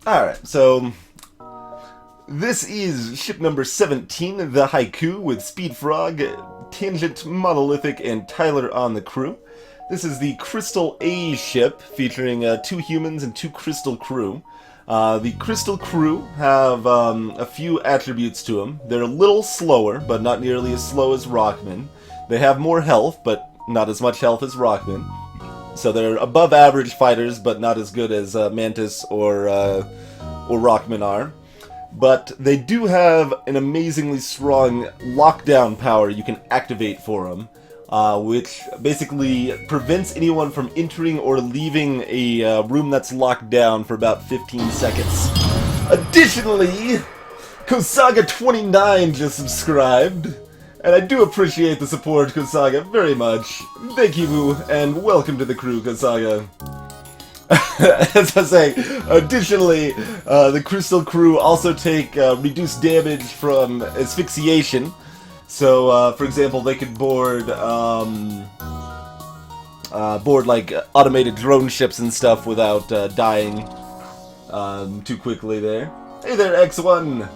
Alright, so this is ship number 17, the Haiku, with Speed Frog, Tangent, Monolithic, and Tyler on the crew. This is the Crystal A ship, featuring 2 humans and 2 Crystal crew. The Crystal crew have a few attributes to them. They're a little slower, but not nearly as slow as Rockman. They have more health, but not as much health as Rockman. So they're above average fighters, but not as good as Mantis or Rockman are. But they do have an amazingly strong lockdown power you can activate for them, which basically prevents anyone from entering or leaving a room that's locked down for about 15 seconds. Additionally, Kosaga29 just subscribed, and I do appreciate the support, Kosaga, very much. Thank you, and welcome to the crew, Kosaga. As I was saying, additionally, the Crystal crew also take reduced damage from asphyxiation. So, for example, they could board like automated drone ships and stuff without dying too quickly there. Hey there, X1!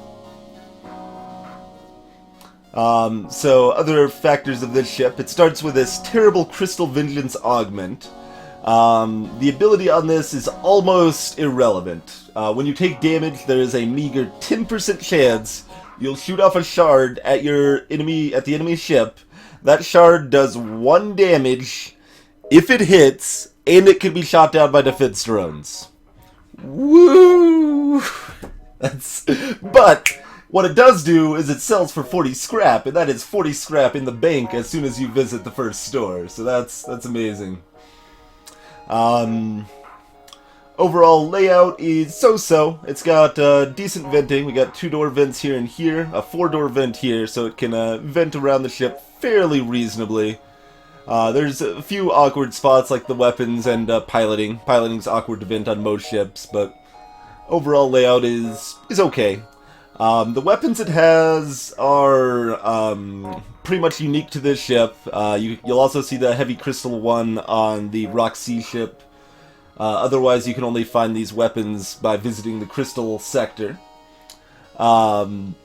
So, other factors of this ship, it starts with this terrible Crystal Vengeance Augment. The ability on this is almost irrelevant. When you take damage, there is a meager 10% chance you'll shoot off a shard at the enemy ship. That shard does 1 damage if it hits, and it can be shot down by defense drones. Woo! But what it does do is it sells for 40 scrap, and that is 40 scrap in the bank as soon as you visit the first store. So that's amazing. Overall layout is so-so. It's got decent venting. We got 2-door vents here and here, a 4-door vent here, so it can vent around the ship fairly reasonably. There's a few awkward spots like the weapons and piloting. Piloting's awkward to vent on most ships, but overall layout is okay. The weapons it has are pretty much unique to this ship. You'll also see the Heavy Crystal one on the Roxy ship. Otherwise, you can only find these weapons by visiting the Crystal sector. But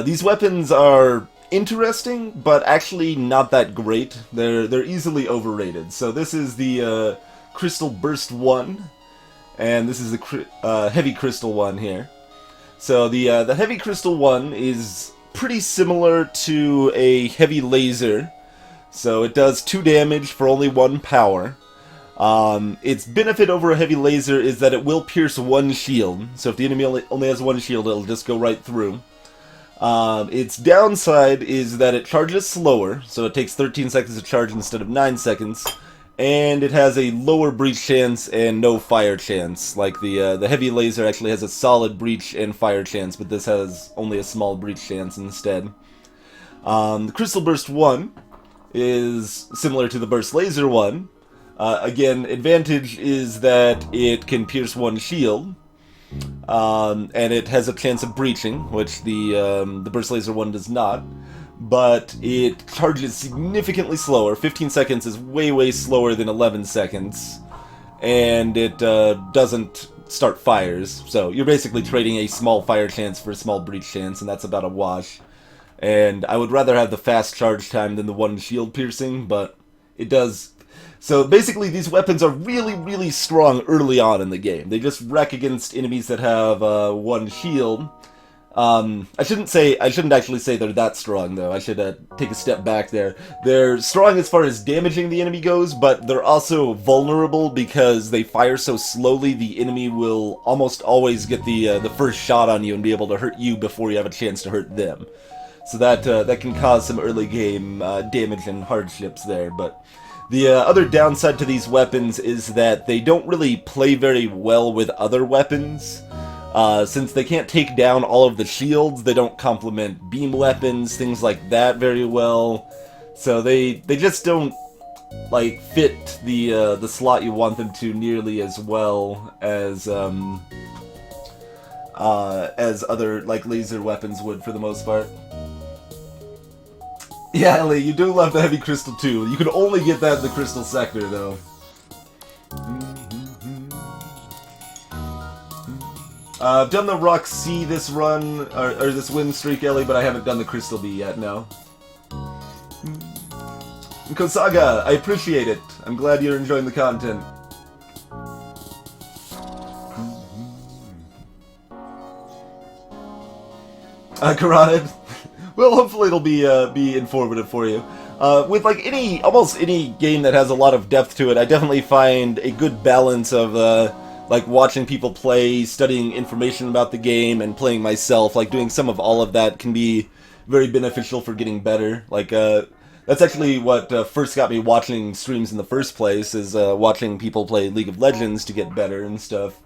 these weapons are interesting, but actually not that great. They're easily overrated. So this is the Crystal Burst 1, and this is the Heavy Crystal 1 here. So the Heavy Crystal 1 is pretty similar to a Heavy Laser. So it does 2 damage for only 1 power. Its benefit over a Heavy Laser is that it will pierce 1 shield. So if the enemy only has 1 shield, it'll just go right through. Its downside is that it charges slower, so it takes 13 seconds to charge instead of 9 seconds. And it has a lower breach chance and no fire chance. Like the Heavy Laser actually has a solid breach and fire chance, but this has only a small breach chance instead. The Crystal Burst 1 is similar to the Burst Laser 1. Again, advantage is that it can pierce 1 shield. And it has a chance of breaching, which the Burst Laser 1 does not. But it charges significantly slower. 15 seconds is way slower than 11 seconds. And it doesn't start fires. So you're basically trading a small fire chance for a small breach chance, and that's about a wash. And I would rather have the fast charge time than the 1 shield piercing, but it does. So basically these weapons are really strong early on in the game. They just wreck against enemies that have 1 shield. I shouldn't actually say they're that strong, though. I should take a step back there. They're strong as far as damaging the enemy goes, but they're also vulnerable because they fire so slowly the enemy will almost always get the first shot on you and be able to hurt you before you have a chance to hurt them. So that can cause some early game damage and hardships there, but the other downside to these weapons is that they don't really play very well with other weapons. Since they can't take down all of the shields, they don't complement beam weapons, things like that very well. So they just don't like fit the slot you want them to nearly as well as other like laser weapons would for the most part. Yeah, Ellie, you do love the Heavy Crystal too. You can only get that in the Crystal sector though. I've done the Rock C this run, or this win streak, Ellie, but I haven't done the Crystal B yet, no. Kosaga, I appreciate it. I'm glad you're enjoying the content. Karanid. Well, hopefully it'll be informative for you. With like almost any game that has a lot of depth to it, I definitely find a good balance of like watching people play, studying information about the game, and playing myself. Like doing some of all of that can be very beneficial for getting better. Like that's actually what first got me watching streams in the first place, is watching people play League of Legends to get better and stuff.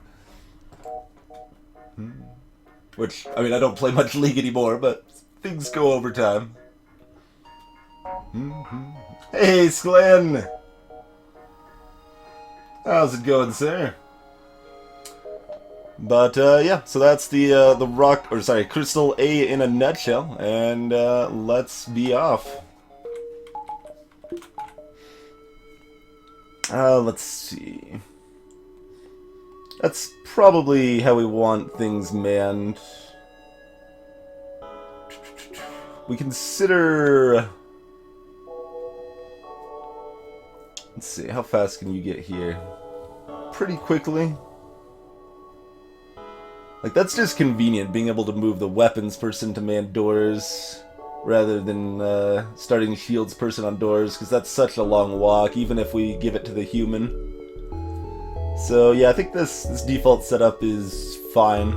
Which, I mean, I don't play much League anymore, but things go over time. Hey, Sklen! How's it going, sir? But, yeah, so that's the Crystal A in a nutshell, and, let's be off. Let's see. That's probably how we want things manned. We consider... Let's see, how fast can you get here? Pretty quickly. Like, that's just convenient, being able to move the weapons person to man doors, rather than starting shields person on doors, because that's such a long walk, even if we give it to the human. So yeah, I think this default setup is fine.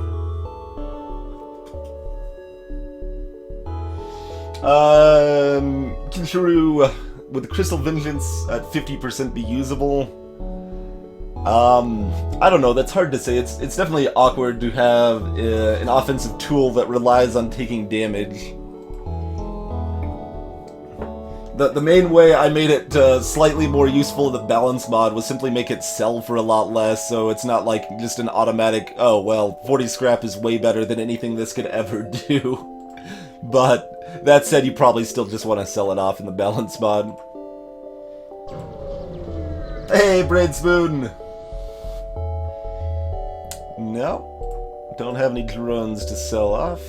Kinshuru with the Crystal Vengeance at 50% be usable? I don't know, that's hard to say. It's definitely awkward to have an offensive tool that relies on taking damage. The main way I made it slightly more useful in the balance mod was simply make it sell for a lot less, so it's not like just an automatic, oh well, 40 scrap is way better than anything this could ever do. But that said, you probably still just want to sell it off in the balance mod. Hey, Braid Spoon! No, don't have any drones to sell off.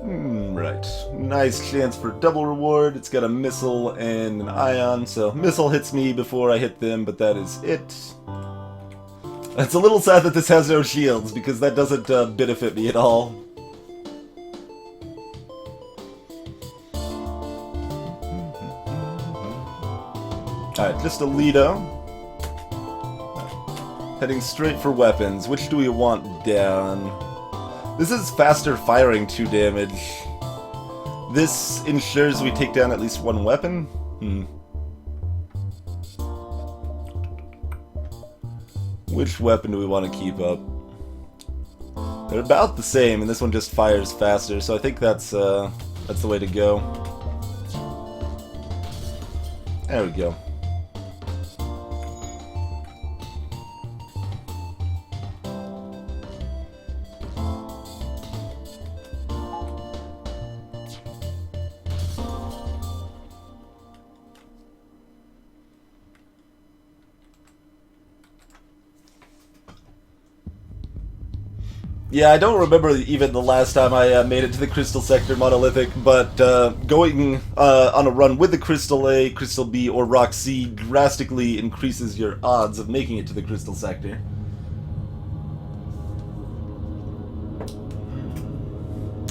Right. Nice chance for double reward. It's got a missile and an ion, so missile hits me before I hit them, but that is it. It's a little sad that this has no shields, because that doesn't benefit me at all. Alright, just a Lido. Heading straight for weapons. Which do we want down? This is faster firing 2 damage. This ensures we take down at least 1 weapon? Which weapon do we want to keep up? They're about the same, and this one just fires faster, so I think that's the way to go. There we go. Yeah, I don't remember even the last time I made it to the Crystal Sector Monolithic, but going on a run with the Crystal A, Crystal B, or Rock C drastically increases your odds of making it to the Crystal Sector.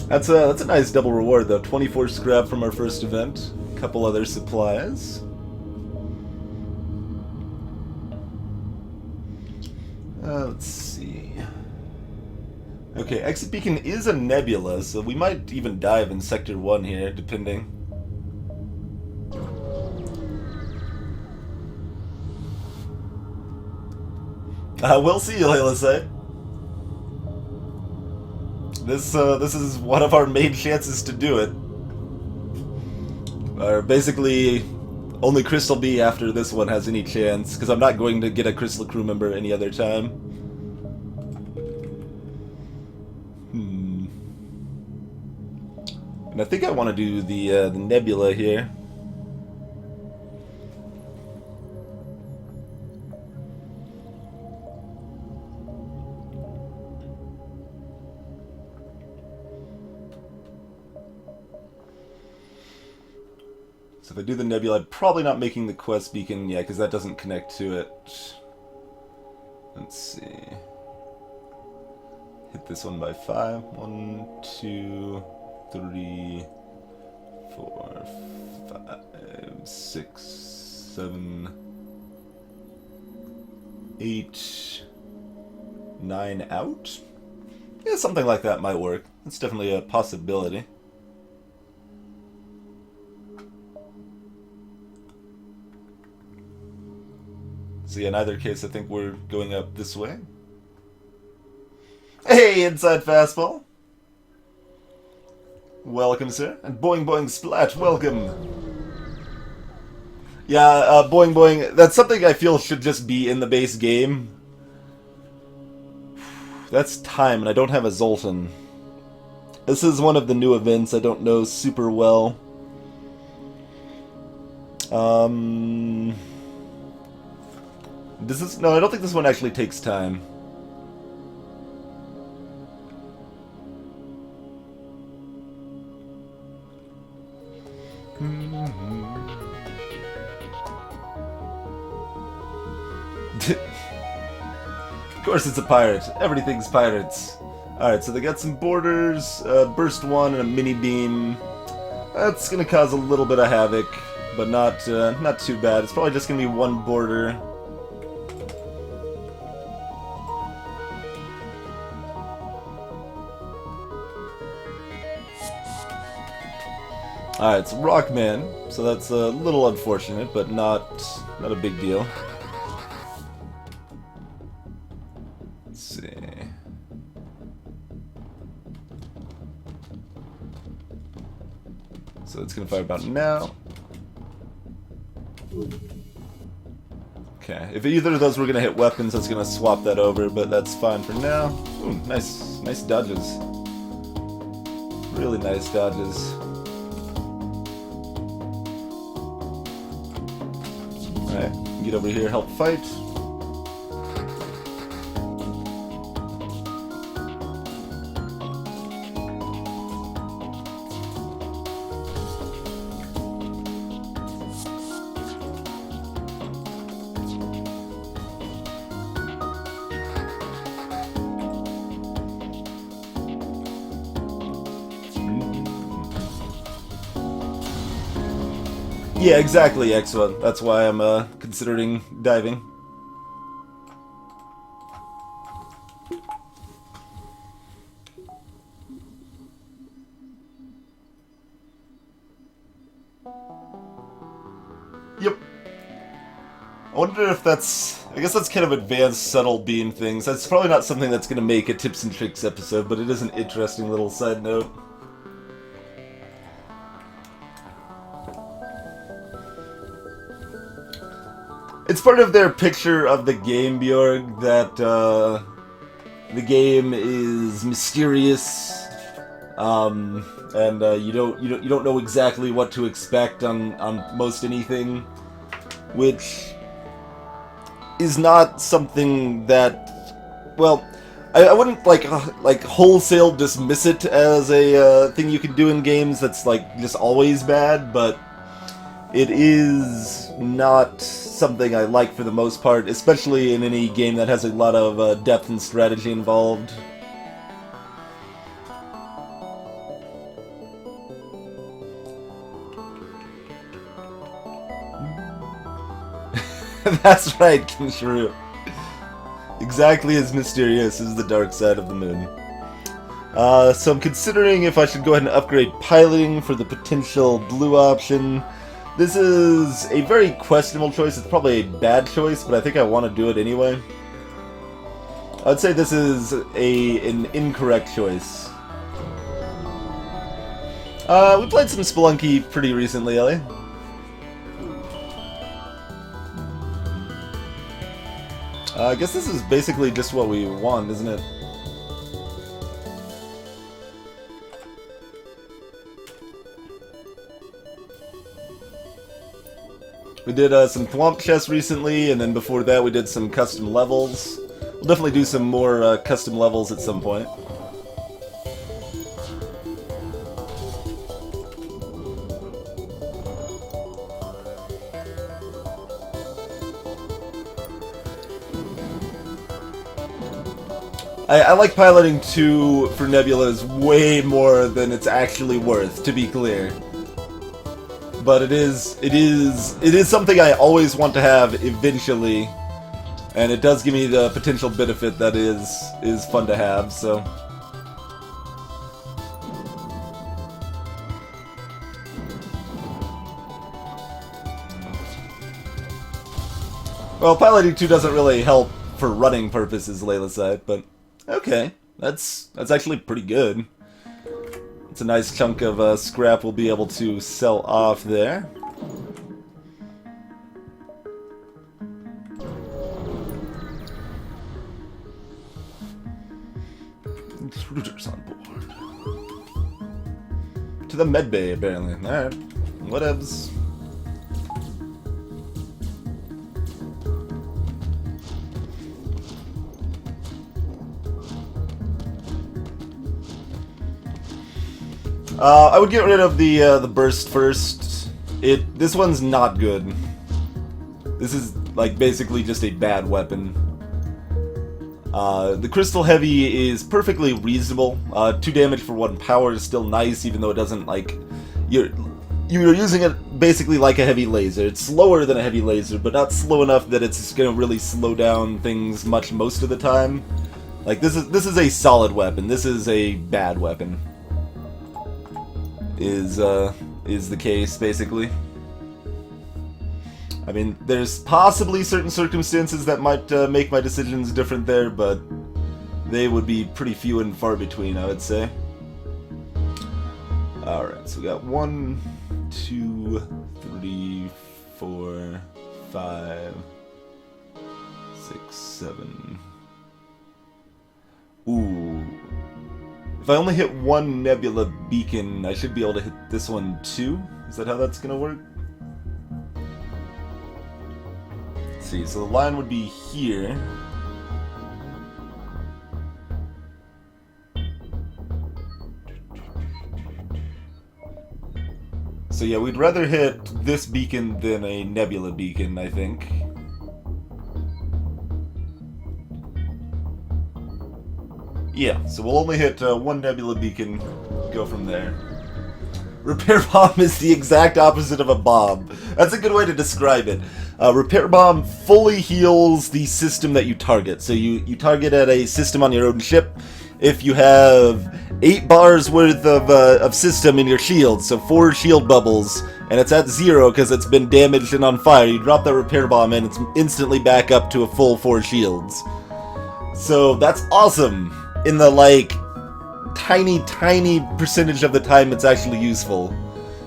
That's a nice double reward, though. 24 scrap from our first event, a couple other supplies. Let's see. Okay, Exit Beacon is a nebula, so we might even dive in Sector 1 here, depending. We'll see, Layla say. This is one of our main chances to do it. Or basically, only Crystal B after this one has any chance, because I'm not going to get a Crystal crew member any other time. And I think I want to do the nebula here. So if I do the nebula, I'm probably not making the quest beacon, yeah, because that doesn't connect to it. Let's see. Hit this one by 5. 1, 2, 3, 4, 5, 6, 7, 8, 9 out? Yeah, something like that might work. That's definitely a possibility. So yeah, in either case, I think we're going up this way. Hey, Inside Fastball! Welcome, sir. And Boing Boing Splat, welcome! Yeah, Boing Boing, that's something I feel should just be in the base game. That's time, and I don't have a Zoltan. This is one of the new events I don't know super well. No, I don't think this one actually takes time. Of course it's a pirate. Everything's pirates. Alright, so they got some borders, burst 1 and a mini beam. That's gonna cause a little bit of havoc, but not too bad. It's probably just gonna be one border. Alright, it's Rockman, so that's a little unfortunate, but not a big deal. Let's see. So it's gonna fire about now. Okay, if either of those were gonna hit weapons, that's gonna swap that over, but that's fine for now. Ooh, nice dodges. Really nice dodges. Alright, get over here, help fight. Yeah, exactly, X1. That's why I'm considering diving. Yep. I wonder if that's... I guess that's kind of advanced, subtle beam things. That's probably not something that's going to make a tips and tricks episode, but it is an interesting little side note. It's part of their picture of the game, Bjorg, that the game is mysterious, and you don't know exactly what to expect on most anything, which is not something that, well, I wouldn't like wholesale dismiss it as a thing you can do in games that's like just always bad, but it is not something I like for the most part, especially in any game that has a lot of depth and strategy involved. That's right, Kinshuru. Exactly as mysterious as the dark side of the moon. So I'm considering if I should go ahead and upgrade piloting for the potential blue option. This is a very questionable choice. It's probably a bad choice, but I think I want to do it anyway. I'd say this is an incorrect choice. We played some Spelunky pretty recently, Ellie. I guess this is basically just what we want, isn't it? We did some Thwomp chests recently, and then before that we did some custom levels. We'll definitely do some more custom levels at some point. I like piloting 2 for Nebulas way more than it's actually worth, to be clear. But it is something I always want to have eventually, and it does give me the potential benefit that is fun to have, so. Well, piloting 2 doesn't really help for running purposes, Layla said, but okay, that's actually pretty good. It's a nice chunk of scrap we'll be able to sell off there. Intruders on board. To the medbay, apparently. Alright, whatevs. I would get rid of the burst first. This one's not good. This is like basically just a bad weapon. The crystal heavy is perfectly reasonable. 2 damage for 1 power is still nice, even though it doesn't like you're using it basically like a heavy laser. It's slower than a heavy laser, but not slow enough that it's gonna really slow down things much most of the time. Like this is a solid weapon. This is a bad weapon. Is the case, basically. I mean, there's possibly certain circumstances that might make my decisions different there, but they would be pretty few and far between, I would say. Alright, so we got 1, 2, 3, 4, 5, 6, 7. Ooh. If I only hit 1 Nebula beacon, I should be able to hit this one too? Is that how that's gonna work? Let's see, so the line would be here. So yeah, we'd rather hit this beacon than a Nebula beacon, I think. Yeah, so we'll only hit 1 Nebula beacon, go from there. Repair bomb is the exact opposite of a bomb. That's a good way to describe it. Repair bomb fully heals the system that you target. So you target at a system on your own ship. If you have 8 bars worth of system in your shield, so 4 shield bubbles, and it's at 0 because it's been damaged and on fire, you drop that repair bomb and it's instantly back up to a full 4 shields. So that's awesome. In the, like, tiny percentage of the time it's actually useful.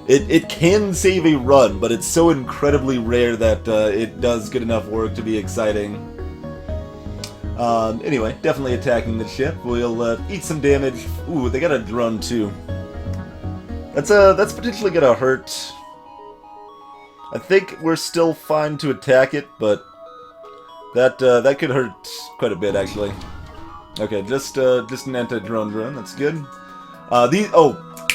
It can save a run, but it's so incredibly rare that it does good enough work to be exciting. Anyway, definitely attacking the ship. We'll eat some damage. Ooh, they got a drone too. That's potentially gonna hurt. I think we're still fine to attack it, but that could hurt quite a bit actually. Okay, just an anti-drone drone. That's good.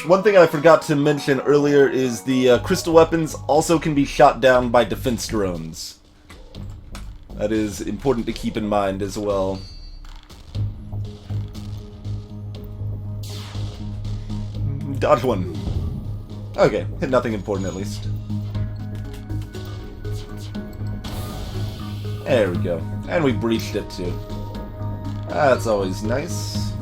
One thing I forgot to mention earlier is the crystal weapons also can be shot down by defense drones. That is important to keep in mind as well. Dodge one. Okay, hit nothing important at least. There we go. And we breached it too. That's always nice.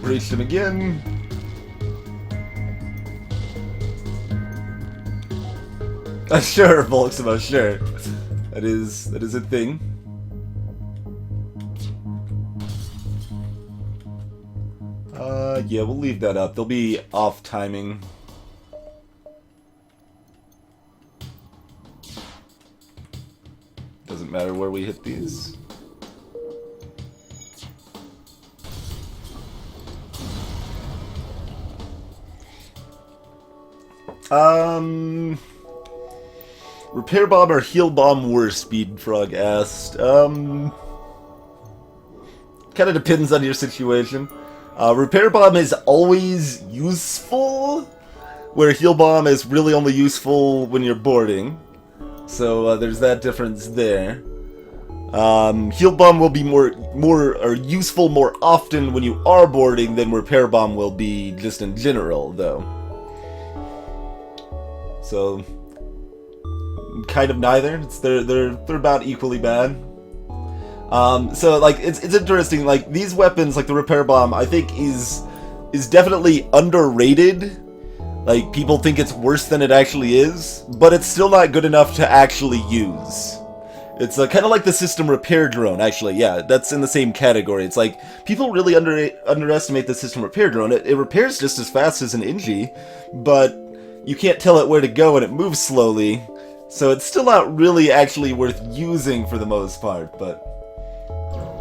Breached him again. Sure, Volximo, sure. That is a thing. Yeah, we'll leave that up. They'll be off timing. Doesn't matter where we hit these. Repair bomb or heal bomb worse? Speed Frog asked. kind of depends on your situation. Repair Bomb is always useful, where Heal Bomb is really only useful when you're boarding. So there's that difference there. Heal Bomb will be more useful more often when you are boarding than Repair Bomb will be just in general, though. So kind of neither. They're about equally bad. So like it's interesting. Like these weapons, like the Repair Bomb, I think is definitely underrated. Like people think it's worse than it actually is, but it's still not good enough to actually use. It's kind of like the System Repair Drone, actually. Yeah, that's in the same category. It's like people really underestimate the System Repair Drone. It repairs just as fast as an Ingi, but you can't tell it where to go and it moves slowly. So it's still not really actually worth using for the most part, but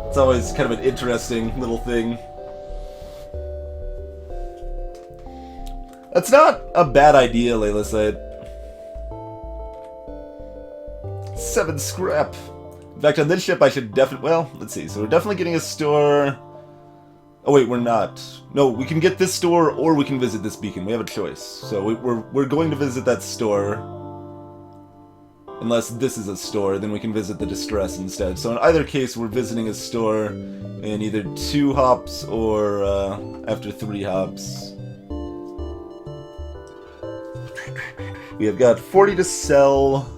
it's always kind of an interesting little thing. That's not a bad idea, Layla said. 7 scrap. In fact, on this ship I should definitely... Well, let's see. So we're definitely getting a store... Oh wait, we're not. No, we can get this store or we can visit this beacon. We have a choice. So we're going to visit that store. Unless this is a store, then we can visit the Distress instead. So in either case, we're visiting a store in either 2 hops or after 3 hops. We have got 40 to sell.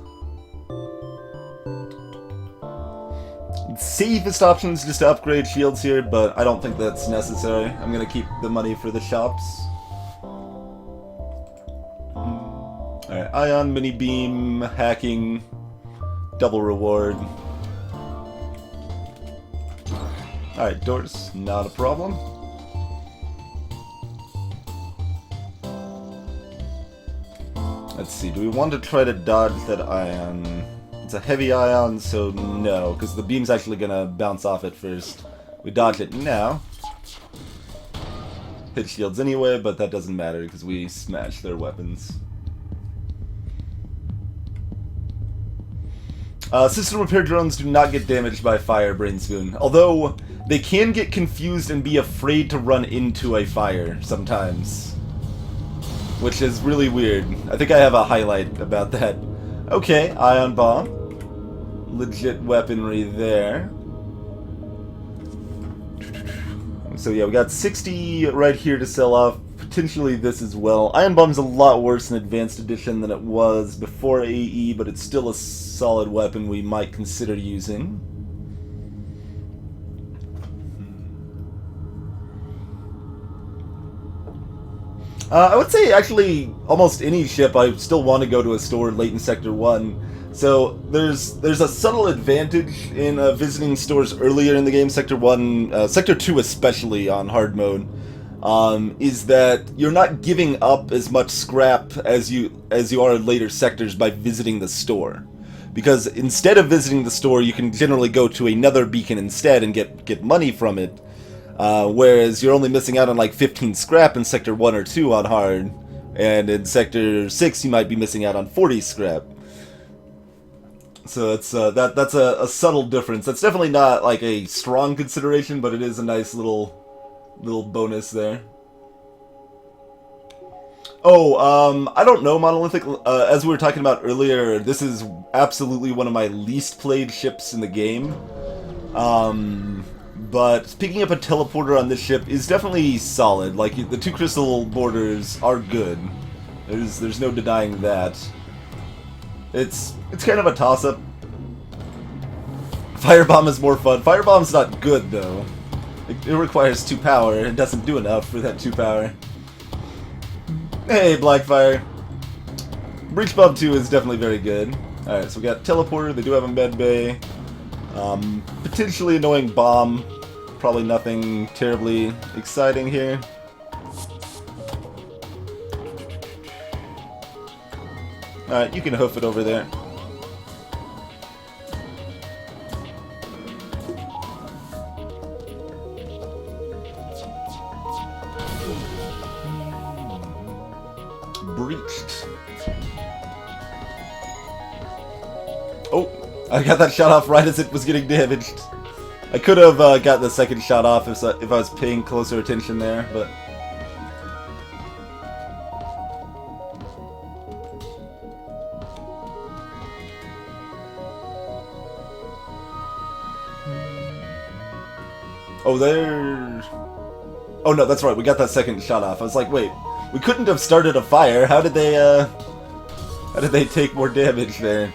Safest option is just to upgrade shields here, but I don't think that's necessary. I'm gonna keep the money for the shops. Alright, Ion, Mini Beam, Hacking, double reward. Alright, doors, not a problem. Let's see, do we want to try to dodge that Ion? It's a heavy Ion, so no, because the beam's actually gonna bounce off it first. We dodge it now. Hit shields anyway, but that doesn't matter because we smash their weapons. System repair drones do not get damaged by fire, Brainspoon, although they can get confused and be afraid to run into a fire sometimes, which is really weird. I think I have a highlight about that. Okay, Ion Bomb. Legit weaponry there. So yeah, we got 60 right here to sell off. Potentially this as well. Ion Bomb's a lot worse in Advanced Edition than it was before AE, but it's still a solid weapon we might consider using. I would say actually almost any ship I still want to go to a store late in Sector 1. So there's a subtle advantage in visiting stores earlier in the game, Sector 1, Sector 2 especially on hard mode, is that you're not giving up as much scrap as you are in later sectors by visiting the store. Because instead of visiting the store, you can generally go to another beacon instead and get money from it. Whereas you're only missing out on like 15 scrap in Sector 1 or 2 on hard, and in Sector 6 you might be missing out on 40 scrap. So it's that's a subtle difference. That's definitely not like a strong consideration, but it is a nice little bonus there. Oh, I don't know, Monolithic. As we were talking about earlier, this is absolutely one of my least played ships in the game. But picking up a teleporter on this ship is definitely solid. Like, the 2 crystal borders are good. There's no denying that. It's kind of a toss-up. Firebomb is more fun. Firebomb's not good, though. It requires 2 power. It doesn't do enough for that 2 power. Hey, Blackfire. Breach Bomb 2 is definitely very good. Alright, so we got teleporter. They do have a med bay. Potentially annoying bomb. Probably nothing terribly exciting here. Alright, you can hoof it over there. Breached. Oh, I got that shot off right as it was getting damaged. I could have got the second shot off if I was paying closer attention there, but... Oh, there... Oh no, that's right, we got that second shot off. I was like, wait, we couldn't have started a fire. How did they take more damage there?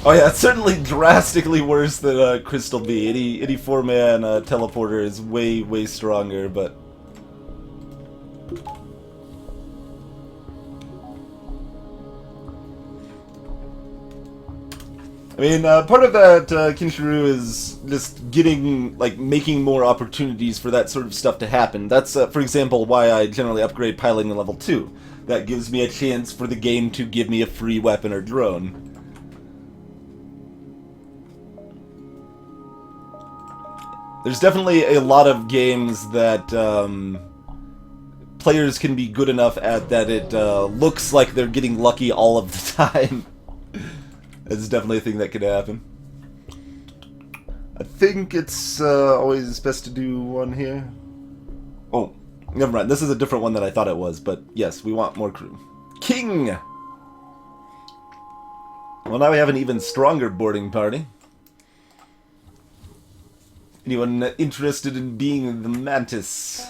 Oh yeah, it's certainly drastically worse than Crystal B. Any 4-man teleporter is way stronger, but... I mean, part of that, Kinshiryu, is just getting, like, making more opportunities for that sort of stuff to happen. That's, for example, why I generally upgrade piloting to level 2. That gives me a chance for the game to give me a free weapon or drone. There's definitely a lot of games that players can be good enough at that it looks like they're getting lucky all of the time. That's definitely a thing that could happen. I think it's always best to do one here. Oh, never mind. This is a different one than I thought it was, but yes, we want more crew. King! Well, now we have an even stronger boarding party. Anyone interested in being the Mantis?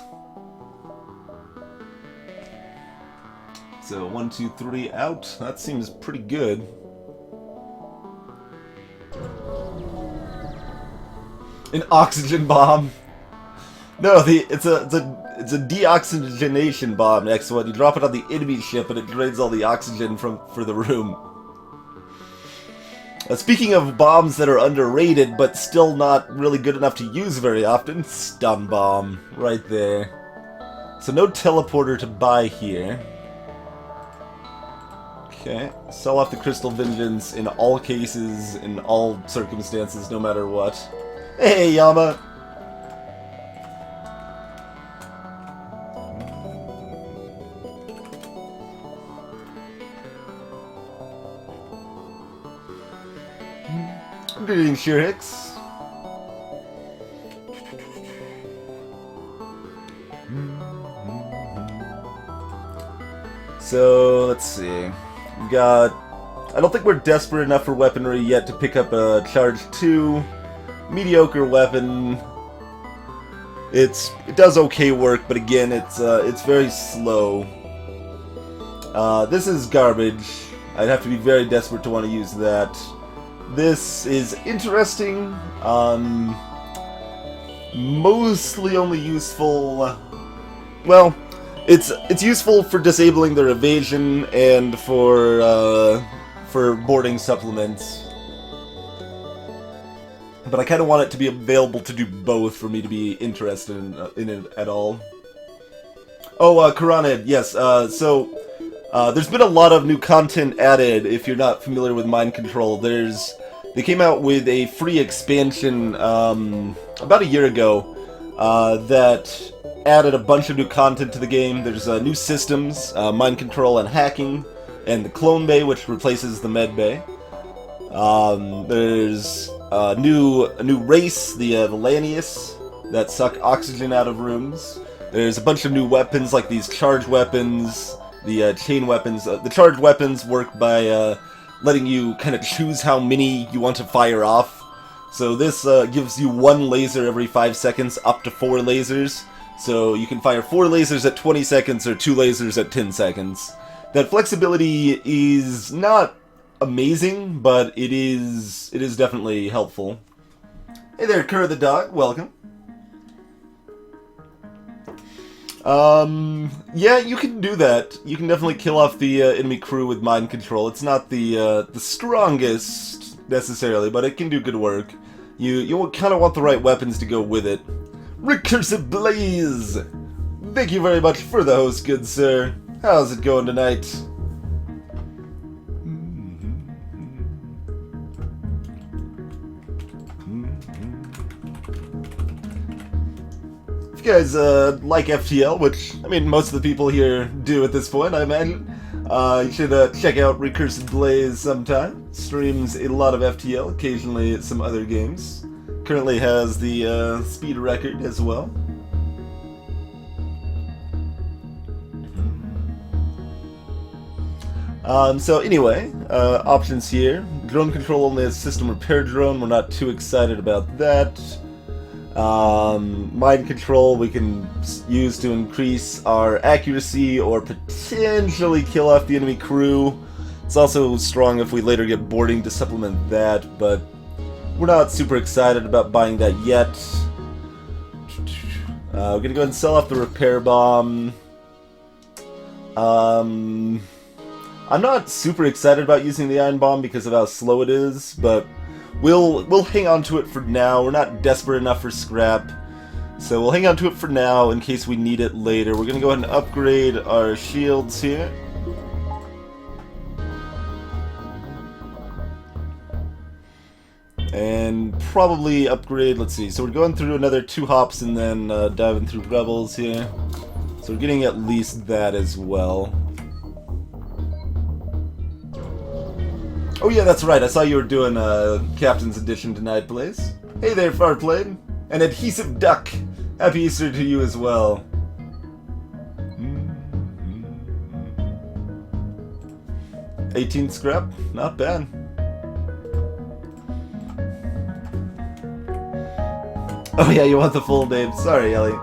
So, 1, 2, 3 out. That seems pretty good. An oxygen bomb. No, it's a deoxygenation bomb. Next one, you drop it on the enemy ship, and it drains all the oxygen for the room. Speaking of bombs that are underrated, but still not really good enough to use very often, stun bomb, right there. So no teleporter to buy here. Okay, sell off the Crystal Vengeance in all cases, in all circumstances, no matter what. Hey, Yama! Greetings, Shirix. So, let's see. We got... I don't think we're desperate enough for weaponry yet to pick up a Charge 2. Mediocre weapon. It does okay work, but again, it's very slow. This is garbage. I'd have to be very desperate to want to use that. This is interesting, mostly only useful, well, it's useful for disabling their evasion and for boarding supplements. But I kind of want it to be available to do both for me to be interested in it at all. Oh, Karanid, yes, so... there's been a lot of new content added, if you're not familiar with Mind Control. They came out with a free expansion about a year ago that added a bunch of new content to the game. There's new systems, Mind Control and Hacking, and the Clone Bay, which replaces the Med Bay. There's a new race, the Lanius, that suck oxygen out of rooms. There's a bunch of new weapons, like these charge weapons, the chain weapons. The charge weapons work by letting you kind of choose how many you want to fire off. So this gives you 1 laser every 5 seconds, up to 4 lasers. So you can fire 4 lasers at 20 seconds or 2 lasers at 10 seconds. That flexibility is not amazing, but it is definitely helpful. Hey there, Kerr the dog, welcome. Yeah, you can do that. You can definitely kill off the enemy crew with Mind Control. It's not the strongest, necessarily, but it can do good work. You kind of want the right weapons to go with it. Recursive Blaze! Thank you very much for the host, good sir. How's it going tonight? if you guys like FTL, which, I mean, most of the people here do at this point, I imagine, you should check out Recursive Blaze sometime. Streams a lot of FTL, occasionally some other games. Currently has the speed record as well. So anyway, options here. Drone control only has system repair drone. We're not too excited about that. Mind control we can use to increase our accuracy or potentially kill off the enemy crew. It's also strong if we later get boarding to supplement that, but we're not super excited about buying that yet. We're gonna go ahead and sell off the repair bomb. I'm not super excited about using the iron bomb because of how slow it is, but we'll hang on to it for now. We're not desperate enough for scrap, so we'll hang on to it for now in case we need it later. We're gonna go ahead and upgrade our shields here. And probably upgrade, let's see, so we're going through another 2 hops and then diving through Rebels here. So we're getting at least that as well. Oh yeah, that's right, I saw you were doing Captain's Edition tonight, Blaze. Hey there, Farplane. An adhesive duck. Happy Easter to you as well. 18 scrap, not bad. Oh yeah, you want the full name. Sorry, Ellie.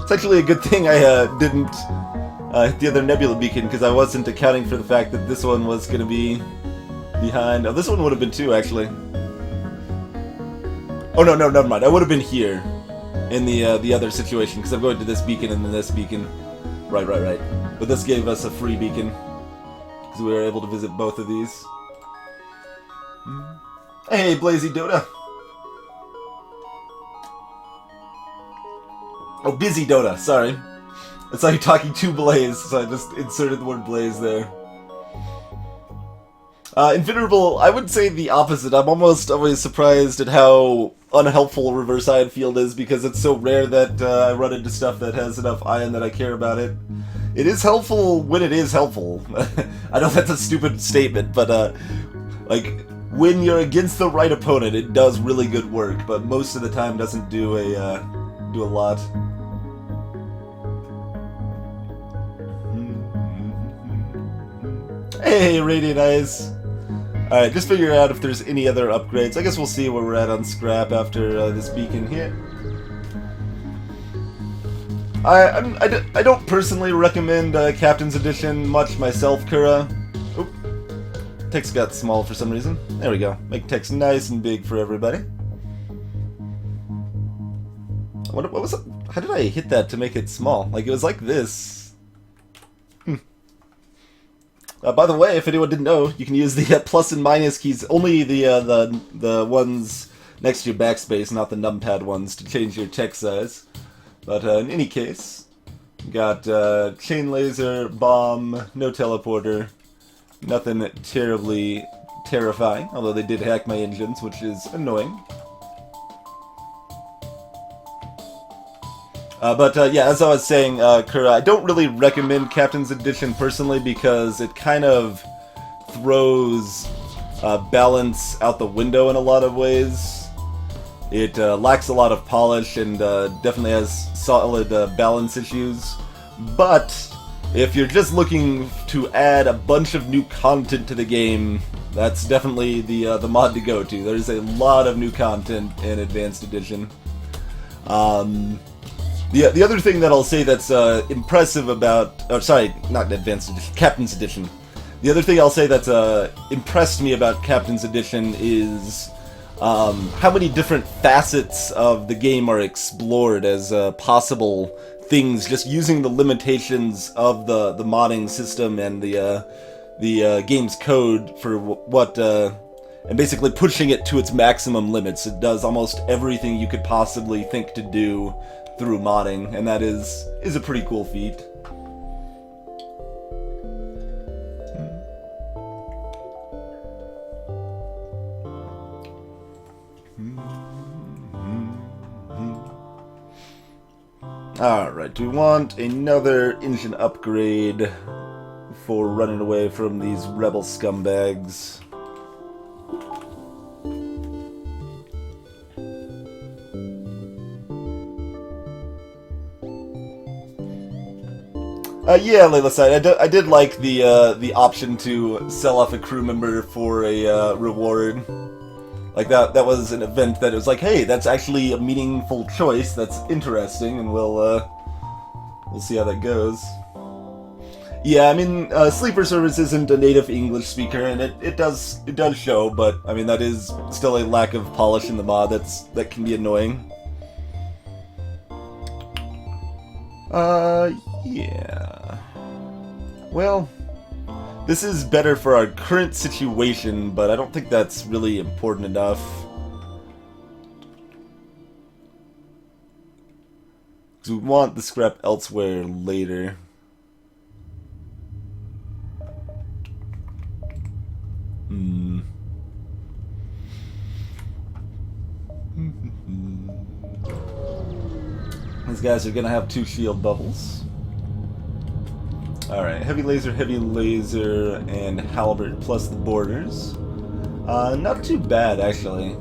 It's actually a good thing I didn't hit the other Nebula Beacon, because I wasn't accounting for the fact that this one was going to be behind. Oh, this one would have been too, actually. Oh no, never mind. I would have been here in the other situation, because I'm going to this beacon and then this beacon. Right. But this gave us a free beacon, because we were able to visit both of these. Hey, Blazy Dota. Oh, Busy Dota, sorry. I saw you talking to Blaze, so I just inserted the word Blaze there. Invulnerable, I would say the opposite. I'm almost always surprised at how unhelpful Reverse Ion Field is, because it's so rare that I run into stuff that has enough ion that I care about it. It is helpful when it is helpful. I know that's a stupid statement, but like, when you're against the right opponent, it does really good work, but most of the time doesn't do a lot. Hey, Radiant Eyes. Alright, just figure out if there's any other upgrades. I guess we'll see where we're at on scrap after this beacon here. I don't personally recommend Captain's Edition much myself, Kura. Oop. Text got small for some reason. There we go. Make text nice and big for everybody. What was it? How did I hit that to make it small? Like, it was like this. By the way, if anyone didn't know, you can use the plus and minus keys, only the ones next to your backspace, not the numpad ones, to change your text size. But in any case, got chain laser, bomb, no teleporter, nothing terribly terrifying, although they did hack my engines, which is annoying. Yeah, as I was saying, Kura, I don't really recommend Captain's Edition personally because it kind of throws balance out the window in a lot of ways. It lacks a lot of polish and definitely has solid balance issues. But if you're just looking to add a bunch of new content to the game, that's definitely the mod to go to. There's a lot of new content in Advanced Edition. The other thing that I'll say that's impressive about... Oh, sorry, not Advanced Edition, Captain's Edition. The other thing I'll say that's impressed me about Captain's Edition is how many different facets of the game are explored as possible things, just using the limitations of the modding system and the game's code for what... and basically pushing it to its maximum limits. It does almost everything you could possibly think to do through modding, and that is a pretty cool feat. Alright, do we want another engine upgrade for running away from these rebel scumbags? Yeah, Layla said I did like the option to sell off a crew member for a reward. Like that was an event that it was like, hey, that's actually a meaningful choice. That's interesting, and we'll see how that goes. Yeah, I mean, Sleeper Service isn't a native English speaker, and it does show, but I mean that is still a lack of polish in the mod that can be annoying. Yeah. Well, this is better for our current situation, but I don't think that's really important enough. Because we want the scrap elsewhere later. These guys are gonna have 2 shield bubbles. Alright, heavy laser, and halberd plus the borders. Not too bad, actually.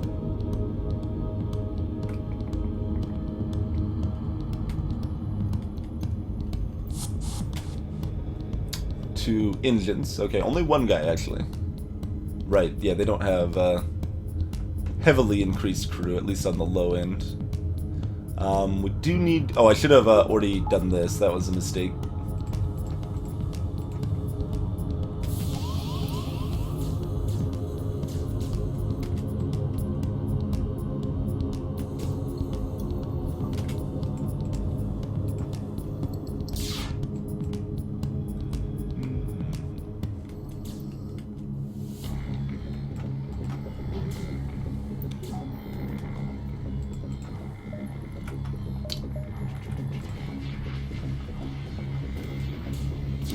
Two engines. Okay, only one guy, actually. Right, yeah, they don't have heavily increased crew, at least on the low end. We do need... Oh, I should have already done this. That was a mistake.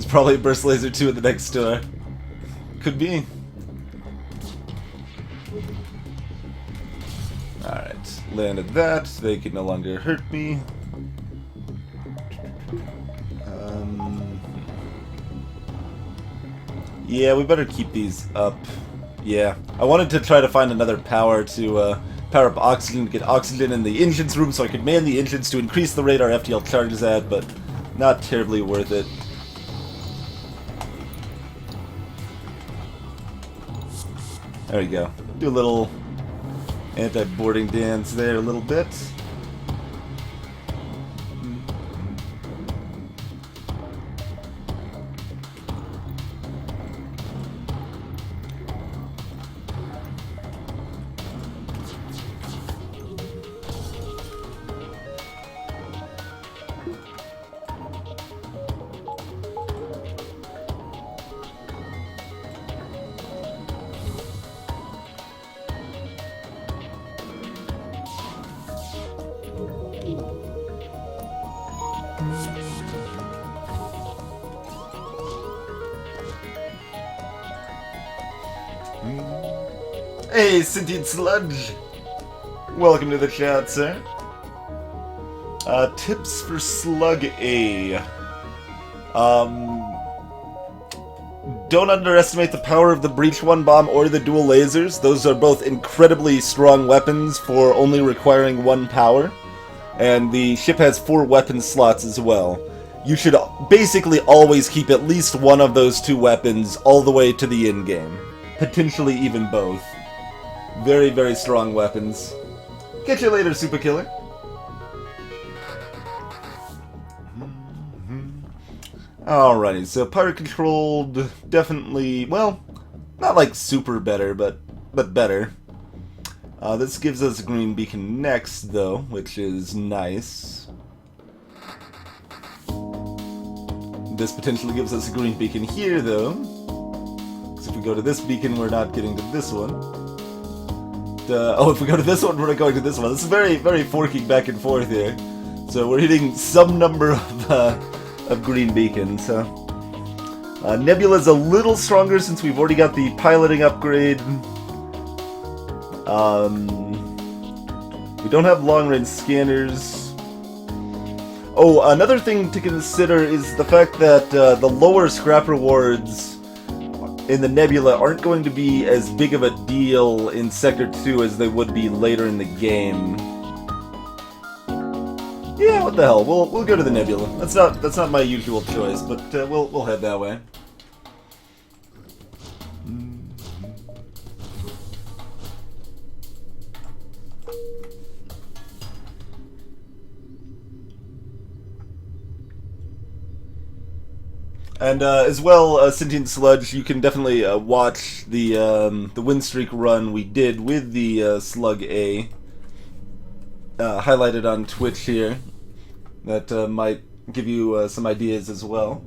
Probably burst laser 2 at the next store. Could be. Alright, landed that. They can no longer hurt me. Yeah, we better keep these up. Yeah, I wanted to try to find another power to power up oxygen, to get oxygen in the engines room so I could man the engines to increase the rate our FTL charges at, but not terribly worth it. There we go. Do a little anti-boarding dance there a little bit. Hey, Sentient Sludge! Welcome to the chat, sir. Tips for Slug A. Don't underestimate the power of the Breach 1 bomb or the dual lasers. Those are both incredibly strong weapons for only requiring 1 power. And the ship has 4 weapon slots as well. You should basically always keep at least one of those 2 weapons all the way to the end game. Potentially even both. Very, very strong weapons. Catch you later, Super Killer. Alrighty, so pirate controlled, definitely, well, not like super better, but better. This gives us a green beacon next, though, which is nice. This potentially gives us a green beacon here, though. So if we go to this beacon, we're not getting to this one. Oh, if we go to this one, we're not going to this one. This is very, very forking back and forth here. So we're hitting some number of green beacons. Nebula's a little stronger since we've already got the piloting upgrade. We don't have long-range scanners. Oh, another thing to consider is the fact that the lower scrap rewards in the nebula aren't going to be as big of a deal in Sector 2 as they would be later in the game. Yeah, what the hell? We'll go to the nebula. That's not my usual choice, but we'll head that way. And as well, Sentient Sludge, you can definitely watch the win streak run we did with the Slug A, highlighted on Twitch here. That might give you some ideas as well.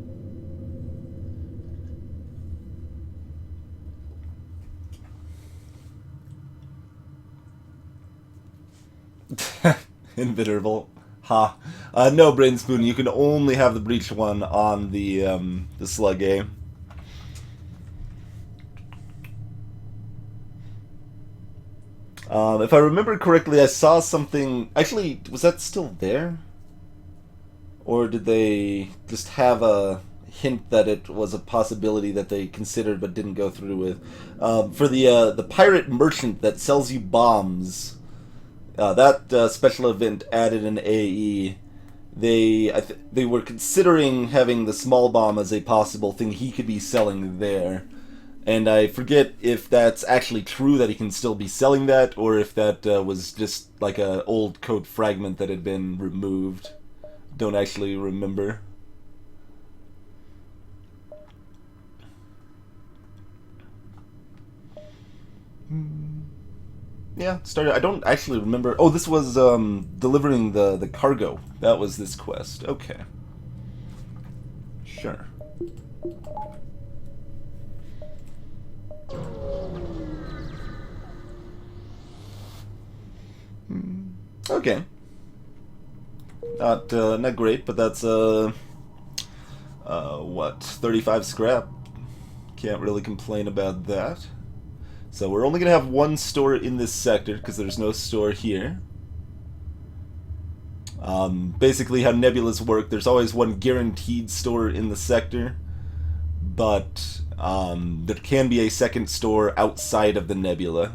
Invitable. Ha. No, Brain Spoon, you can only have the Breach one on the Slug A. If I remember correctly, I saw something... Actually, was that still there? Or did they just have a hint that it was a possibility that they considered but didn't go through with? For the pirate merchant that sells you bombs, that special event added an AE. They were considering having the small bomb as a possible thing he could be selling there. And I forget if that's actually true that he can still be selling that, or if that was just like an old code fragment that had been removed. Don't actually remember. Yeah, started. I don't actually remember. Oh, this was delivering the cargo. That was this quest. Okay. Sure. Okay. Not great, but that's what, 35 scrap. Can't really complain about that. So we're only gonna have one store in this sector because there's no store here. Basically, how nebulas work, there's always one guaranteed store in the sector, but there can be a second store outside of the nebula.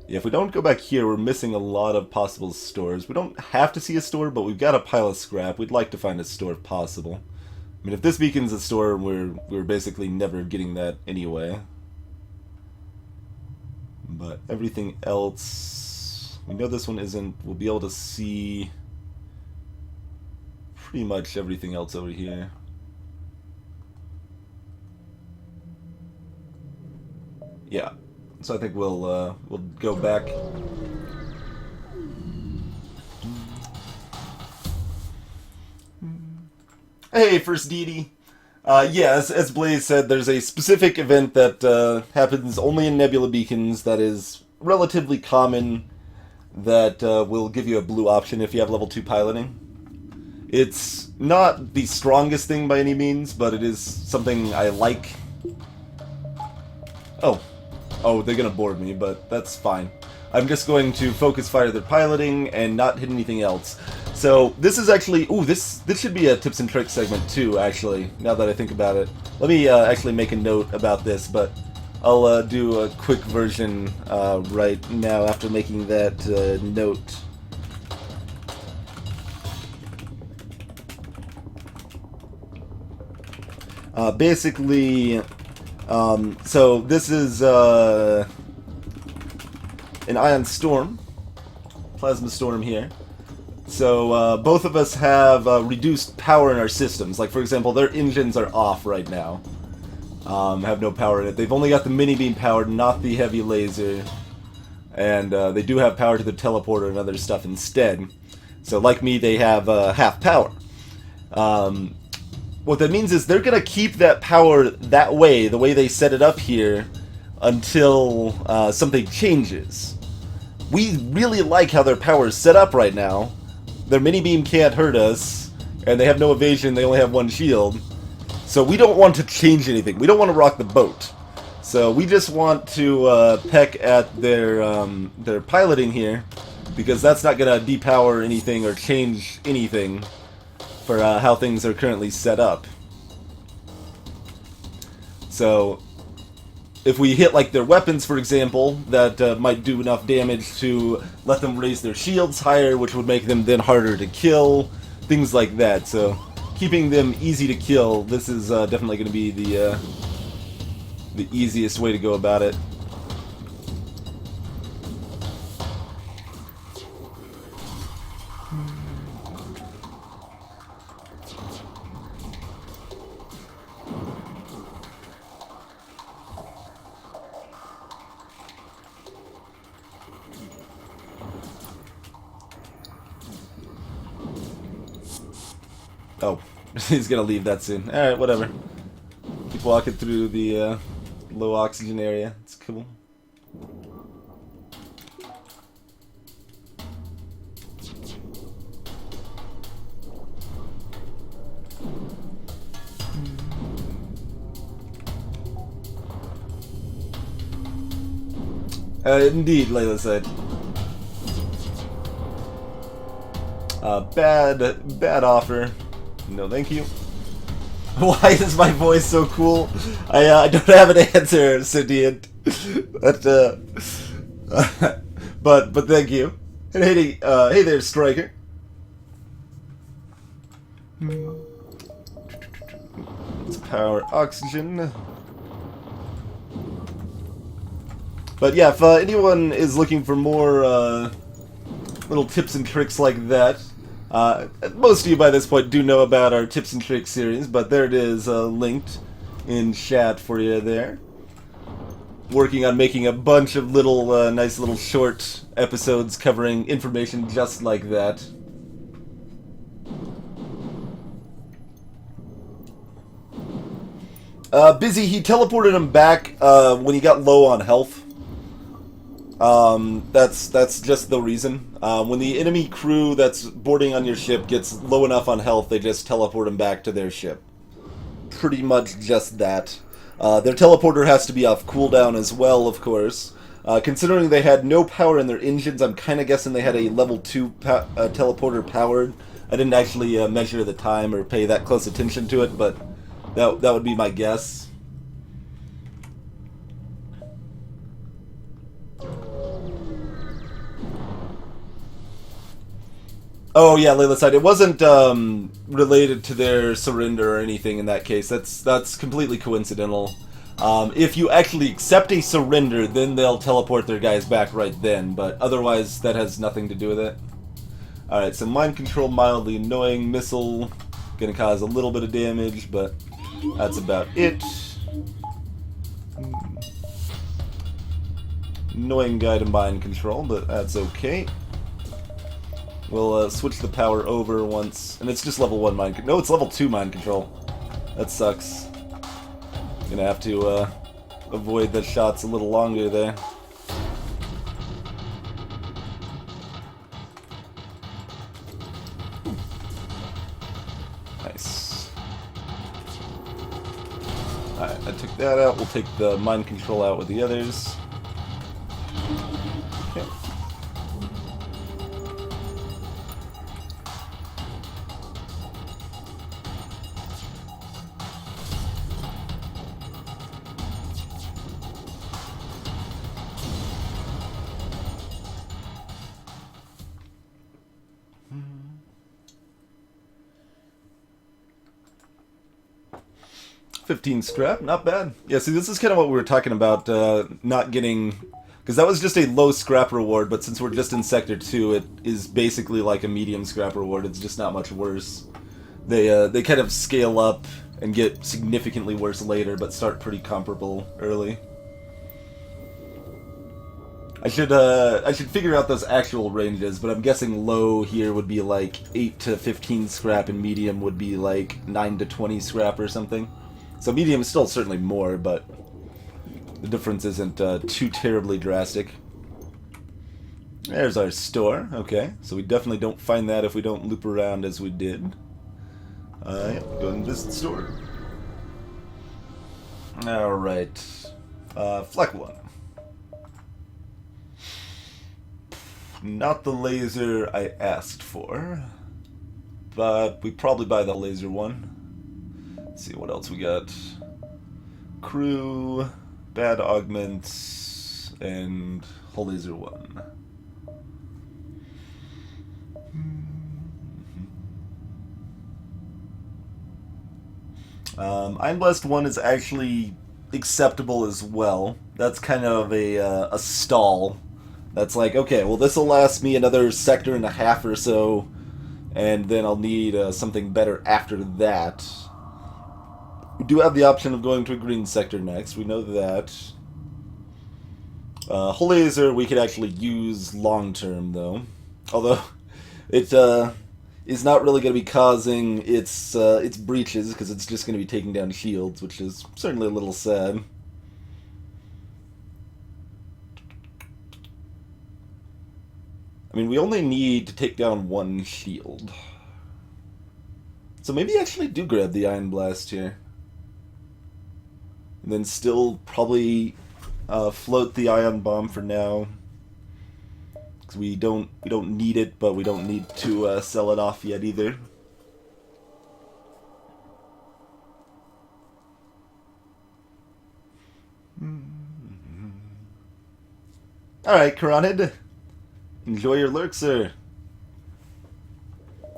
Yeah, if we don't go back here, we're missing a lot of possible stores. We don't have to see a store, but we've got a pile of scrap. We'd like to find a store if possible. I mean, if this beacon's a store, we're basically never getting that anyway. But everything else... We know this one isn't. We'll be able to see pretty much everything else over here. Yeah. So I think we'll go back. Hey, First Deity. Yeah, as Blaze said, there's a specific event that happens only in Nebula Beacons that is relatively common that will give you a blue option if you have level 2 piloting. It's not the strongest thing by any means, but it is something I like. Oh, they're gonna board me, but that's fine. I'm just going to focus fire their piloting and not hit anything else. So this is actually... Ooh, this should be a tips and tricks segment too, actually, now that I think about it. Let me actually make a note about this, but I'll do a quick version right now after making that note. Basically... so this is an Ion Storm, Plasma Storm here. So both of us have reduced power in our systems. Like, for example, their engines are off right now. Have no power in it. They've only got the mini beam powered, not the heavy laser. And they do have power to the teleporter and other stuff instead. So like me, they have half power. What that means is they're going to keep that power that way, the way they set it up here, until something changes. We really like how their power is set up right now. Their mini-beam can't hurt us, and they have no evasion, they only have one shield. So we don't want to change anything. We don't want to rock the boat. So we just want to peck at their piloting here, because that's not going to depower anything or change anything for how things are currently set up. So if we hit like their weapons, for example, that might do enough damage to let them raise their shields higher, which would make them then harder to kill, things like that. So keeping them easy to kill, this is definitely going to be the easiest way to go about it. Oh, he's gonna leave that soon. Alright, whatever. Keep walking through the low oxygen area. It's cool. Indeed, Layla said. Bad offer. No, thank you. Why is my voice so cool? I don't have an answer, Sidian. But thank you. And hey there, Striker. Let's power oxygen. But yeah, if anyone is looking for more little tips and tricks like that, most of you by this point do know about our tips and tricks series, but there it is, linked in chat for you there. Working on making a bunch of little, nice little short episodes covering information just like that. Busy, he teleported him back when he got low on health. That's just the reason. When the enemy crew that's boarding on your ship gets low enough on health, they just teleport them back to their ship. Pretty much just that. Their teleporter has to be off cooldown as well, of course. Considering they had no power in their engines, I'm kind of guessing they had a level 2 teleporter powered. I didn't actually measure the time or pay that close attention to it, but that would be my guess. Oh yeah, Layla said it wasn't related to their surrender or anything in that case. That's completely coincidental. If you actually accept a surrender, then they'll teleport their guys back right then, but otherwise that has nothing to do with it. Alright, so mind control, mildly annoying, missile, gonna cause a little bit of damage, but that's about it. Annoying guy to mind control, but that's okay. We'll switch the power over once, and it's just level 1 mind control. No, it's level 2 mind control. That sucks. Gonna have to avoid the shots a little longer there. Nice. Alright, I took that out. We'll take the mind control out with the others. Okay. $15 scrap, not bad. Yeah, see, this is kind of what we were talking about, not getting... Because that was just a low scrap reward, but since we're just in Sector 2, it is basically like a medium scrap reward. It's just not much worse. They kind of scale up and get significantly worse later, but start pretty comparable early. I should figure out those actual ranges, but I'm guessing low here would be like 8 to 15 scrap, and medium would be like 9 to 20 scrap or something. So medium is still certainly more, but the difference isn't too terribly drastic. There's our store. Okay, so we definitely don't find that if we don't loop around as we did. Yeah, go and visit the store. Alright. Fleck 1. Not the laser I asked for, but we probably buy the laser one. Let's see what else we got. Crew, bad augments, and hull laser 1. Iron Blast 1 is actually acceptable as well. That's kind of a stall. That's like, okay, well this will last me another sector and a half or so, and then I'll need something better after that. We do have the option of going to a green sector next, we know that. Hull laser we could actually use long term though. Although, it is not really going to be causing its breaches, because it's just going to be taking down shields, which is certainly a little sad. I mean, we only need to take down one shield. So maybe I actually do grab the Iron Blast here. And then still probably float the Ion Bomb for now. Because we don't need it, but we don't need to sell it off yet either. Alright, Karanid. Enjoy your lurk, sir.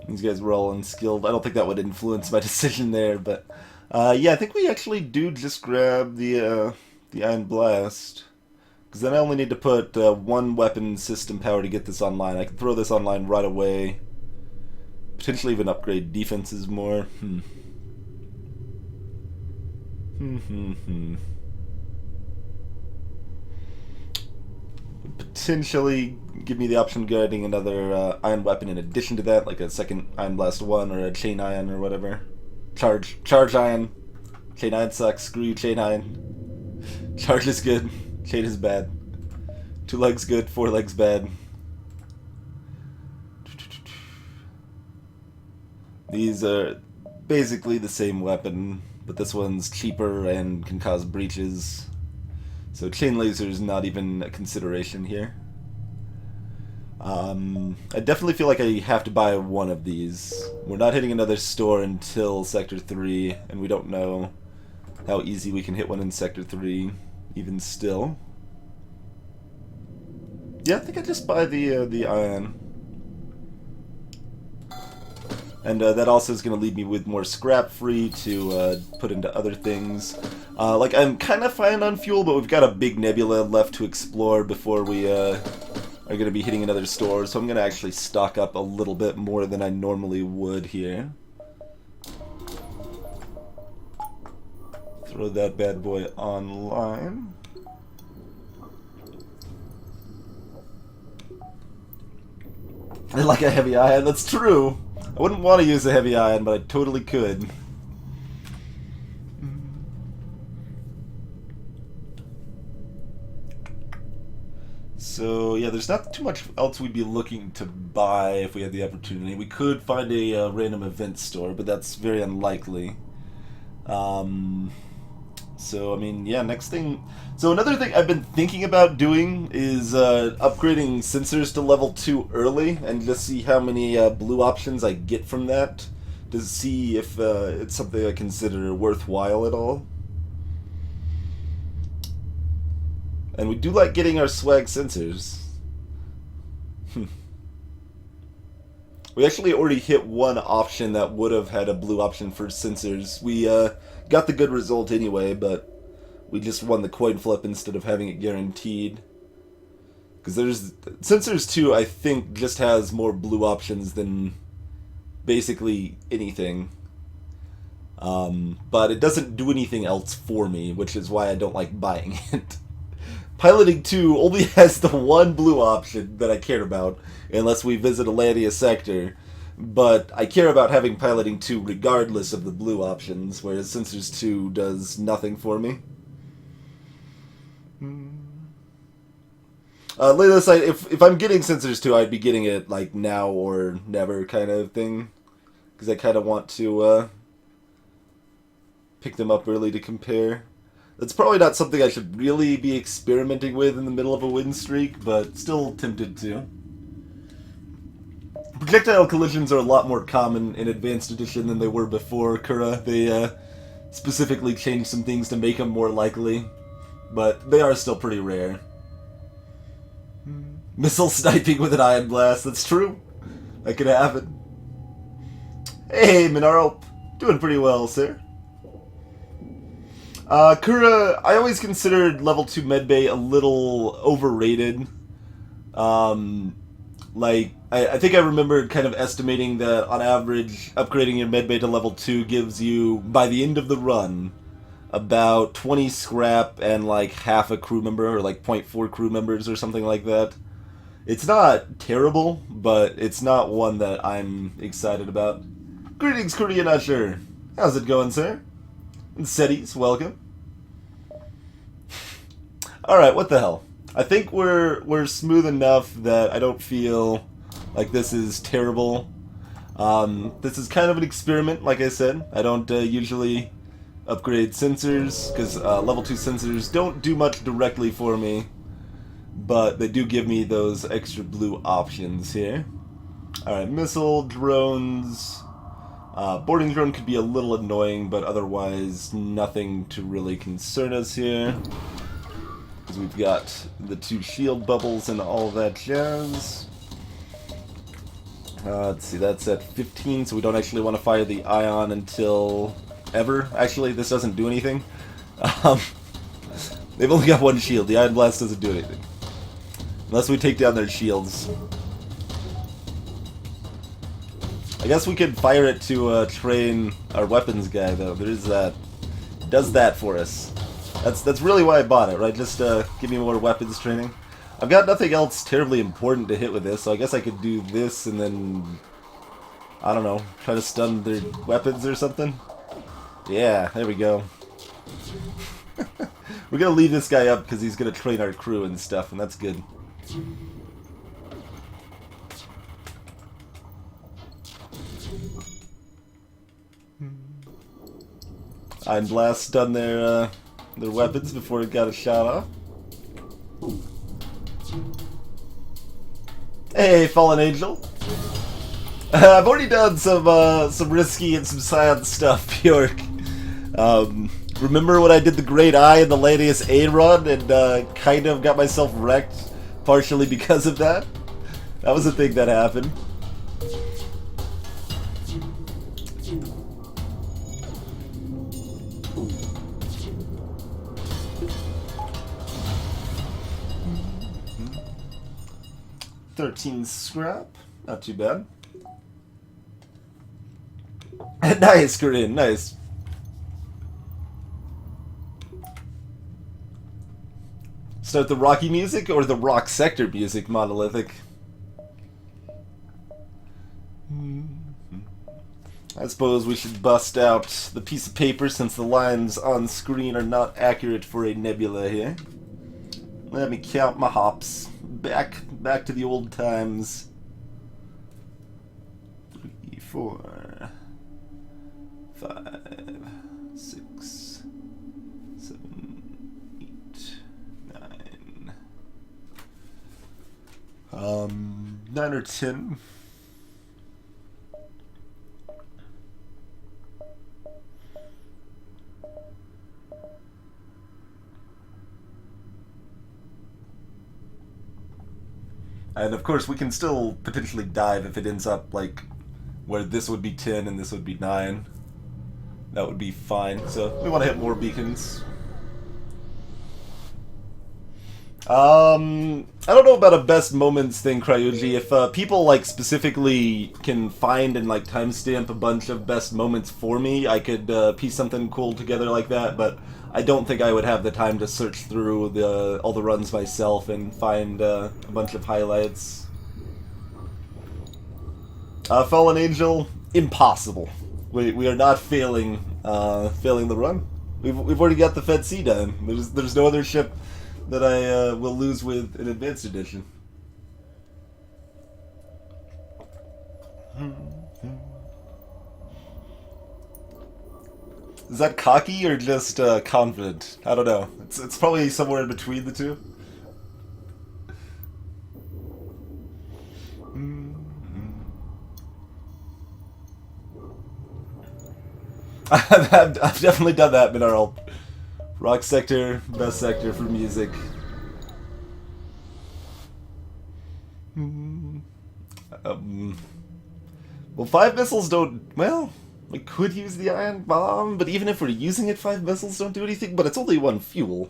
These guys were all unskilled. I don't think that would influence my decision there, but yeah, I think we actually do just grab the Iron Blast. Because then I only need to put one weapon system power to get this online. I can throw this online right away. Potentially even upgrade defenses more. Potentially give me the option of getting another iron weapon in addition to that, like a second Iron Blast 1 or a Chain Ion or whatever. Charge Ion. Chain Ion sucks. Screw you, Chain Ion. Charge is good. Chain is bad. 2 legs good, 4 legs bad. These are basically the same weapon, but this one's cheaper and can cause breaches. So chain laser is not even a consideration here. I definitely feel like I have to buy one of these. We're not hitting another store until Sector 3, and we don't know how easy we can hit one in Sector 3, even still. Yeah, I think I just buy the ion. And that also is going to leave me with more scrap free to put into other things. Like, I'm kind of fine on fuel, but we've got a big nebula left to explore before we are going to be hitting another store. So I'm going to actually stock up a little bit more than I normally would here. Throw that bad boy online. I like a heavy ion, that's true. I wouldn't want to use a heavy ion, but I totally could. So, yeah, there's not too much else we'd be looking to buy if we had the opportunity. We could find a random event store, but that's very unlikely. So, I mean, yeah, next thing... So another thing I've been thinking about doing is upgrading sensors to level 2 early, and just see how many blue options I get from that, to see if it's something I consider worthwhile at all. And we do like getting our swag sensors. We actually already hit one option that would have had a blue option for sensors. We got the good result anyway, but we just won the coin flip instead of having it guaranteed. Because there's... Sensors 2, I think, just has more blue options than basically anything. But it doesn't do anything else for me, which is why I don't like buying it. Piloting 2 only has the one blue option that I care about, unless we visit a Landia sector. But I care about having Piloting 2 regardless of the blue options, whereas Sensors 2 does nothing for me. Latest, if I'm getting Sensors 2, I'd be getting it like now or never kind of thing. Because I kind of want to pick them up early to compare. That's probably not something I should really be experimenting with in the middle of a win streak, but still tempted to. Projectile collisions are a lot more common in Advanced Edition than they were before Kura. They specifically changed some things to make them more likely, but they are still pretty rare. Missile sniping with an ion blast, that's true. That could happen. Hey, Minaro. Doing pretty well, sir. Kura, I always considered level 2 medbay a little overrated. I think I remembered kind of estimating that on average, upgrading your medbay to level 2 gives you, by the end of the run, about 20 scrap and like half a crew member, or like 0.4 crew members or something like that. It's not terrible, but it's not one that I'm excited about. Greetings, Korean Usher. How's it going, sir? And Settings, welcome. Alright, what the hell? I think we're smooth enough that I don't feel like this is terrible. This is kind of an experiment, like I said. I don't usually upgrade sensors, because level 2 sensors don't do much directly for me, but they do give me those extra blue options here. Alright, missile, drones. Boarding drone could be a little annoying, but otherwise nothing to really concern us here. Because we've got the 2 shield bubbles and all that jazz. Let's see, that's at 15, so we don't actually want to fire the ion until ever. Actually, this doesn't do anything. They've only got 1 shield. The ion blast doesn't do anything. Unless we take down their shields. I guess we could fire it to train our weapons guy, though. There is that. It does that for us. That's really why I bought it, right? Just give me more weapons training. I've got nothing else terribly important to hit with this, so I guess I could do this and then, I don't know, try to stun their weapons or something. Yeah, there we go. We're gonna leave this guy up because he's gonna train our crew and stuff, and that's good. Iron Blast stun their weapons before it got a shot off. Hey, Fallen Angel. I've already done some risky and some science stuff, Bjork. Remember when I did the Great Eye and the Lanius A run and kind of got myself wrecked partially because of that? That was a thing that happened. $13 scrap, not too bad. Nice, Korean, nice. Start the Rocky music or the Rock Sector music, Monolithic? I suppose we should bust out the piece of paper since the lines on screen are not accurate for a nebula here. Let me count my hops. Back to the old times. 3, 4, 5, 6, 7, 8, 9. 9 or 10. And of course, we can still potentially dive if it ends up like where this would be 10 and this would be 9. That would be fine. So we want to hit more beacons. I don't know about a best moments thing, Cryuji. If people like specifically can find and like timestamp a bunch of best moments for me, I could piece something cool together like that. But I don't think I would have the time to search through all the runs myself and find a bunch of highlights. Fallen Angel, impossible. We are not failing the run. We've already got the Fed C done. There's no other ship that I will lose with in Advanced Edition. Is that cocky or just confident? I don't know. It's probably somewhere in between the two. I've definitely done that, Mineral. Rock sector, best sector for music. Well, 5 missiles don't... Well, we could use the ion bomb, but even if we're using it, 5 missiles don't do anything, but it's only 1 fuel.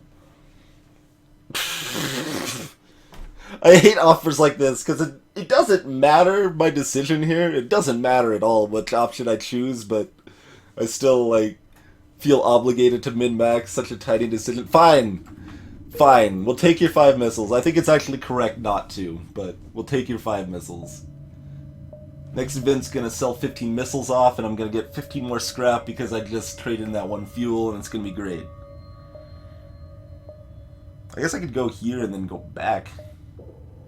I hate offers like this, because it doesn't matter my decision here. It doesn't matter at all which option I choose, but I still, like, feel obligated to min-max such a tiny decision. Fine. Fine. We'll take your 5 missiles. I think it's actually correct not to, but we'll take your 5 missiles. Next event's gonna sell 15 missiles off, and I'm gonna get 15 more scrap because I just traded in that 1 fuel, and it's gonna be great. I guess I could go here and then go back.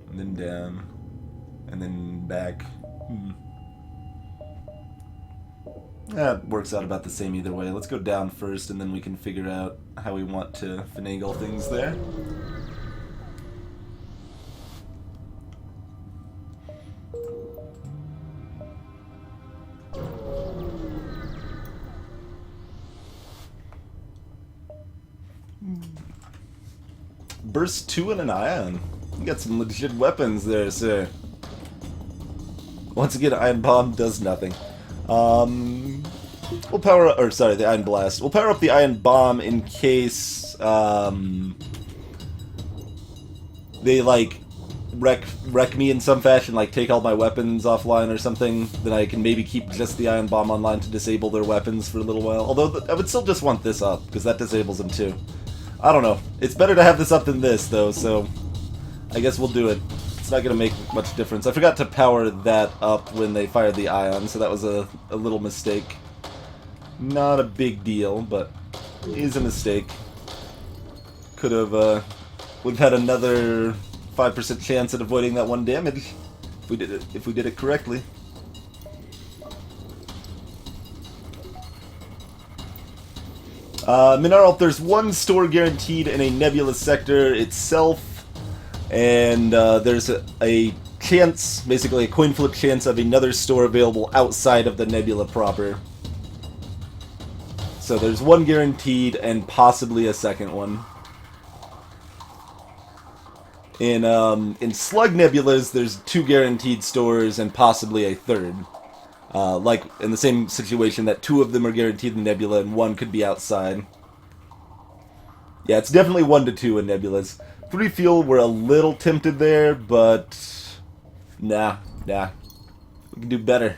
And then down. And then back. That works out about the same either way. Let's go down first, and then we can figure out how we want to finagle things there. Burst 2 and an ion. You got some legit weapons there, sir. Once again, ion bomb does nothing. We'll power up, or sorry, the ion blast. We'll power up the ion bomb in case they like wreck me in some fashion, like take all my weapons offline or something. Then I can maybe keep just the ion bomb online to disable their weapons for a little while. Although I would still just want this up because that disables them too. I don't know. It's better to have this up than this though, so I guess we'll do it. It's not going to make much difference. I forgot to power that up when they fired the ion, so that was a little mistake. Not a big deal, but it is a mistake. Could have, we've had another 5% chance at avoiding that 1 damage if we did it correctly. Mineral, there's 1 store guaranteed in a nebulous sector itself. And there's a chance, basically a coin flip chance of another store available outside of the nebula proper. So there's 1 guaranteed and possibly a second one. In slug nebulas, there's 2 guaranteed stores and possibly a third. Like in the same situation that 2 of them are guaranteed in the nebula and 1 could be outside. Yeah, it's definitely 1 to 2 in nebulas. 3 fuel, we're a little tempted there, but nah. We can do better.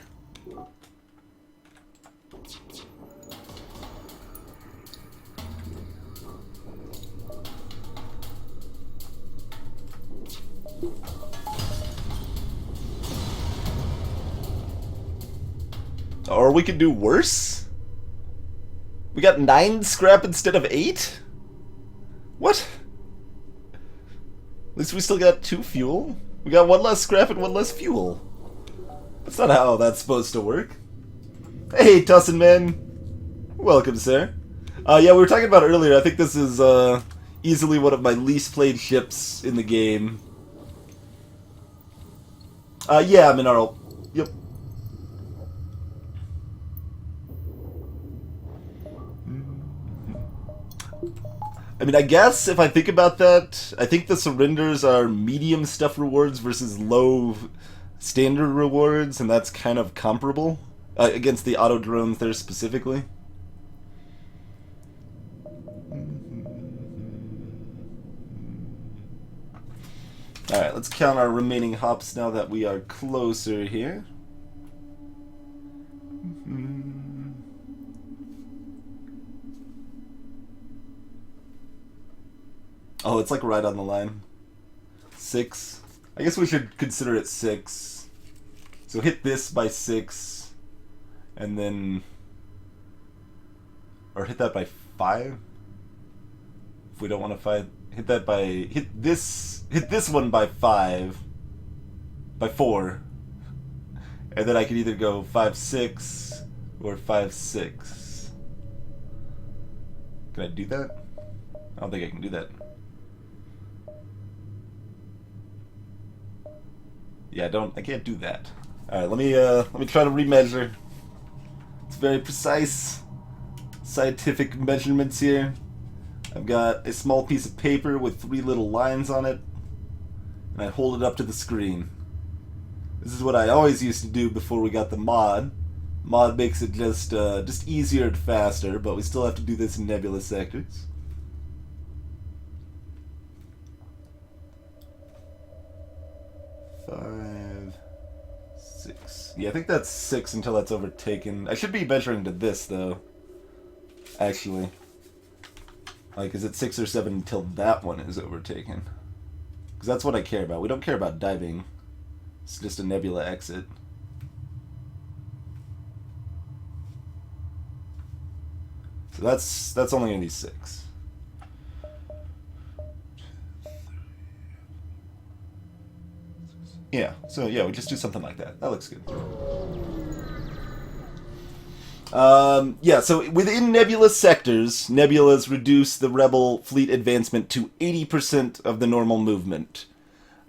Or we could do worse? We got 9 scrap instead of 8? What? At least we still got 2 fuel. We got 1 less scrap and 1 less fuel. That's not how that's supposed to work. Hey, Tussin Man. Welcome, sir. Yeah, we were talking about it earlier. I think this is easily one of my least played ships in the game. Yeah, Mineral. Yep. I mean, I guess if I think about that, I think the surrenders are medium stuff rewards versus low standard rewards, and that's kind of comparable against the auto drones there specifically. Alright, let's count our remaining hops now that we are closer here. Oh, it's like right on the line. 6. I guess we should consider it 6. So hit this by 6, and then, or hit that by 5. If we don't want to hit that by hit this one by 5, by 4, and then I could either go 5-6 or 5-6. Can I do that? I don't think I can do that. Yeah, I can't do that. Alright, let me try to remeasure. It's very precise. Scientific measurements here. I've got a small piece of paper with 3 little lines on it, and I hold it up to the screen. This is what I always used to do before we got the mod. Mod makes it just easier and faster, but we still have to do this in nebula sectors. Five, 6. Yeah, I think that's 6 until that's overtaken. I should be measuring to this, though. Actually. Like, is it 6 or 7 until that one is overtaken? Because that's what I care about. We don't care about diving. It's just a nebula exit. So that's only going to be 6. Yeah, so yeah, we just do something like that. That looks good. Yeah, so within nebula sectors, nebulas reduce the rebel fleet advancement to 80% of the normal movement.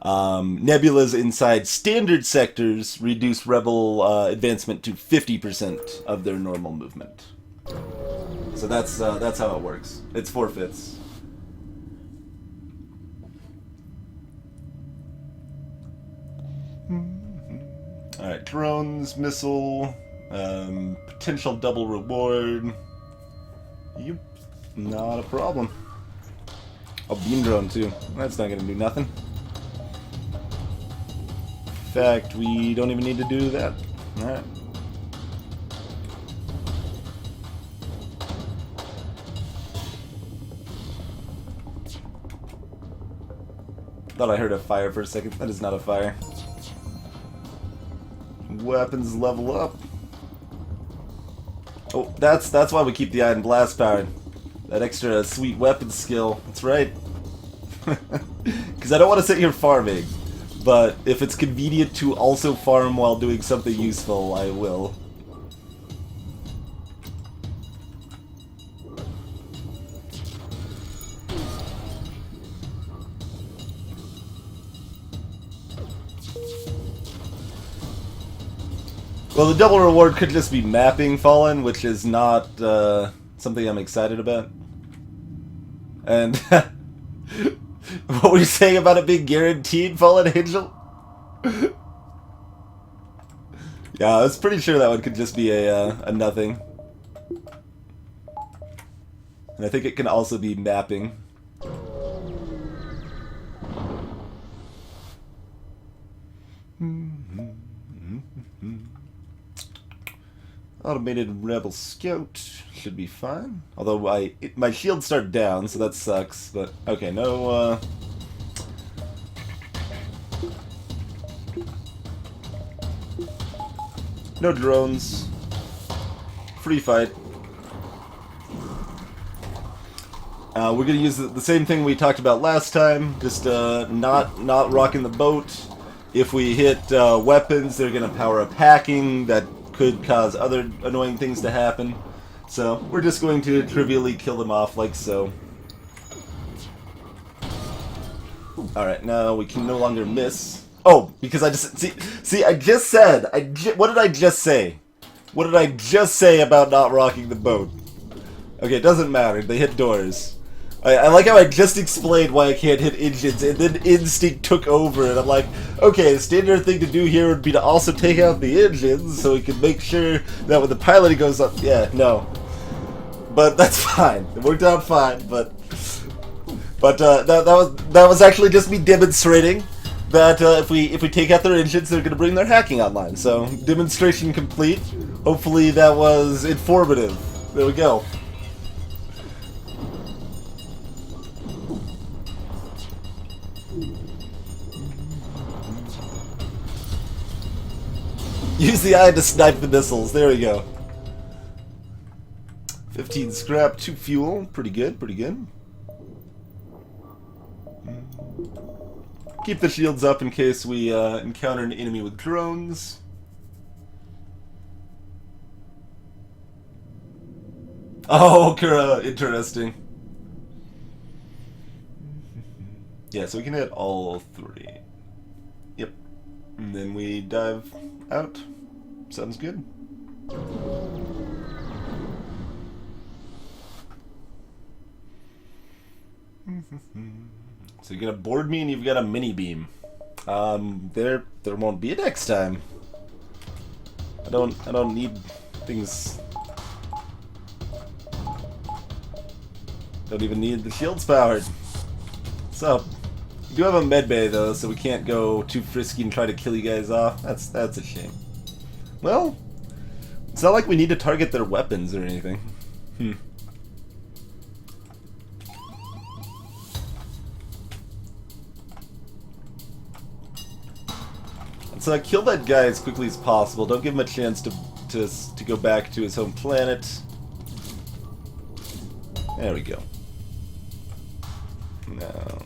Nebulas inside standard sectors reduce rebel advancement to 50% of their normal movement. So that's how it works. It's forfeits. Alright, drones, missile, potential double reward. Yep, not a problem. Oh, beam drone too. That's not gonna do nothing. In fact, we don't even need to do that. Alright. Thought I heard a fire for a second. That is not a fire. Weapons level up. Oh, that's why we keep the iron blast powered. That extra sweet weapon skill. That's right. Because I don't want to sit here farming. But if it's convenient to also farm while doing something useful, I will. Well, the double reward could just be mapping Fallen, which is not something I'm excited about. And what were you saying about it being guaranteed, Fallen Angel? Yeah, I was pretty sure that one could just be a nothing. And I think it can also be mapping. Automated Rebel Scout should be fine. Although my shields start down, so that sucks. But okay, no. No drones. Free fight. We're gonna use the same thing we talked about last time. Just not rocking the boat. If we hit weapons, they're gonna power up hacking. That could cause other annoying things to happen. So we're just going to trivially kill them off like so. Alright, now we can no longer miss. Oh, because I just... See, I just said... what did I just say? What did I just say about not rocking the boat? Okay, it doesn't matter. They hit doors. I like how I just explained why I can't hit engines, and then instinct took over, and I'm like, okay, the standard thing to do here would be to also take out the engines, so we can make sure that when the piloting goes up, yeah, no. But that's fine. It worked out fine, but that was actually just me demonstrating that if we take out their engines, they're gonna bring their hacking online. So demonstration complete. Hopefully that was informative. There we go. Use the eye to snipe the missiles. There we go. 15 scrap, 2 fuel. Pretty good, pretty good. Keep the shields up in case we encounter an enemy with drones. Oh, Kura, interesting. Yeah, so we can hit all three. Yep. And then we dive out. Sounds good. So you're gonna board me and you've got a mini beam. There won't be a next time. I don't need things. Don't even need the shields powered. What's up? We do have a medbay though, so we can't go too frisky and try to kill you guys off. That's a shame. Well, it's not like we need to target their weapons or anything. So kill that guy as quickly as possible. Don't give him a chance to go back to his home planet. There we go. Now,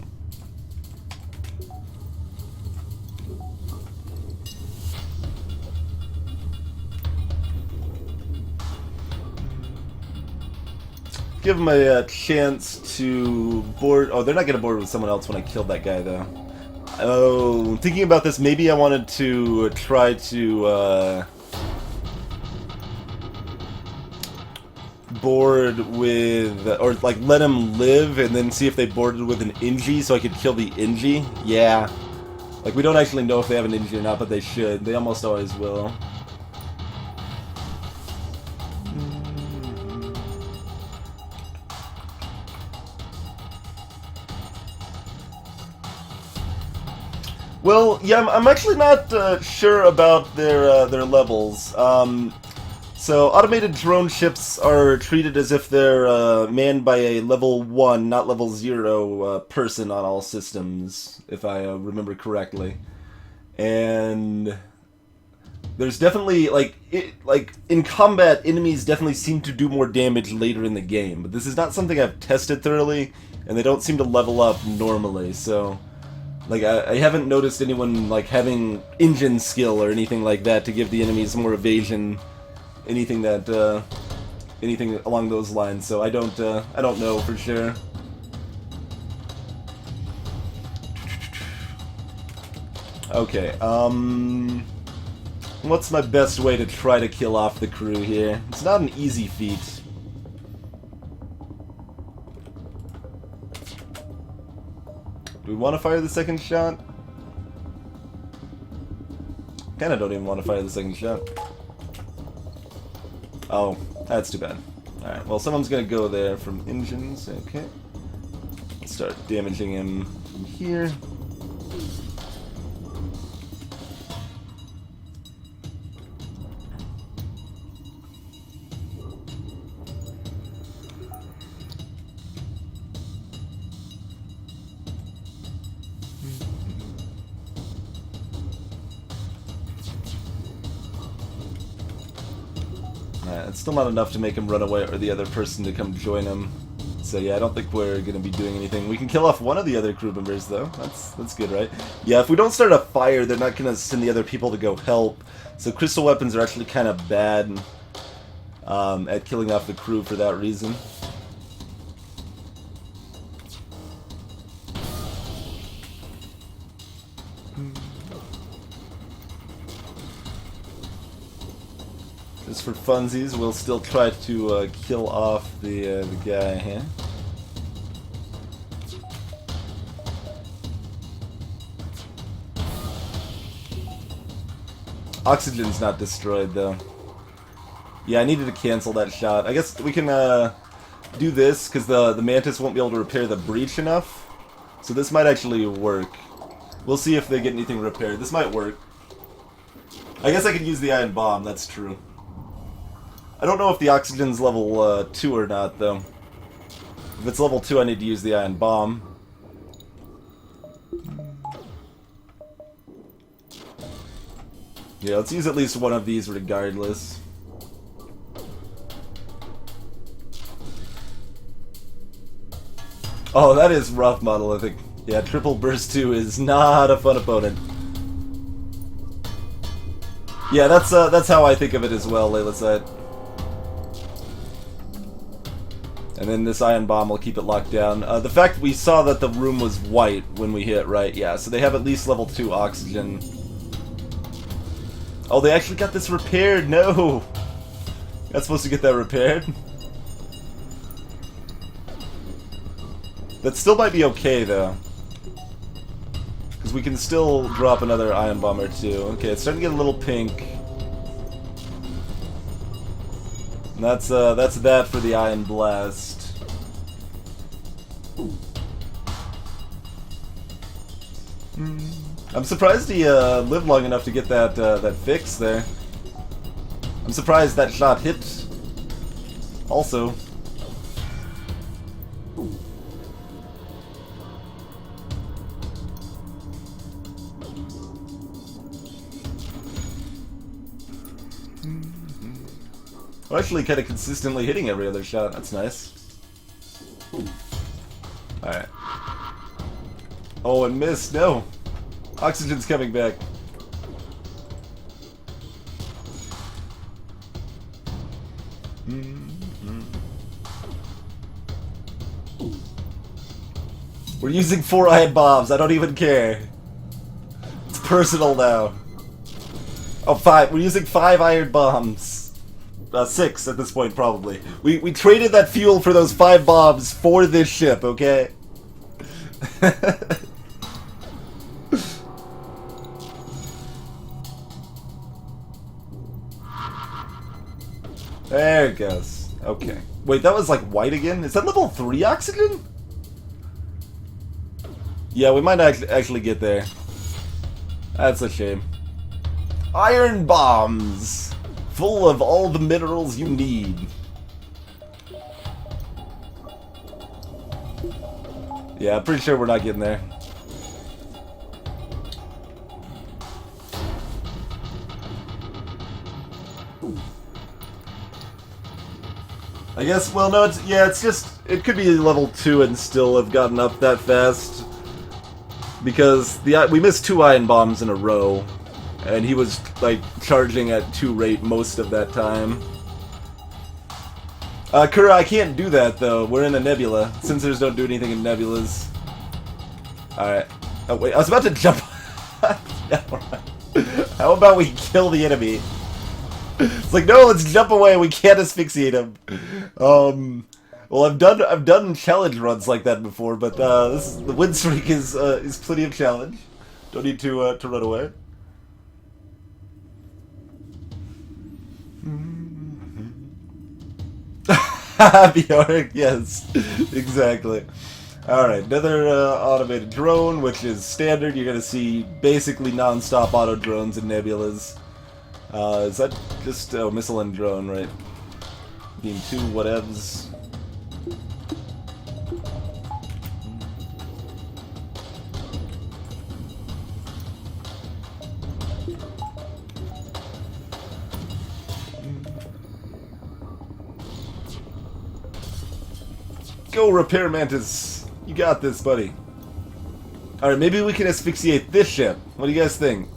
give him a chance to board. Oh, they're not gonna board with someone else when I killed that guy, though. Oh, thinking about this, maybe I wanted to try to board with, or like let him live and then see if they boarded with an Inji so I could kill the Inji. Yeah. Like, we don't actually know if they have an Inji or not, but they should. They almost always will. Well, yeah, I'm actually not sure about their levels. So automated drone ships are treated as if they're manned by a level 1, not level 0 person on all systems, if I remember correctly. And there's definitely like in combat, enemies definitely seem to do more damage later in the game. But this is not something I've tested thoroughly, and they don't seem to level up normally. So. Like, I haven't noticed anyone, like, having engine skill or anything like that to give the enemies more evasion, anything along those lines, so I don't know for sure. Okay, what's my best way to try to kill off the crew here? It's not an easy feat. Do we want to fire the second shot? Kinda don't even want to fire the second shot. Oh, that's too bad. Alright, well, someone's gonna go there from engines. Okay. Start damaging him from here. It's still not enough to make him run away or the other person to come join him. So yeah, I don't think we're going to be doing anything. We can kill off one of the other crew members, though. That's good, right? Yeah, if we don't start a fire, they're not going to send the other people to go help. So crystal weapons are actually kind of bad at killing off the crew for that reason. Just for funsies, we'll still try to kill off the guy here. Oxygen's not destroyed, though. Yeah, I needed to cancel that shot. I guess we can do this, because the Mantis won't be able to repair the breach enough. So this might actually work. We'll see if they get anything repaired. This might work. I guess I could use the ion bomb, that's true. I don't know if the oxygen's level 2 or not, though. If it's level 2, I need to use the ion bomb. Yeah, let's use at least one of these regardless. Oh, that is rough, Monolithic. Yeah, Triple Burst 2 is not a fun opponent. Yeah, that's how I think of it as well, Layla said. And then this ion bomb will keep it locked down. The fact we saw that the room was white when we hit, right? Yeah, so they have at least level 2 oxygen. Oh, they actually got this repaired! No! Not supposed to get that repaired? That still might be okay, though. Because we can still drop another ion bomb or two. Okay, it's starting to get a little pink. And that's that for the Ion Blast. I'm surprised he lived long enough to get that that fix there. I'm surprised that shot hit. Also. We're actually kind of consistently hitting every other shot. That's nice. Alright. Oh, and missed. No. Oxygen's coming back. We're using 4 ion bombs. I don't even care. It's personal now. Oh, 5. We're using 5 iron bombs. 6 at this point, probably. We traded that fuel for those 5 bombs for this ship, okay? There it goes. Okay. Wait, that was like white again? Is that level 3 oxygen? Yeah, we might actually get there. That's a shame. Iron bombs! Full of all the minerals you need. Yeah, I'm pretty sure we're not getting there. I guess, well, no, it's just, it could be level 2 and still have gotten up that fast. Because we missed 2 ion bombs in a row. And he was, like, charging at 2 rate most of that time. Kura, I can't do that, though. We're in a nebula. Sensors don't do anything in nebulas. Alright. Oh, wait, I was about to jump. How about we kill the enemy? It's like, no, let's jump away. We can't asphyxiate him. Well, I've done challenge runs like that before, but the win streak is plenty of challenge. Don't need to run away. Bjork, yes, exactly. Alright, another automated drone, which is standard. You're gonna see basically non-stop auto drones in nebulas. Is that just missile and drone, right? Beam 2, whatevs. Go, Repair Mantis! You got this, buddy. Alright, maybe we can asphyxiate this ship. What do you guys think?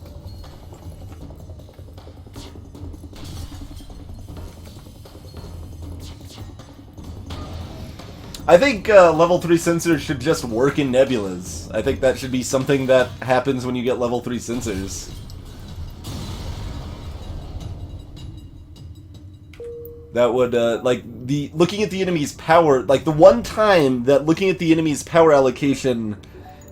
I think level 3 sensors should just work in nebulas. I think that should be something that happens when you get level 3 sensors. That would, like, looking at the enemy's power, like, the one time that looking at the enemy's power allocation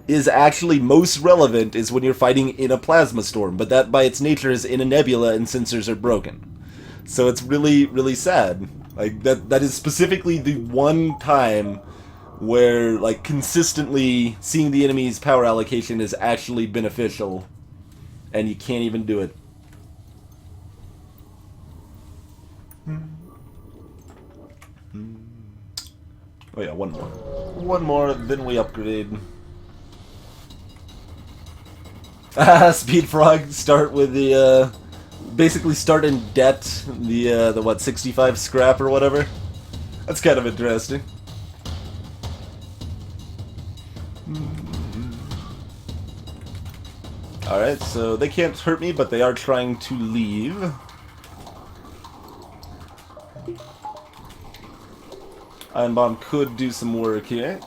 is actually most relevant is when you're fighting in a plasma storm, but that, by its nature, is in a nebula and sensors are broken. So it's really, really sad. Like, that is specifically the one time where, like, consistently seeing the enemy's power allocation is actually beneficial, and you can't even do it. Oh yeah, one more. One more, then we upgrade. Speed Frog, start with the, basically start in debt, the what, 65 scrap or whatever? That's kind of interesting. Alright, so they can't hurt me, but they are trying to leave. Iron Bomb could do some work here.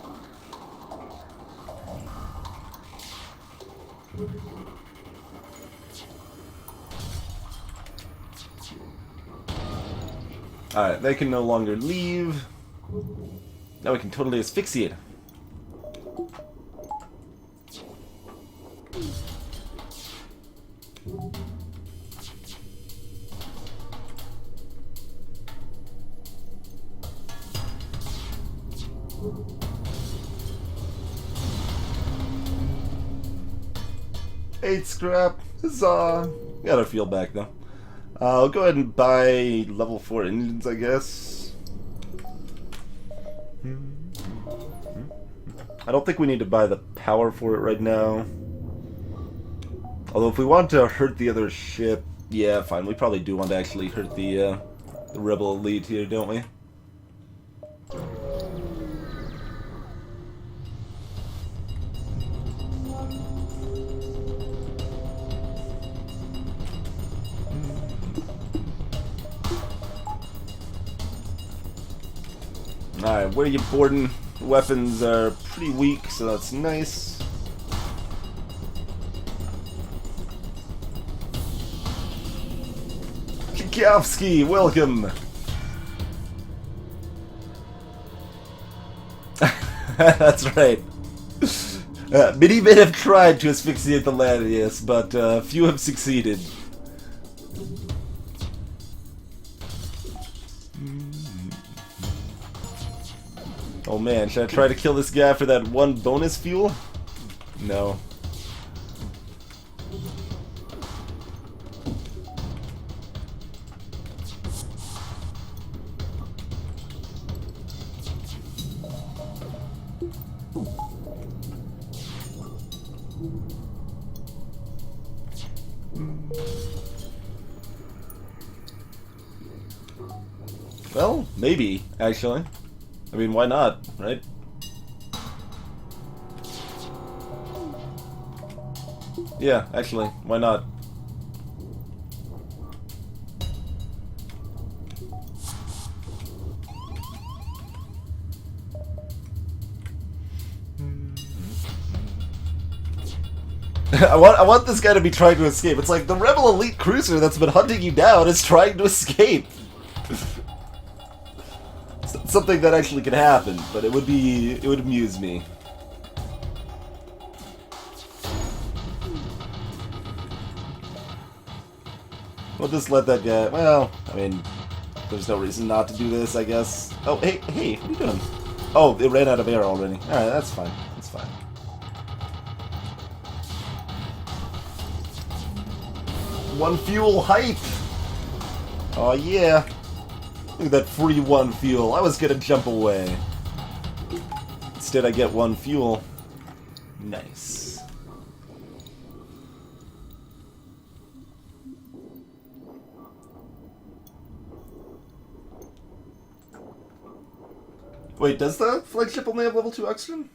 Alright, they can no longer leave. Now we can totally asphyxiate. Eight scrap. Huzzah! Got our fuel back though. I'll go ahead and buy level 4 engines, I guess. I don't think we need to buy the power for it right now. Although if we want to hurt the other ship, yeah, fine. We probably do want to actually hurt the Rebel Elite here, don't we? Alright, where are you boarding? The weapons are pretty weak, so that's nice. Tchaikovsky, welcome! That's right. Many men have tried to asphyxiate the Lanius, but few have succeeded. Oh man, should I try to kill this guy for that one bonus fuel? No. Well, maybe, actually. I mean, why not, right? Yeah, actually, why not? I want this guy to be trying to escape. It's like the Rebel Elite Cruiser that's been hunting you down is trying to escape. Something that actually could happen, but it would amuse me. We'll just let that guy. Well, I mean, there's no reason not to do this, I guess. Oh, hey, what are you doing? Oh, it ran out of air already. All right, that's fine. That's fine. One fuel hype. Oh yeah. Look at that free one fuel. I was gonna jump away. Instead I get one fuel. Nice. Wait, does the flagship only have level 2 oxygen?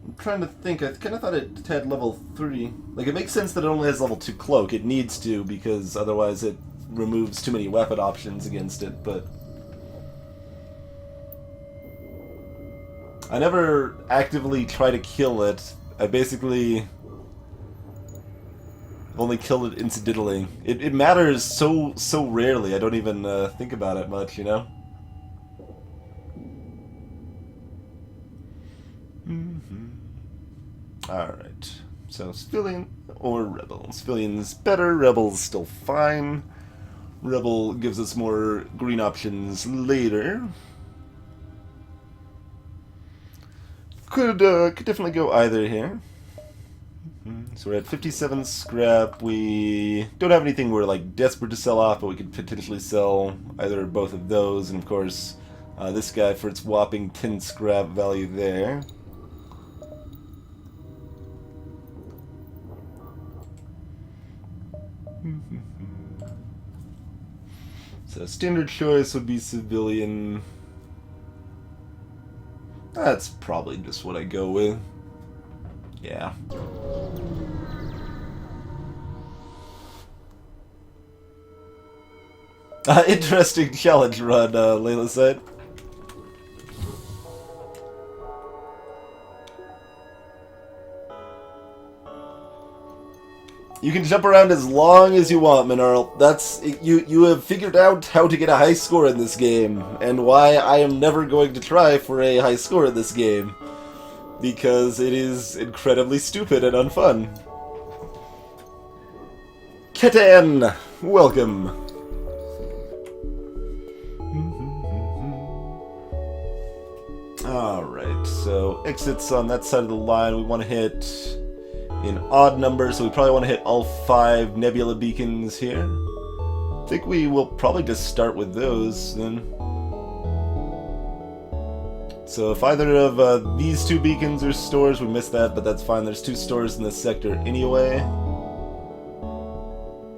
I'm trying to think. I kind of thought it had level 3. Like, it makes sense that it only has level 2 cloak. It needs to, because otherwise it removes too many weapon options against it, but... I never actively try to kill it. I basically only kill it incidentally. It matters so rarely, I don't even think about it much, you know? Alright, so civilian or rebel. Civilian's better, rebel's still fine. Rebel gives us more green options later. Could definitely go either here. So we're at 57 scrap. We don't have anything we're like desperate to sell off, but we could potentially sell either or both of those, and of course this guy for its whopping 10 scrap value there. So standard choice would be civilian. That's probably just what I go with. Yeah. Interesting challenge run, Layla said. You can jump around as long as you want, Mineral. That's you have figured out how to get a high score in this game, and why I am never going to try for a high score in this game. Because it is incredibly stupid and unfun. Ketan! Welcome. Alright, so exits on that side of the line. We want to hit in odd numbers, so we probably want to hit all 5 nebula beacons here. I think we will probably just start with those then. So if either of these 2 beacons are stores, we missed that, but that's fine. There's 2 stores in this sector anyway.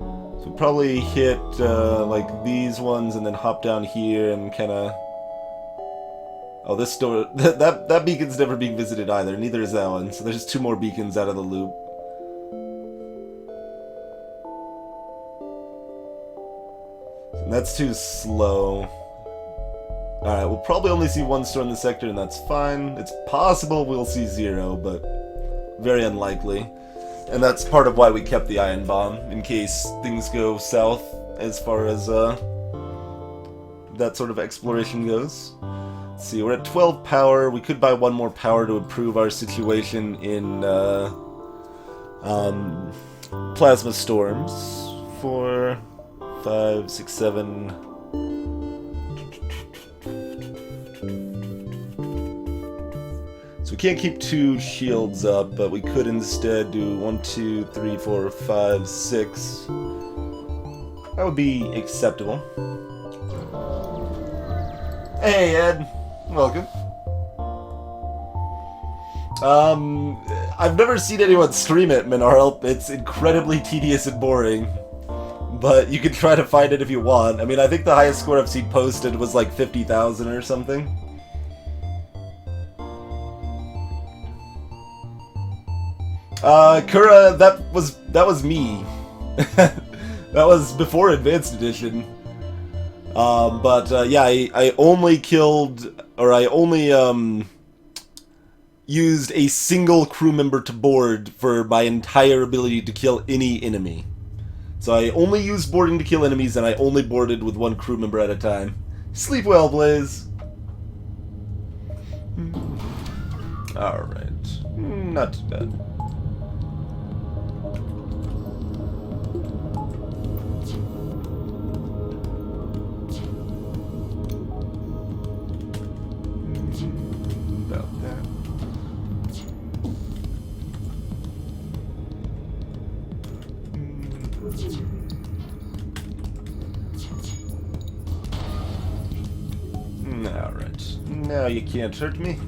So we'll probably hit like these ones and then hop down here and kind of... Oh, this store, that beacon's never being visited either, neither is that one. So there's 2 more beacons out of the loop. And that's too slow. Alright, we'll probably only see 1 store in the sector, and that's fine. It's possible we'll see 0, but very unlikely. And that's part of why we kept the ion bomb, in case things go south as far as that sort of exploration goes. Let's see, we're at 12 power. We could buy 1 more power to improve our situation in plasma storms. 4, 5, 6, 7... So we can't keep 2 shields up, but we could instead do 1, 2, 3, 4, 5, 6. That would be acceptable. Hey, Ed. Welcome. I've never seen anyone stream it, Minarl. It's incredibly tedious and boring. But you can try to find it if you want. I mean, I think the highest score I've seen posted was like 50,000 or something. Kura, that was me. That was before Advanced Edition. Yeah, I only killed, or I only, used a single crew member to board for my entire ability to kill any enemy. So I only used boarding to kill enemies, and I only boarded with 1 crew member at a time. Sleep well, Blaze. Alright. Not too bad. About that. Alright. Now you can't hurt me.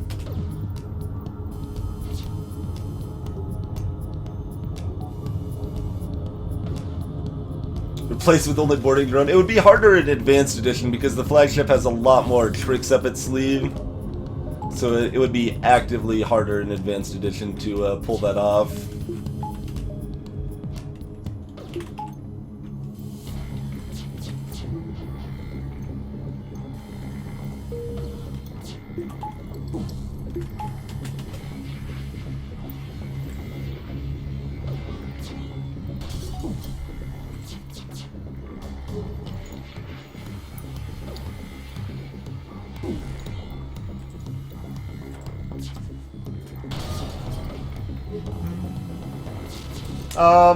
Replaced with only boarding drone. It would be harder in Advanced Edition because the flagship has a lot more tricks up its sleeve. So it would be actively harder in Advanced Edition to pull that off.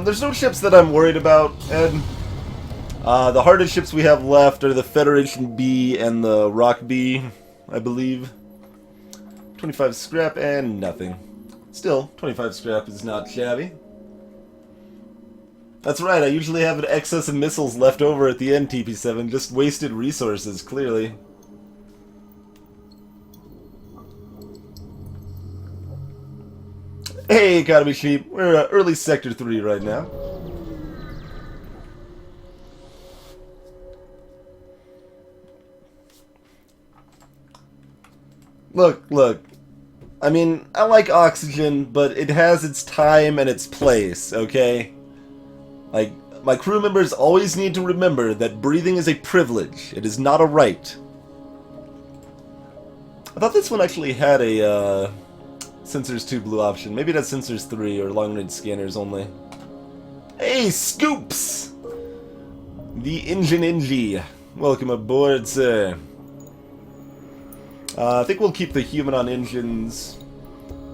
There's no ships that I'm worried about, Ed. The hardest ships we have left are the Federation B and the Rock B, I believe. 25 scrap and nothing. Still, 25 scrap is not shabby. That's right, I usually have an excess of missiles left over at the end, TP7. Just wasted resources, clearly. Hey, Economy Sheep. We're early Sector 3 right now. Look. I mean, I like Oxygen, but it has its time and its place, okay? Like, my crew members always need to remember that breathing is a privilege. It is not a right. I thought this one actually had a Sensors 2 blue option. Maybe it has Sensors 3 or long-range scanners only. Hey, Scoops! The Engine. Welcome aboard, sir. I think we'll keep the human on engines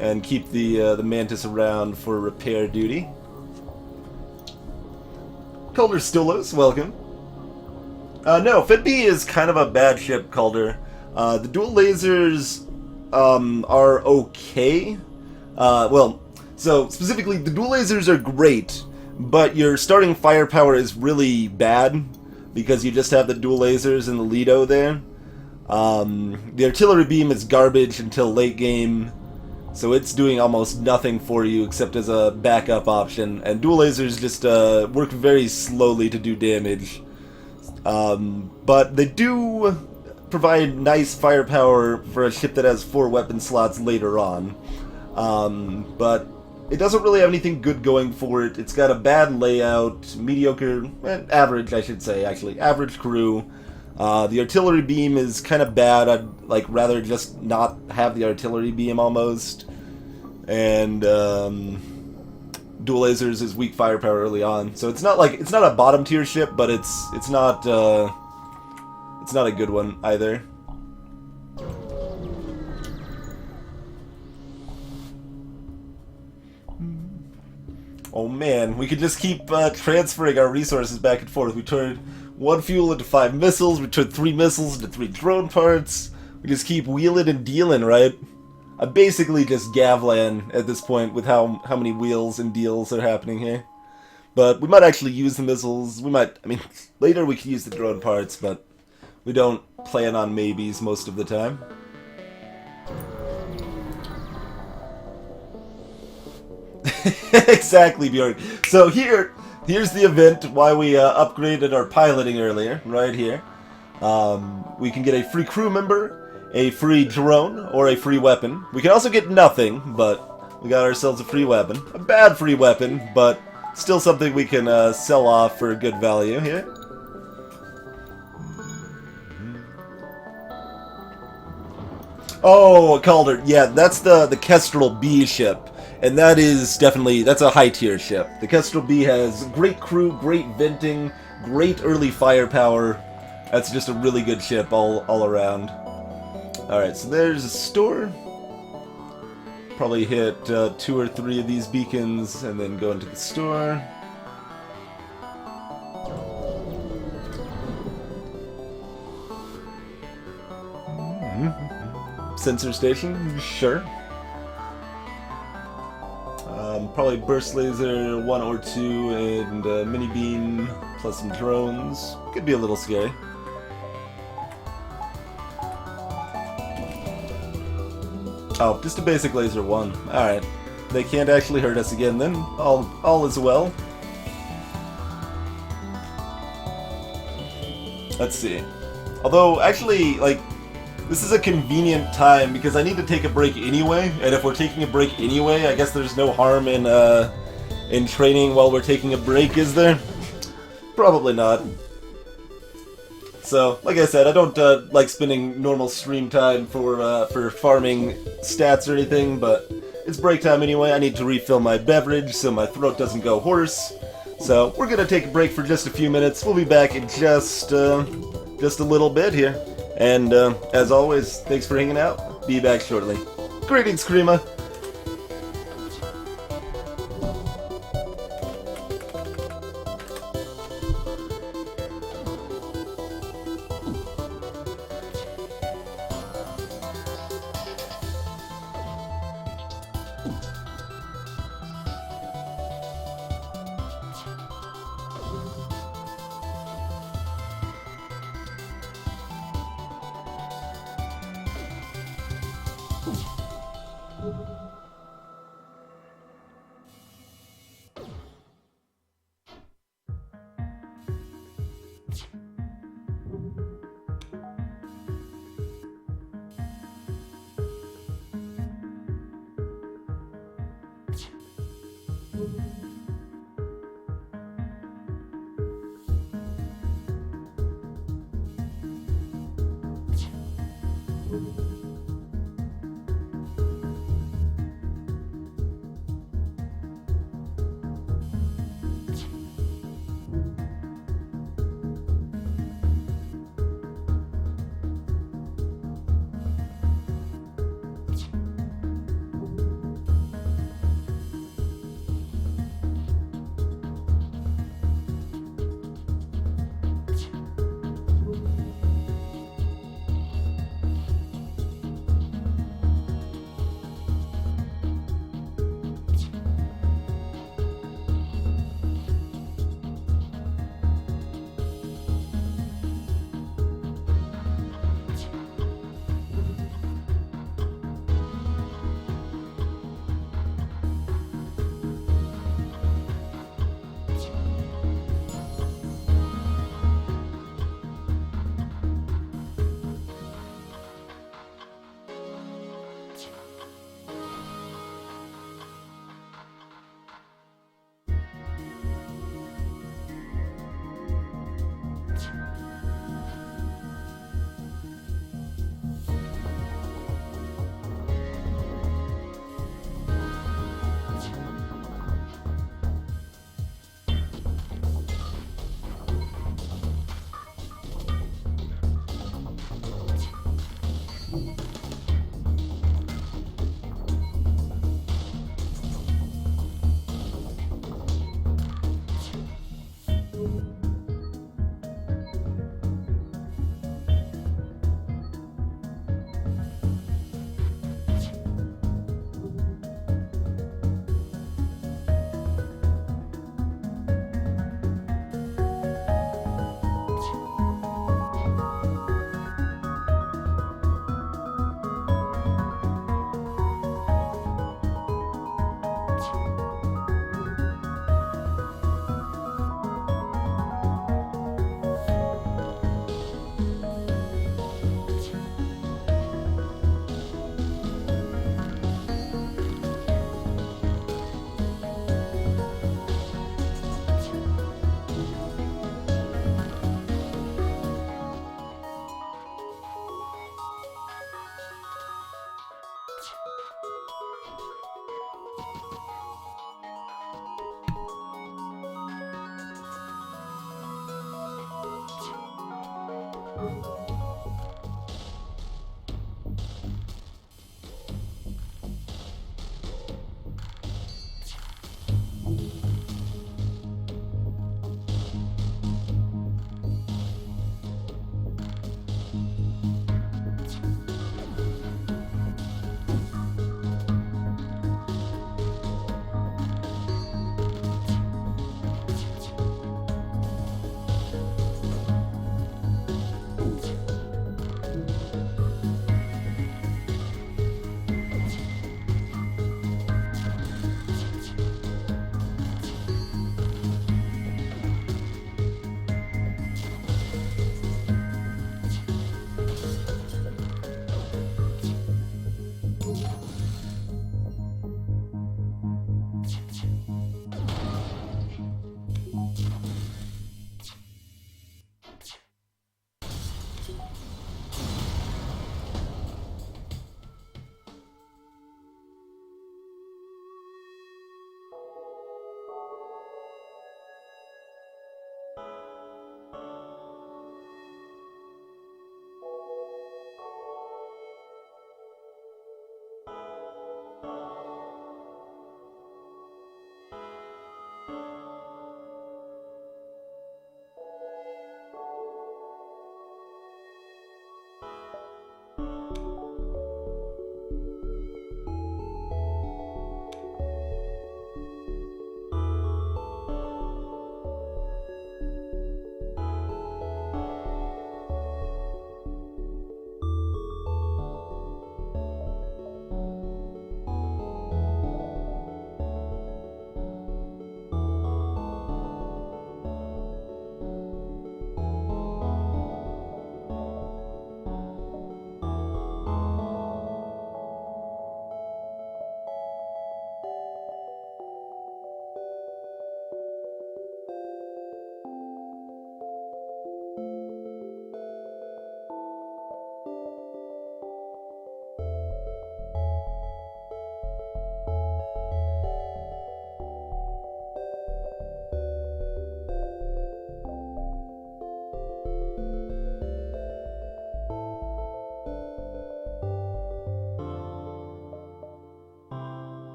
and keep the Mantis around for repair duty. Calder Stulos, welcome. No, Fitbee is kind of a bad ship, Calder. The dual lasers are okay. Well, so specifically, the dual lasers are great, but your starting firepower is really bad because you just have the dual lasers and the Lido there. The artillery beam is garbage until late game, so it's doing almost nothing for you except as a backup option, and dual lasers just work very slowly to do damage. But they do provide nice firepower for a ship that has 4 weapon slots later on. But it doesn't really have anything good going for it. It's got a bad layout, mediocre, average I should say actually, average crew. The artillery beam is kind of bad. I'd like rather just not have the artillery beam almost. And dual lasers is weak firepower early on, so it's not a bottom tier ship, but it's not a good one either. Oh man, we could just keep transferring our resources back and forth. We turned 1 fuel into 5 missiles, we turned 3 missiles into 3 drone parts. We just keep wheeling and dealing, right? I'm basically just Gavlan at this point with how many wheels and deals are happening here. But we might actually use the missiles. We might, I mean, later we can use the drone parts, but we don't plan on maybes most of the time. Exactly, Bjorn. So here's the event, why we upgraded our piloting earlier, right here. We can get a free crew member, a free drone, or a free weapon. We can also get nothing, but we got ourselves a free weapon. A bad free weapon, but still something we can sell off for good value here. Oh, Calder. Yeah, that's the Kestrel B ship. And that is definitely, that's a high tier ship. The Kestrel B has great crew, great venting, great early firepower. That's just a really good ship all around. Alright, so there's a store. Probably hit 2 or 3 of these beacons and then go into the store. Sensor station, sure. Probably burst laser 1 or 2 and mini beam plus some drones. Could be a little scary. Oh, just a basic laser 1. Alright. They can't actually hurt us again then. All is well. Let's see. Although, actually, like, this is a convenient time because I need to take a break anyway, and if we're taking a break anyway, I guess there's no harm in training while we're taking a break, is there? Probably not. So, like I said, I don't like spending normal stream time for farming stats or anything, but it's break time anyway. I need to refill my beverage so my throat doesn't go hoarse. So, we're gonna take a break for just a few minutes. We'll be back in just a little bit here. And, as always, thanks for hanging out. Be back shortly. Greetings, Krima!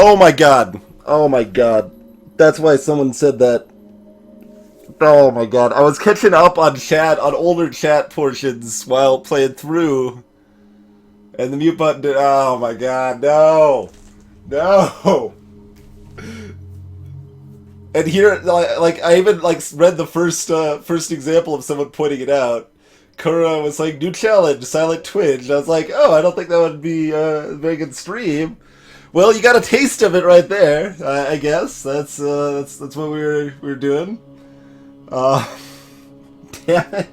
Oh my god. Oh my god. That's why someone said that. Oh my god. I was catching up on chat, on older chat portions while playing through. And the mute button did. Oh my god. No. No. And here, like I even read the first example of someone pointing it out. Kura was like, new challenge, Silent Twinge. I was like, oh, I don't think that would be a very good stream. Well, you got a taste of it right there. I guess that's what we were doing. Damn it!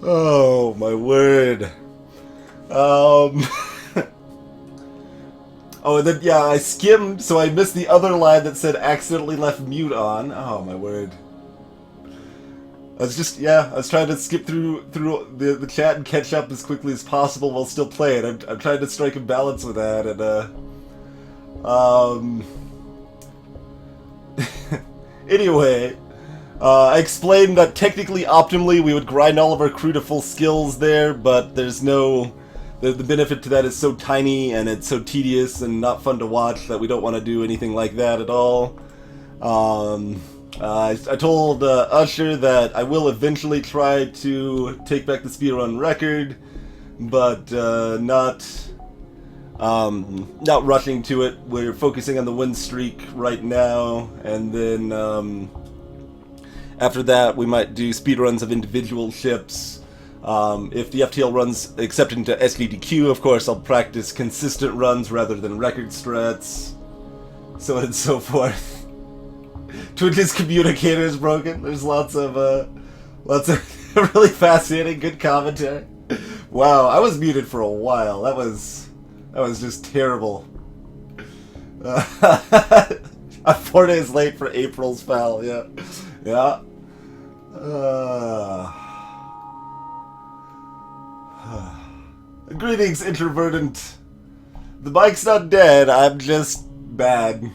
Oh my word. Oh, and then yeah, I skimmed, so I missed the other line that said accidentally left mute on. Oh my word. I was trying to skip through the chat and catch up as quickly as possible while still playing. I'm trying to strike a balance with that, and Anyway, I explained that technically, optimally, we would grind all of our crew to full skills there, but there's no... The benefit to that is so tiny, and it's so tedious and not fun to watch that we don't want to do anything like that at all. I told Usher that I will eventually try to take back the speedrun record, but not rushing to it. We're focusing on the win streak right now, and then after that we might do speedruns of individual ships. If the FTL runs accept into SGDQ, of course I'll practice consistent runs rather than record strats, so on and so forth. Twitch's communicator is broken. There's lots of really fascinating, good commentary. Wow, I was muted for a while. That was just terrible. I'm 4 days late for April's foul. Yeah, yeah. Greetings, Introvertant. The mic's not dead. I'm just bad.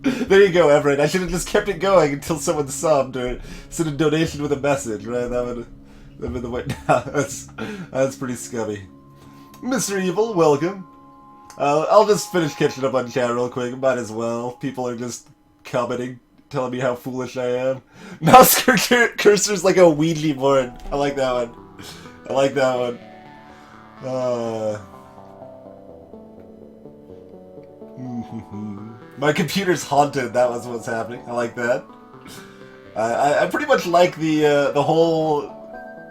There you go, Everett. I should have just kept it going until someone subbed or sent a donation with a message, right? That would have been the way. That's pretty scummy. Mr. Evil, welcome. I'll just finish catching up on chat real quick. Might as well. People are just commenting, telling me how foolish I am. Mouse cursor's like a Ouija board. I like that one. I like that one. My computer's haunted. That was what's happening. I like that. I pretty much like the whole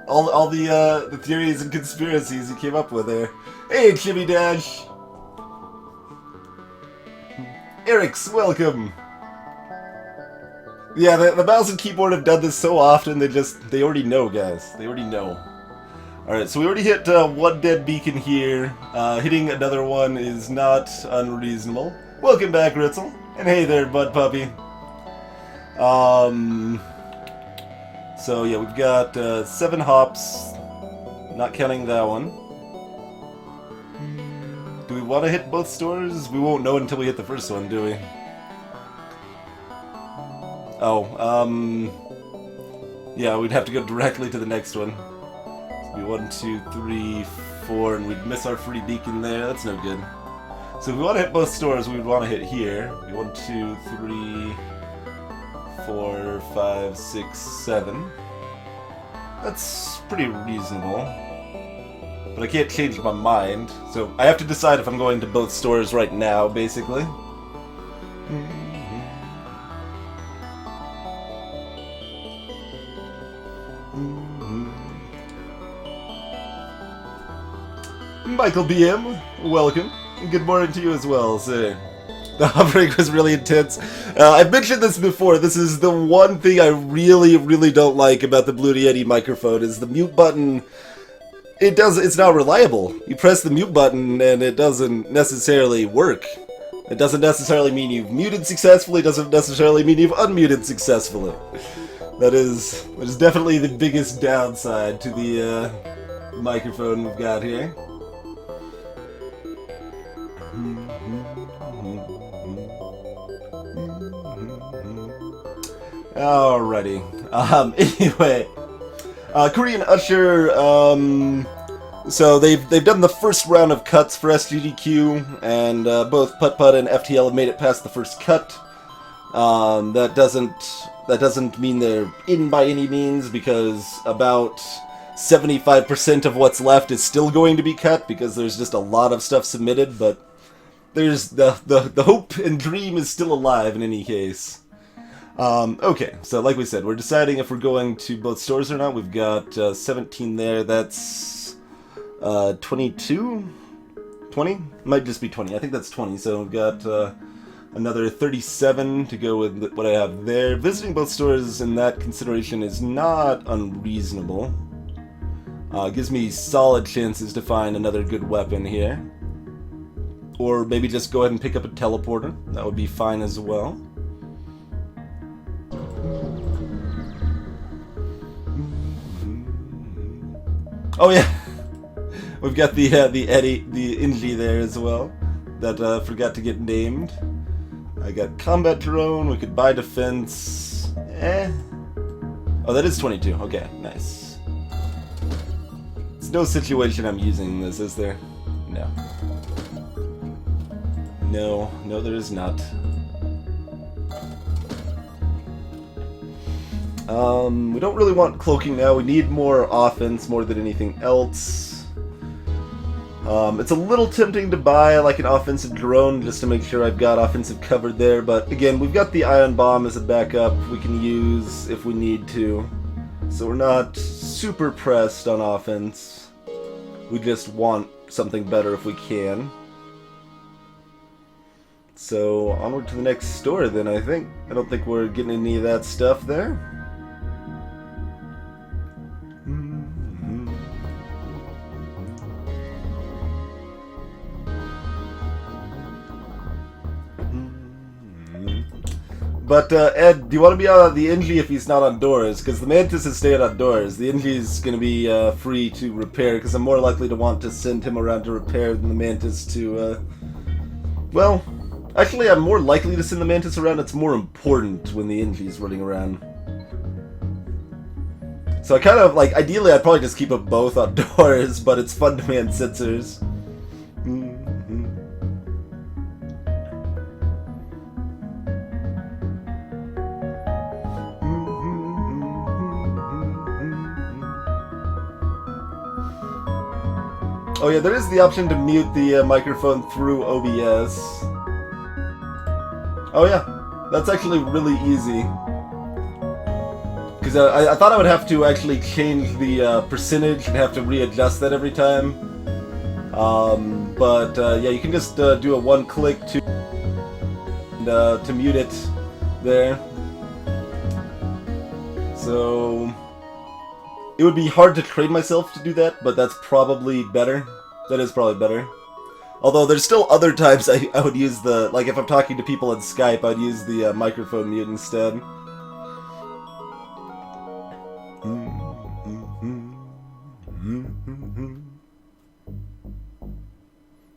all the theories and conspiracies you came up with there. Hey, Jimmy Dash. Eric's welcome. Yeah, the mouse and keyboard have done this so often. They already know, guys. They already know. Alright, so we already hit one dead beacon here. Hitting another one is not unreasonable. Welcome back, Ritzel. And hey there, Bud Puppy. So yeah, we've got 7 hops. Not counting that one. Do we want to hit both stores? We won't know until we hit the first one, do we? Oh, yeah, we'd have to go directly to the next one. So it'd be 1, 2, 3, 4, and we'd miss our free beacon there. That's no good. So if we want to hit both stores, we would want to hit here. 1, 2, 3, 4, 5, 6, 7. That's pretty reasonable. But I can't change my mind, so I have to decide if I'm going to both stores right now, basically. Michael BM, welcome. Good morning to you as well, sir. The hovering was really intense. I've mentioned this before. This is the one thing I really, really don't like about the Blue Yeti microphone is the mute button. It's not reliable. You press the mute button and it doesn't necessarily work. It doesn't necessarily mean you've muted successfully. It doesn't necessarily mean you've unmuted successfully. That is definitely the biggest downside to the microphone we've got here. Alrighty. Anyway, Korean Usher. So they've done the first round of cuts for SGDQ, and both Putt Putt and FTL have made it past the first cut. That doesn't mean they're in by any means, because about 75% of what's left is still going to be cut because there's just a lot of stuff submitted. But there's the hope and dream is still alive in any case. Okay, so like we said, we're deciding if we're going to both stores or not. We've got 17 there. That's 22? 20? Might just be 20. I think that's 20. So we've got another 37 to go with what I have there. Visiting both stores in that consideration is not unreasonable. Gives me solid chances to find another good weapon here. Or maybe just go ahead and pick up a teleporter. That would be fine as well. Oh yeah, We've got the Inji there as well. That forgot to get named. I got combat drone. We could buy defense. Oh, that is 22. Okay, nice. It's no situation I'm using this, is there? No. No, there is not. We don't really want cloaking now. We need more offense more than anything else. It's a little tempting to buy like an offensive drone just to make sure I've got offensive covered there, but again, we've got the ion bomb as a backup we can use if we need to. So we're not super pressed on offense. We just want something better if we can. So onward to the next store then, I think. I don't think we're getting any of that stuff there. But, Ed, do you want to be on the Inji if he's not on doors? Because the Mantis is staying on doors. The Inji is going to be free to repair, because I'm more likely to want to send him around to repair than the Mantis to, well, actually I'm more likely to send the Mantis around. It's more important when the Inji is running around. So I kind of, like, ideally I'd probably just keep them both on doors, but it's fun to man sensors. Oh yeah, there is the option to mute the microphone through OBS. Oh yeah, that's actually really easy. Because I thought I would have to actually change the percentage and have to readjust that every time. But yeah, you can just do a one-click to mute it there. So it would be hard to train myself to do that, but that's probably better. That is probably better. Although there's still other times I would use the, like if I'm talking to people on Skype, I'd use the microphone mute instead.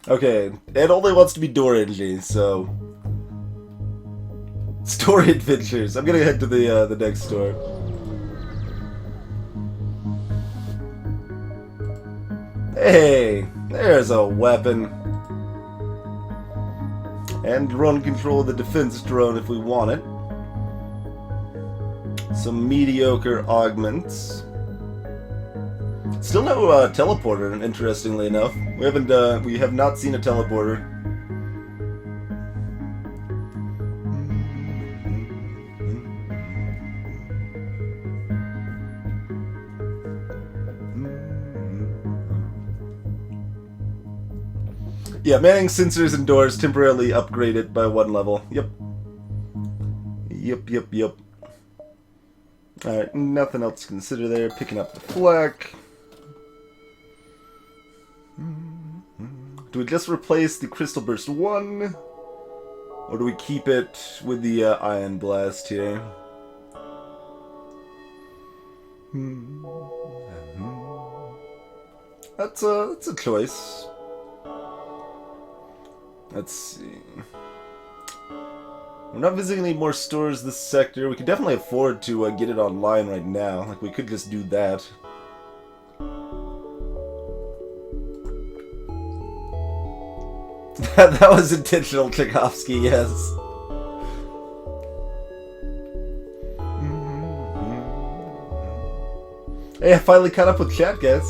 Okay, Ed only wants to be door Inji, so story adventures. I'm gonna head to the next store. Hey, there's a weapon. And drone control of the defense drone if we want it. Some mediocre augments. Still no teleporter, interestingly enough. We have not seen a teleporter. Yeah, manning sensors and doors temporarily upgraded by 1 level. Yep. Yep. Alright, nothing else to consider there. Picking up the flak. Do we just replace the Crystal Burst 1? Or do we keep it with the Ion Blast here? That's a choice. Let's see. We're not visiting any more stores this sector. We could definitely afford to get it online right now. Like, we could just do that. That was intentional, Tchaikovsky, yes. Hey, I finally caught up with chat, guys.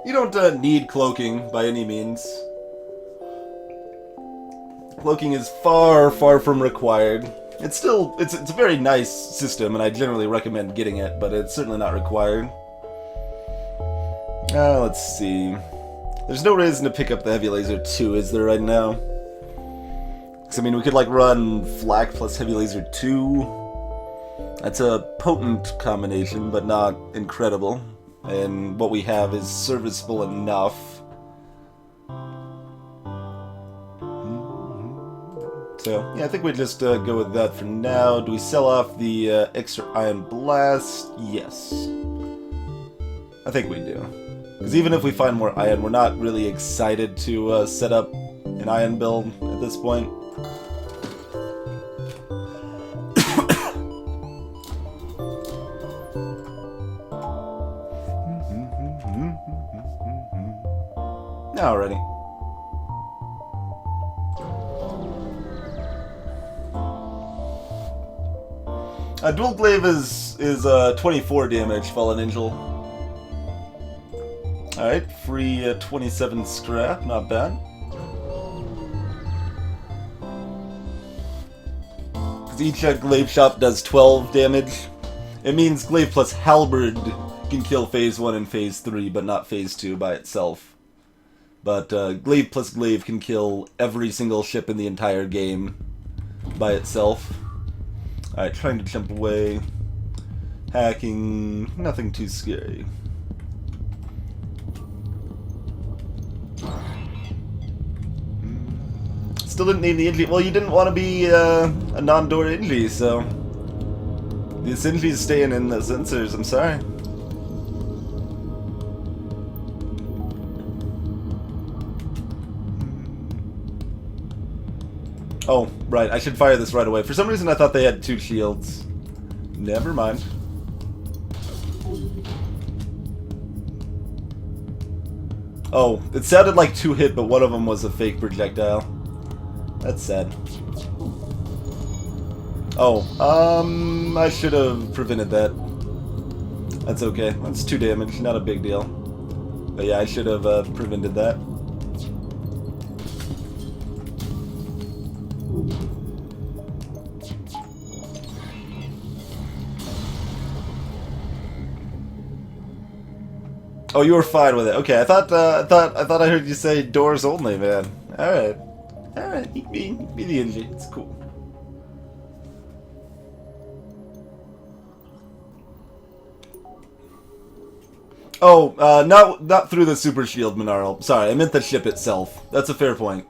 You don't need cloaking by any means. Cloaking is far from required. It's a very nice system, and I generally recommend getting it, but it's certainly not required. Let's see. There's no reason to pick up the Heavy Laser 2, is there, right now? Because, I mean, we could, like, run Flak plus Heavy Laser 2. That's a potent combination, but not incredible. And what we have is serviceable enough. So, yeah, I think we just go with that for now. Do we sell off the extra Iron Blast? Yes. I think we do. Because even if we find more iron, we're not really excited to set up an iron build at this point. Alrighty. Dual Glaive is 24 damage, Fallen Angel. Alright, free 27 scrap, not bad. Because each Glaive shot does 12 damage. It means Glaive plus Halberd can kill Phase 1 and Phase 3, but not Phase 2 by itself. But Glaive plus Glaive can kill every single ship in the entire game by itself. Alright, trying to jump away. Hacking, nothing too scary. Still didn't need the Inji. Well, you didn't want to be a non-door Inji, so... This Inji's staying in the sensors, I'm sorry. Oh, right, I should fire this right away. For some reason I thought they had 2 shields. Never mind. Oh, it sounded like 2 hit, but one of them was a fake projectile. That's sad. Oh, I should have prevented that. That's okay. That's 2 damage, not a big deal. But yeah, I should have prevented that. Oh, you were fine with it. Okay, I thought I heard you say doors only, man. All right, you can be the Inji. It's cool. Oh, not through the super shield, Monarl. Sorry, I meant the ship itself. That's a fair point.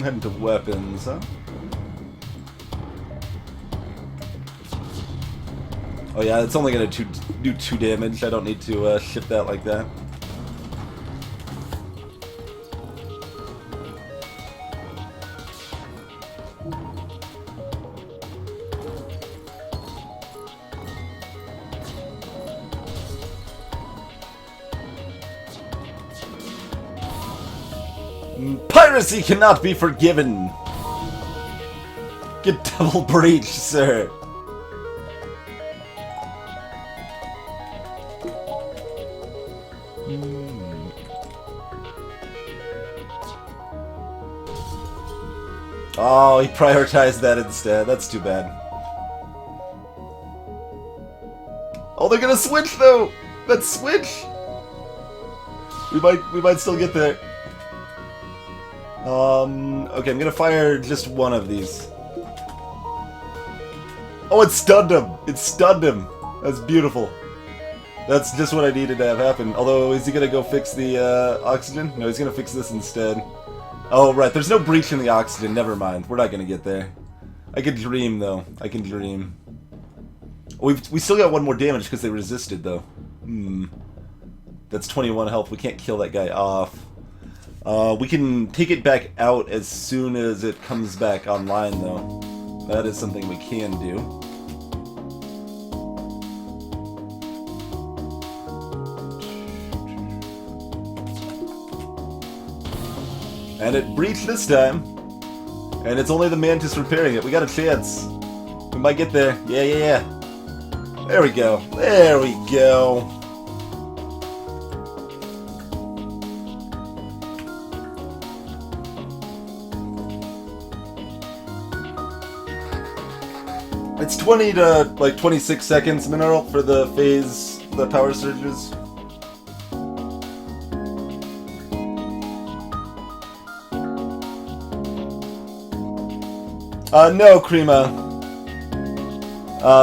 Heading to weapons, huh? Oh yeah, it's only gonna do 2 damage. I don't need to ship that like that. Piracy cannot be forgiven! Get double breach, sir! Oh, he prioritized that instead. That's too bad. Oh, they're gonna switch though! Let's switch! We might still get there. Okay, I'm gonna fire just one of these. Oh, it stunned him! It stunned him! That's beautiful. That's just what I needed to have happen. Although, is he gonna go fix the, oxygen? No, he's gonna fix this instead. Oh, right, there's no breach in the oxygen. Never mind. We're not gonna get there. I can dream, though. I can dream. We still got 1 more damage because they resisted, though. That's 21 health. We can't kill that guy off. We can take it back out as soon as it comes back online, though. That is something we can do. And it breached this time. And it's only the Mantis repairing it. We got a chance. We might get there. Yeah. There we go. There we go. It's 20 to like 26 seconds, Mineral, for the phase, the power surges. No, Krima.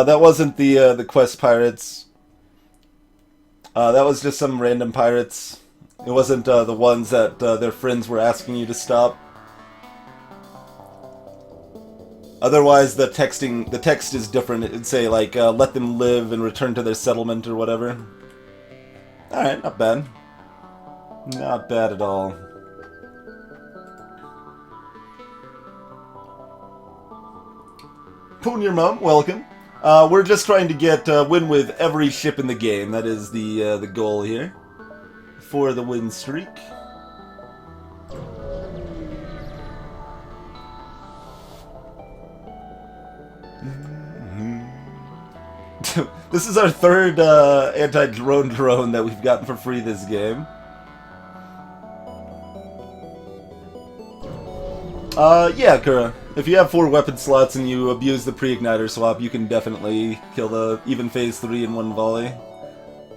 That wasn't the quest pirates. That was just some random pirates. It wasn't the ones that their friends were asking you to stop. Otherwise, the text is different. It'd say, like, let them live and return to their settlement or whatever. Alright, not bad. Not bad at all. Poon your mom, welcome. We're just trying to get win with every ship in the game. That is the goal here. For the win streak. This is our third anti-drone drone that we've gotten for free this game. Yeah, Kura. If you have 4 weapon slots and you abuse the pre-igniter swap, you can definitely kill even phase 3 in one volley.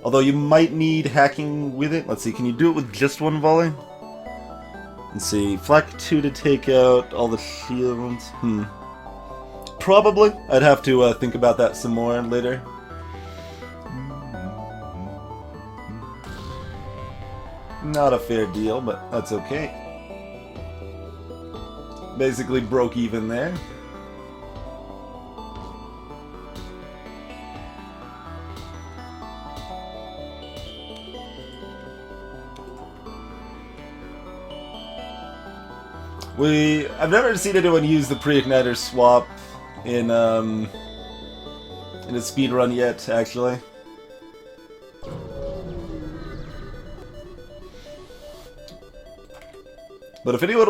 Although you might need hacking with it. Let's see, can you do it with just one volley? Let's see, flak 2 to take out all the shields. Probably. I'd have to think about that some more later. Not a fair deal, but that's okay. Basically broke even there. I've never seen anyone use the pre-igniter swap in a speedrun yet, actually. But if anyone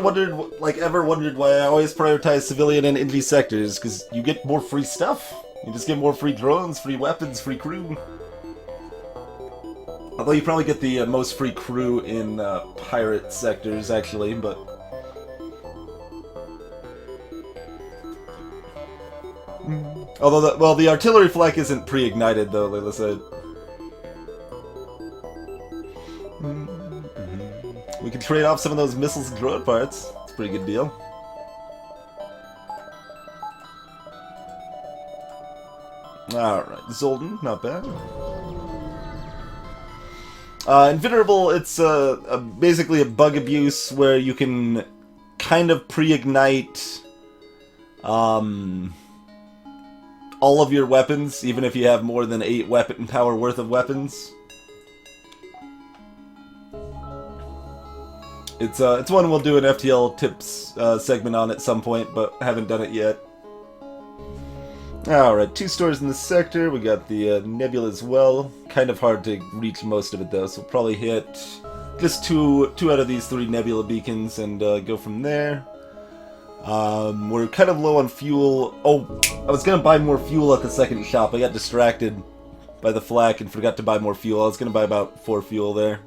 ever wondered why I always prioritize civilian and Indy sectors, because you get more free stuff. You just get more free drones, free weapons, free crew. Although you probably get the most free crew in pirate sectors, actually, but... Although, the artillery flak isn't pre-ignited, though, like I said. We can trade off some of those missiles and drone parts. It's a pretty good deal. Alright, Zolden, not bad. Invulnerable, it's basically a bug abuse where you can kind of pre-ignite all of your weapons, even if you have more than 8 weapon power worth of weapons. It's one we'll do an FTL tips segment on at some point, but haven't done it yet. Alright, 2 stores in the sector. We got the Nebula as well. Kind of hard to reach most of it though, so we'll probably hit just two out of these 3 Nebula beacons and go from there. We're kind of low on fuel. Oh, I was gonna buy more fuel at the second shop. I got distracted by the flak and forgot to buy more fuel. I was gonna buy about 4 fuel there.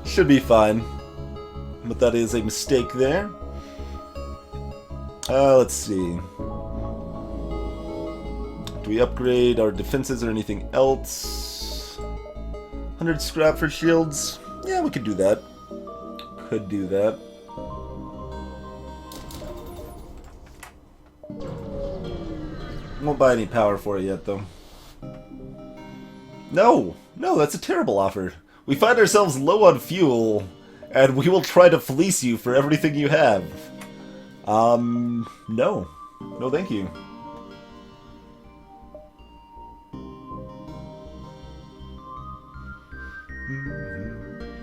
Should be fine. But that is a mistake there. Let's see. Do we upgrade our defenses or anything else? 100 scrap for shields? Yeah, we could do that. Could do that. Won't buy any power for it yet, though. No! No, that's a terrible offer. We find ourselves low on fuel, and we will try to fleece you for everything you have. No. No, thank you.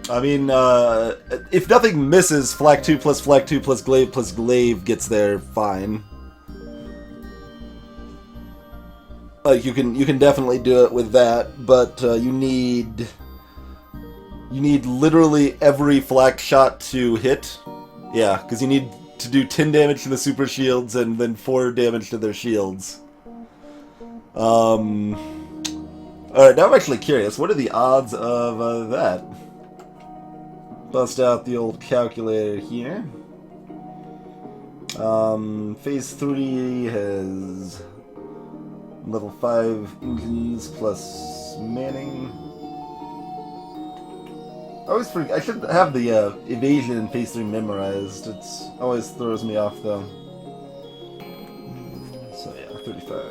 I mean, if nothing misses, Flak 2 plus Glaive plus Glaive gets there, fine. Like, you can definitely do it with that, but you need literally every flak shot to hit. Yeah, because you need to do 10 damage to the super shields and then 4 damage to their shields. Alright, now I'm actually curious. What are the odds of that? Bust out the old calculator here. Phase 3 has level 5 engines plus manning. I always forget. I should have the evasion in Phase 3 memorized. It always throws me off though. So yeah, 35.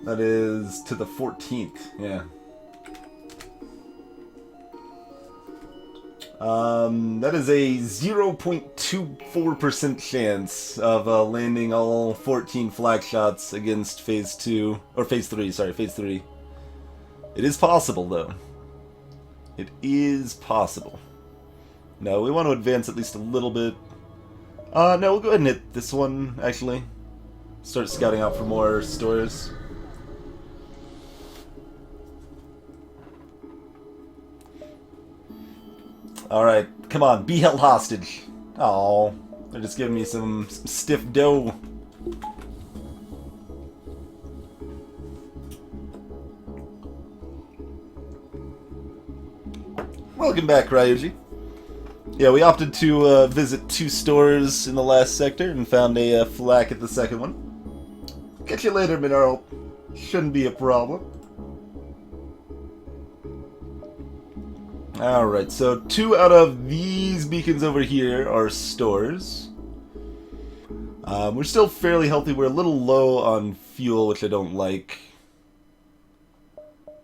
That is to the 14th, yeah. That is a 0.24% chance of landing all 14 flak shots against Phase 2, or Phase 3, sorry, Phase 3. It is possible, though. It is possible. No, we want to advance at least a little bit. No, we'll go ahead and hit this one, actually. Start scouting out for more stores. Alright, come on, be held hostage. Oh, they're just giving me some stiff dough. Welcome back, Ryuji. Yeah, we opted to visit 2 stores in the last sector and found a flak at the second one. Catch you later, Mineral. Shouldn't be a problem. Alright, so 2 out of these beacons over here are stores. We're still fairly healthy. We're a little low on fuel, which I don't like. 1,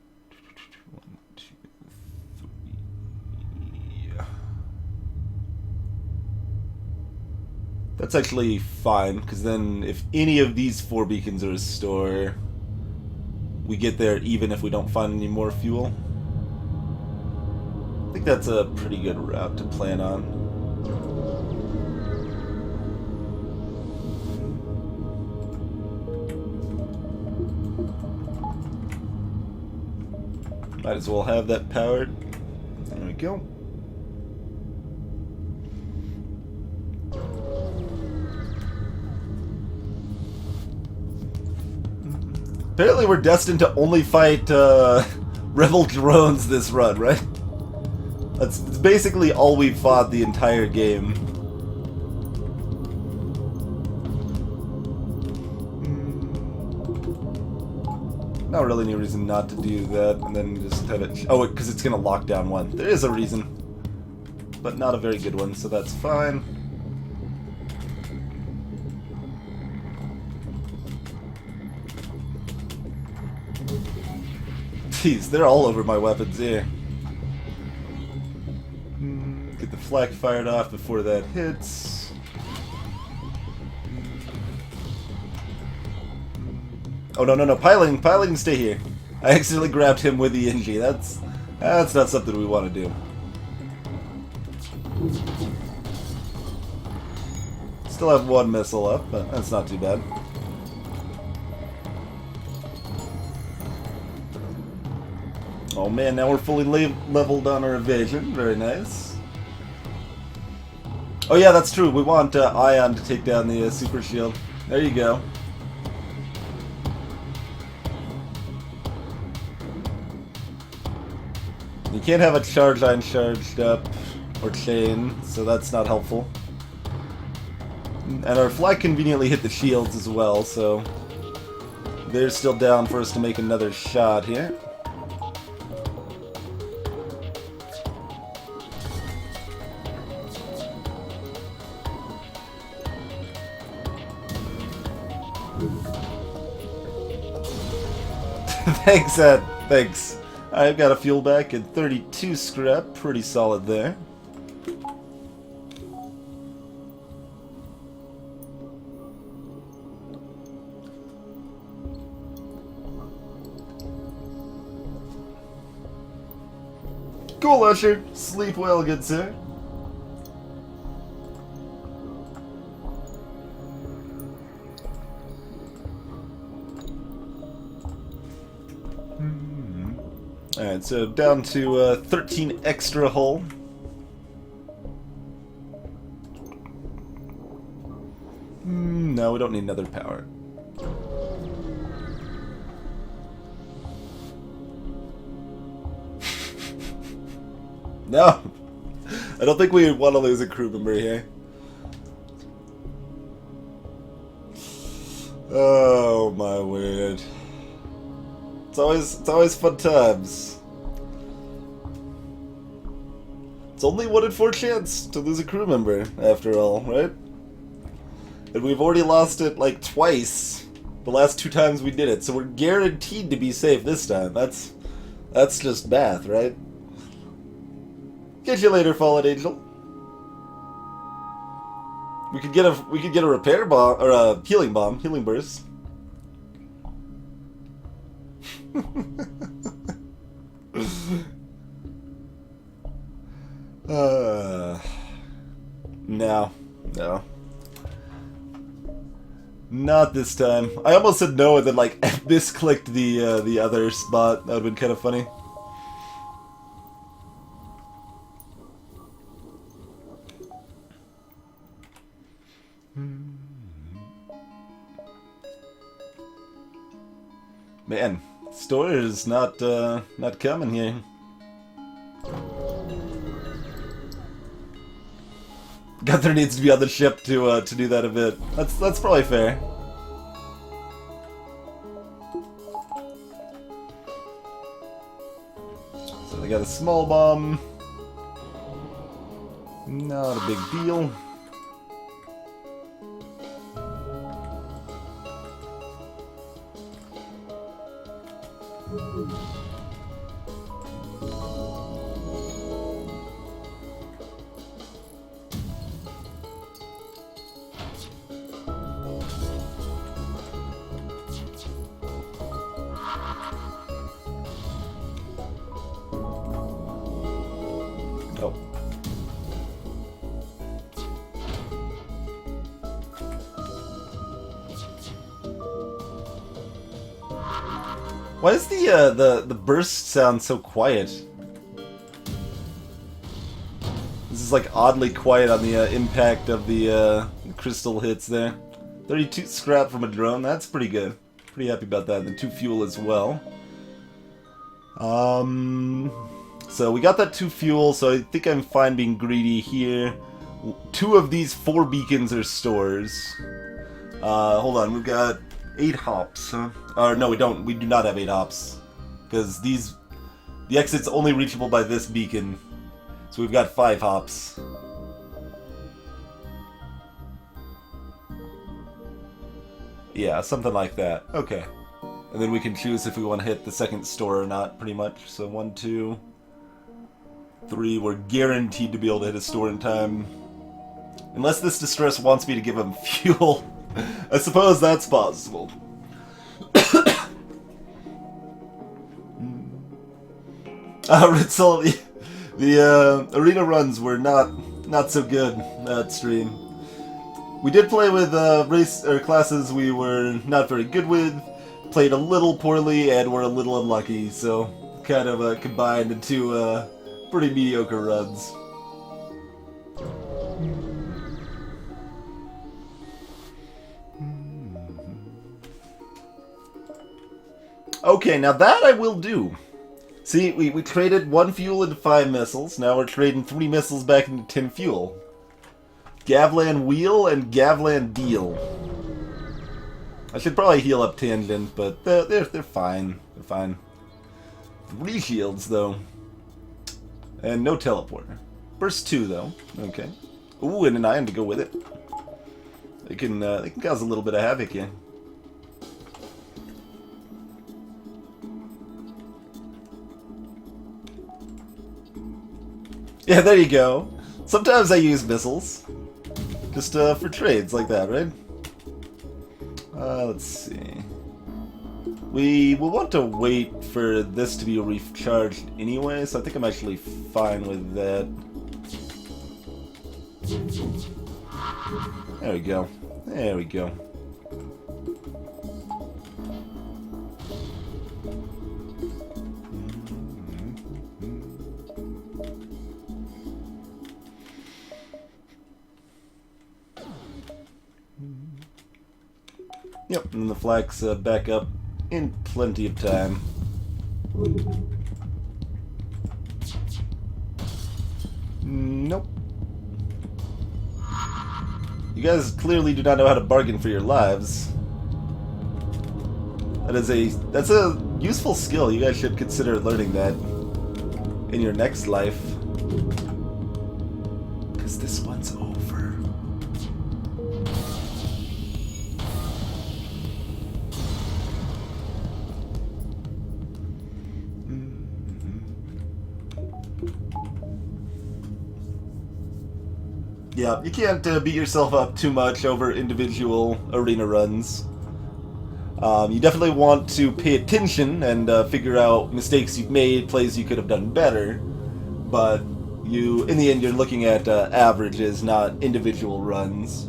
2, 3. That's actually fine, because then if any of these 4 beacons are a store, we get there even if we don't find any more fuel. I think that's a pretty good route to plan on. Might as well have that powered. There we go. Apparently we're destined to only fight rebel drones this run, right? That's basically all we've fought the entire game. Not really any reason not to do that, and then just have it... Oh, because it's going to lock down one. There is a reason, but not a very good one, so that's fine. Jeez, they're all over my weapons here. Get the flak fired off before that hits. Oh, no, piling stay here. I accidentally grabbed him with the NG. That's not something we want to do. Still have 1 missile up, but that's not too bad. Oh man, now we're fully leveled on our evasion. Very nice. Oh yeah, that's true. We want Ion to take down the super shield. There you go. You can't have a charge line charged up or chain, so that's not helpful. And our flag conveniently hit the shields as well, so they're still down for us to make another shot here. Thanks, Ed. Thanks. I've got a fuel back at 32 scrap. Pretty solid there. Cool, Usher. Sleep well, good sir. Alright, so down to 13 extra hull. No, we don't need another power. No! I don't think we want to lose a crew member here. Oh my word. It's always fun times. It's only 1 in 4 chance to lose a crew member, after all, right? And we've already lost it like twice the last 2 times we did it, so we're guaranteed to be safe this time. That's just math, right? Catch you later, Fallen Angel. We could get a repair bomb or a healing burst. No. Not this time. I almost said no and then like misclicked the other spot. That would have been kind of funny. Man, store is not coming here. Gunther needs to be on the ship to do that a bit. That's probably fair. So they got a small bomb. Not a big deal. Oh. Why does the burst sound so quiet? This is like oddly quiet on the impact of the crystal hits there. 32 scrap from a drone, that's pretty good. Pretty happy about that. And then 2 fuel as well. So we got that 2 fuel, so I think I'm fine being greedy here. 2 of these 4 beacons are stores. Hold on, we've got 8 hops, huh? Or no, we don't. We do not have 8 hops. Because the exit's only reachable by this beacon. So we've got 5 hops. Yeah, something like that. Okay. And then we can choose if we want to hit the second store or not, pretty much. So 1, 2, 3. We're guaranteed to be able to hit a store in time. Unless this distress wants me to give him fuel. I suppose that's possible. Ritzel, the arena runs were not so good that stream. We did play with race or classes we were not very good with, played a little poorly, and were a little unlucky. So kind of combined into pretty mediocre runs. Okay, now that I will do. See, we traded 1 fuel into 5 missiles. Now we're trading 3 missiles back into 10 fuel. Gavlan wheel and Gavlan deal. I should probably heal up Tangent, but they're fine. They're fine. 3 shields though, and no teleporter. Burst 2 though. Okay. Ooh, and an ion to go with it. They can cause a little bit of havoc here. Yeah, there you go. Sometimes I use missiles. Just for trades like that, right? Let's see. We will want to wait for this to be recharged anyway, so I think I'm actually fine with that. There we go. There we go. Yep, and the flak's back up in plenty of time. Nope. You guys clearly do not know how to bargain for your lives. That's a useful skill. You guys should consider learning that in your next life. Because this one's over. Yeah, you can't beat yourself up too much over individual arena runs. You definitely want to pay attention and figure out mistakes you've made, plays you could have done better, but in the end, you're looking at averages, not individual runs.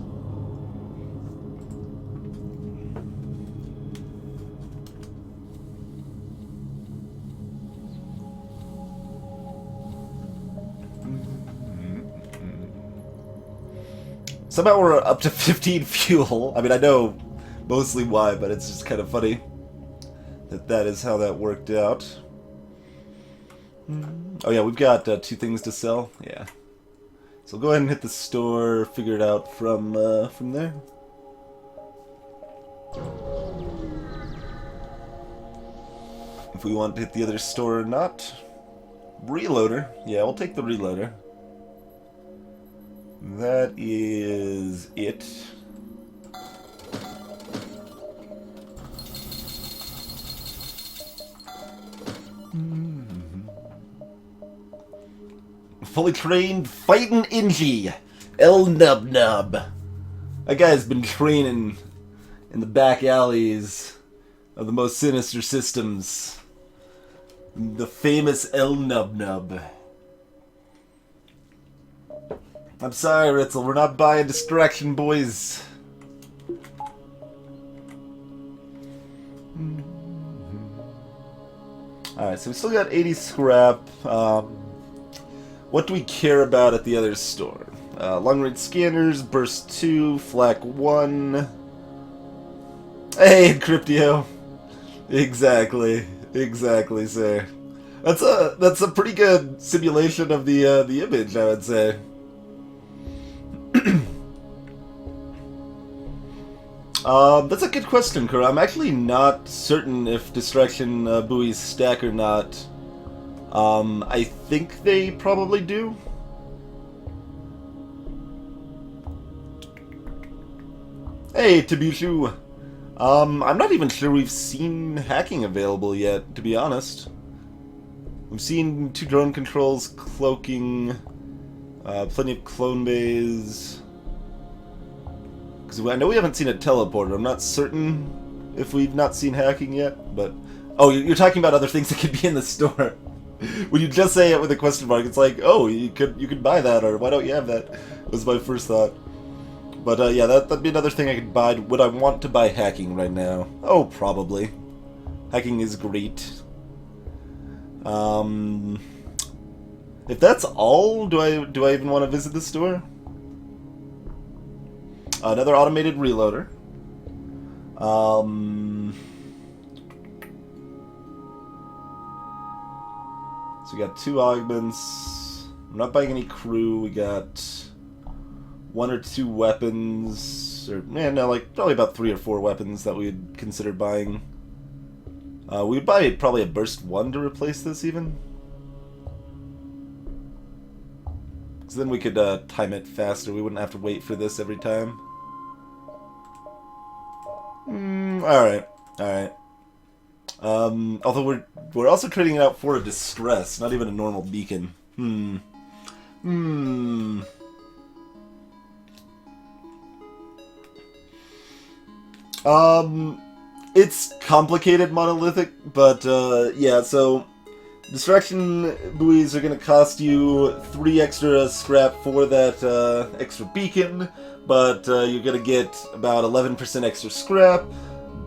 Somehow we're up to 15 fuel. I mean, I know mostly why, but it's just kind of funny that is how that worked out. Oh yeah, we've got 2 things to sell. Yeah. So go ahead and hit the store, figure it out from there. If we want to hit the other store or not. Reloader. Yeah, we'll take the reloader. That is it. Fully trained fighting Inji, El Nub Nub. That guy's been training in the back alleys of the most sinister systems. The famous El Nub Nub. I'm sorry, Ritzel, we're not buying distraction, boys. Alright, so we still got 80 scrap. What do we care about at the other store? Long-range scanners, burst 2, flak 1. Hey, Cryptio. Exactly, sir. That's a pretty good simulation of the image, I would say. That's a good question, Kura. I'm actually not certain if distraction buoys stack or not. I think they probably do. Hey, Tabushu. I'm not even sure we've seen hacking available yet, to be honest. We've seen 2 drone controls, cloaking, plenty of clone bays. Because I know we haven't seen a teleporter. I'm not certain if we've not seen hacking yet, but... Oh, you're talking about other things that could be in the store. When you just say it with a question mark, it's like, oh, you could buy that, or why don't you have that? Was my first thought. But yeah, that'd be another thing I could buy. Would I want to buy hacking right now? Oh, probably. Hacking is great. If that's all, do I even want to visit the store? Another automated reloader. So we got 2 augments. I'm not buying any crew. We got 1 or 2 weapons, or probably about 3 or 4 weapons that we'd consider buying. We'd buy probably a burst 1 to replace this even. Because then we could time it faster. We wouldn't have to wait for this every time. Alright. Although we're also trading it out for a distress, not even a normal beacon. It's complicated, Monolithic, but yeah, so distraction buoys are going to cost you 3 extra scrap for that extra beacon, but you're going to get about 11% extra scrap,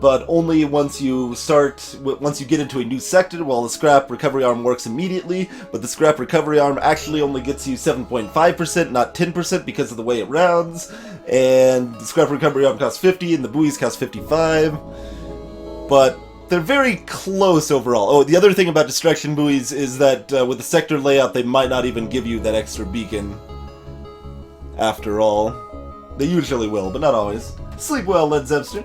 but only once you get into a new sector. While the scrap recovery arm works immediately, but the scrap recovery arm actually only gets you 7.5%, not 10%, because of the way it rounds. And the scrap recovery arm costs 50, and the buoys cost 55. But they're very close overall. Oh, the other thing about destruction buoys is that with the sector layout, they might not even give you that extra beacon. After all, they usually will, but not always. Sleep well, Led Zepster.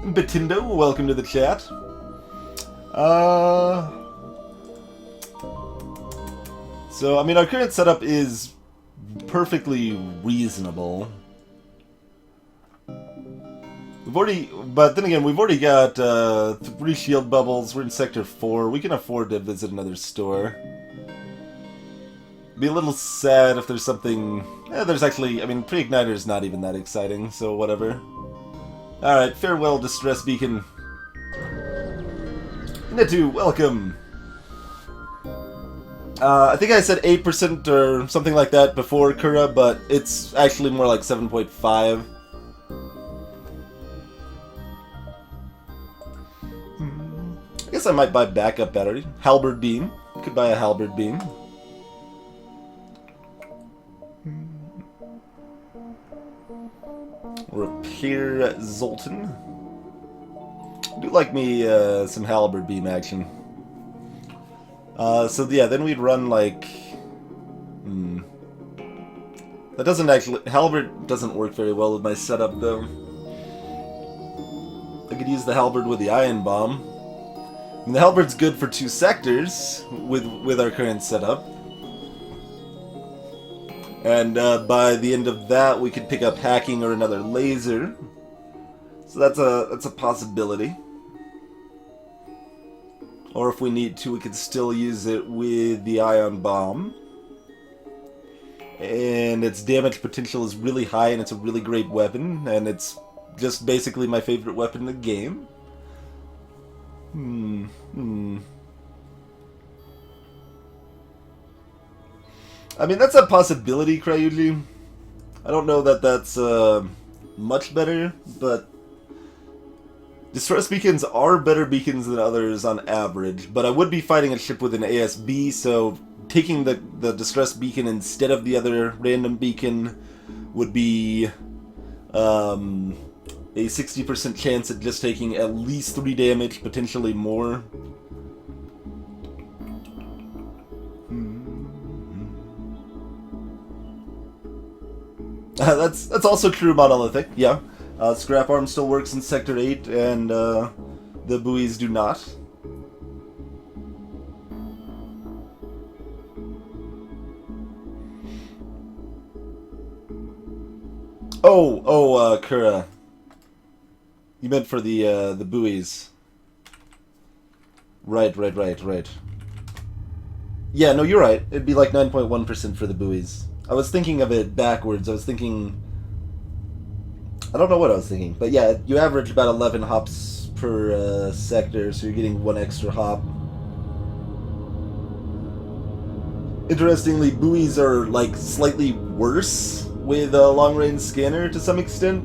Batindo, welcome to the chat. So, I mean, our current setup is perfectly reasonable. But then again, we've already got 3 shield bubbles. We're in Sector 4. We can afford to visit another store. Be a little sad if there's something... there's actually... I mean, Pre-Igniter is not even that exciting, so whatever. Alright, farewell, Distress Beacon. Netu, welcome! I think I said 8% or something like that before Kura, but it's actually more like 7.5. I guess I might buy backup battery. Halberd Beam. Could buy a Halberd Beam. Repair Zoltan. I do like me some Halberd Beam action. So yeah, then we'd run like... That doesn't actually... Halberd doesn't work very well with my setup though. I could use the Halberd with the Iron Bomb. I mean, the Halberd's good for 2 sectors with our current setup. And by the end of that, we could pick up hacking or another laser. So that's a possibility. Or if we need to, we could still use it with the Ion Bomb. And its damage potential is really high, and it's a really great weapon, and it's just basically my favorite weapon in the game. I mean, that's a possibility, Cryuji. I don't know that that's much better, but Distress Beacons are better beacons than others on average, but I would be fighting a ship with an ASB, so taking the Distress Beacon instead of the other random beacon would be a 60% chance at just taking at least 3 damage, potentially more. That's also true monolithic, yeah. Scrap Arm still works in Sector 8, and the buoys do not. Kura. You meant for the buoys. Right. Yeah, no, you're right. It'd be like 9.1% for the buoys. I was thinking of it backwards. I was thinking... I don't know what I was thinking. But yeah, you average about 11 hops per sector, so you're getting 1 extra hop. Interestingly, buoys are like slightly worse with a long-range scanner to some extent,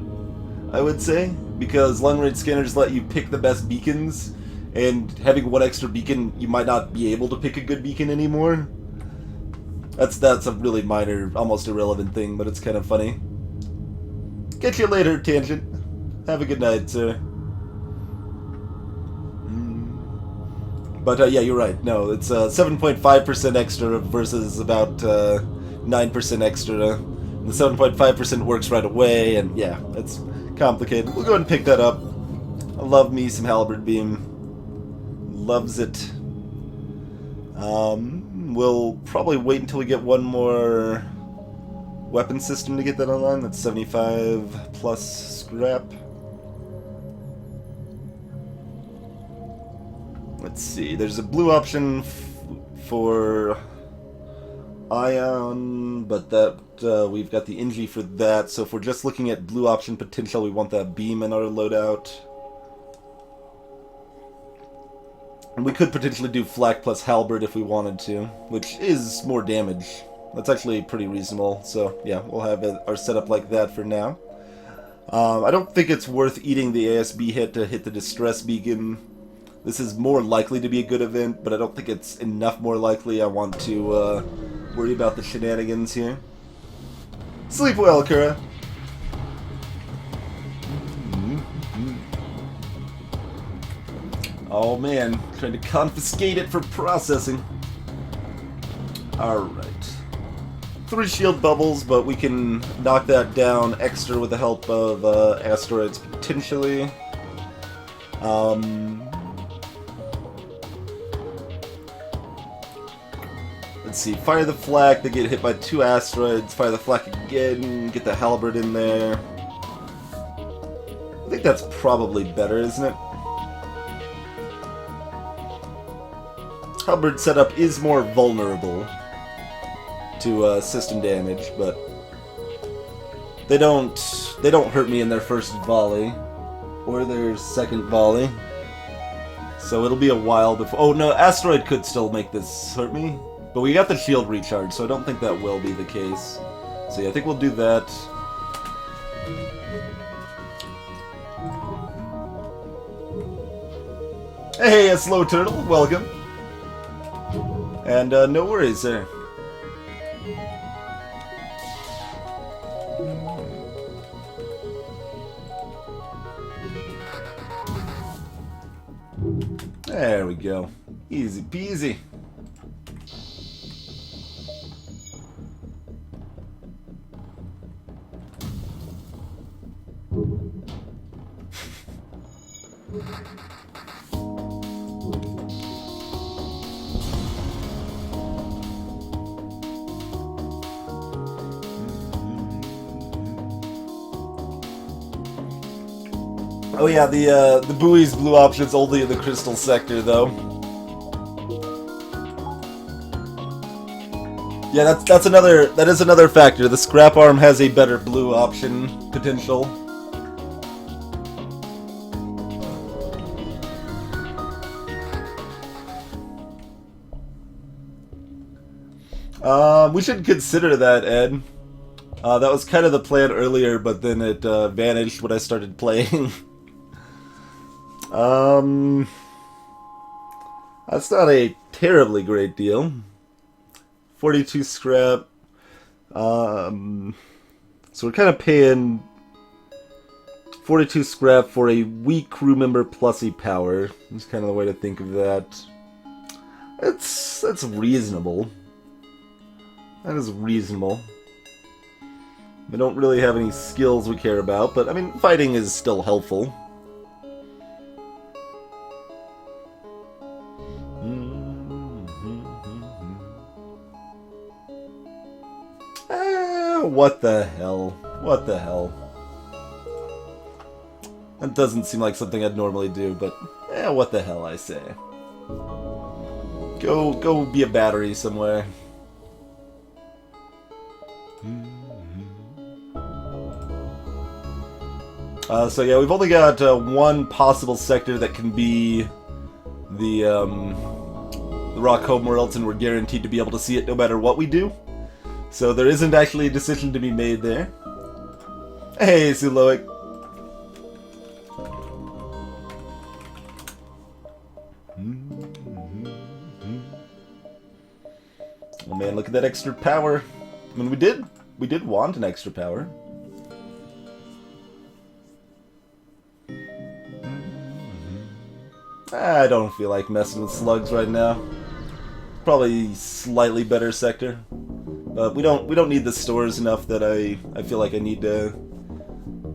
I would say. Because long-range scanners let you pick the best beacons, and having 1 extra beacon, you might not be able to pick a good beacon anymore. That's a really minor, almost irrelevant thing, but it's kind of funny. Catch you later, Tangent. Have a good night, sir. But yeah, you're right. No, it's 7.5% extra versus about 9% extra. The 7.5% works right away, and yeah, it's complicated. We'll go ahead and pick that up. I love me some Halberd Beam. Loves it. We'll probably wait until we get one more weapon system to get that online. That's 75 plus scrap. Let's see. There's a blue option for Ion, but that we've got the Engie for that. So if we're just looking at blue option potential, we want that beam in our loadout. And we could potentially do Flak plus Halberd if we wanted to, which is more damage. That's actually pretty reasonable. So yeah, we'll have our setup like that for now. I don't think it's worth eating the ASB hit to hit the distress beacon. This is more likely to be a good event, but I don't think it's enough more likely. I want to worry about the shenanigans here. Sleep well, Kura. Oh man, trying to confiscate it for processing. Alright. 3 shield bubbles, but we can knock that down extra with the help of asteroids, potentially. Let's see, fire the flak, they get hit by 2 asteroids, fire the flak again, get the halberd in there. I think that's probably better, isn't it? Halberd setup is more vulnerable to system damage, but they don't hurt me in their first volley or their second volley. So it'll be a while before. Oh no, asteroid could still make this hurt me, but we got the shield recharge, so I don't think that will be the case. So yeah, I think we'll do that. Hey, a slow turtle, welcome. And no worries there. There we go. Easy peasy. Oh yeah, the buoy's blue option's only in the crystal sector, though. Yeah, that is another factor. The scrap arm has a better blue option potential. We should consider that, Ed. That was kind of the plan earlier, but then it vanished when I started playing. That's not a terribly great deal. 42 scrap. So we're kind of paying 42 scrap for a weak crew member plus a power. That's kind of the way to think of that. That's reasonable. That is reasonable. We don't really have any skills we care about, but I mean, fighting is still helpful. What the hell? What the hell? That doesn't seem like something I'd normally do, but what the hell, I say. Go be a battery somewhere. So yeah, we've only got one possible sector that can be the rock homeworlds, and we're guaranteed to be able to see it no matter what we do. So there isn't actually a decision to be made there. Hey, Suloic. Oh man, look at that extra power. I mean, we did want an extra power. I don't feel like messing with slugs right now. Probably slightly better sector. But we don't need the stores enough that I feel like I need to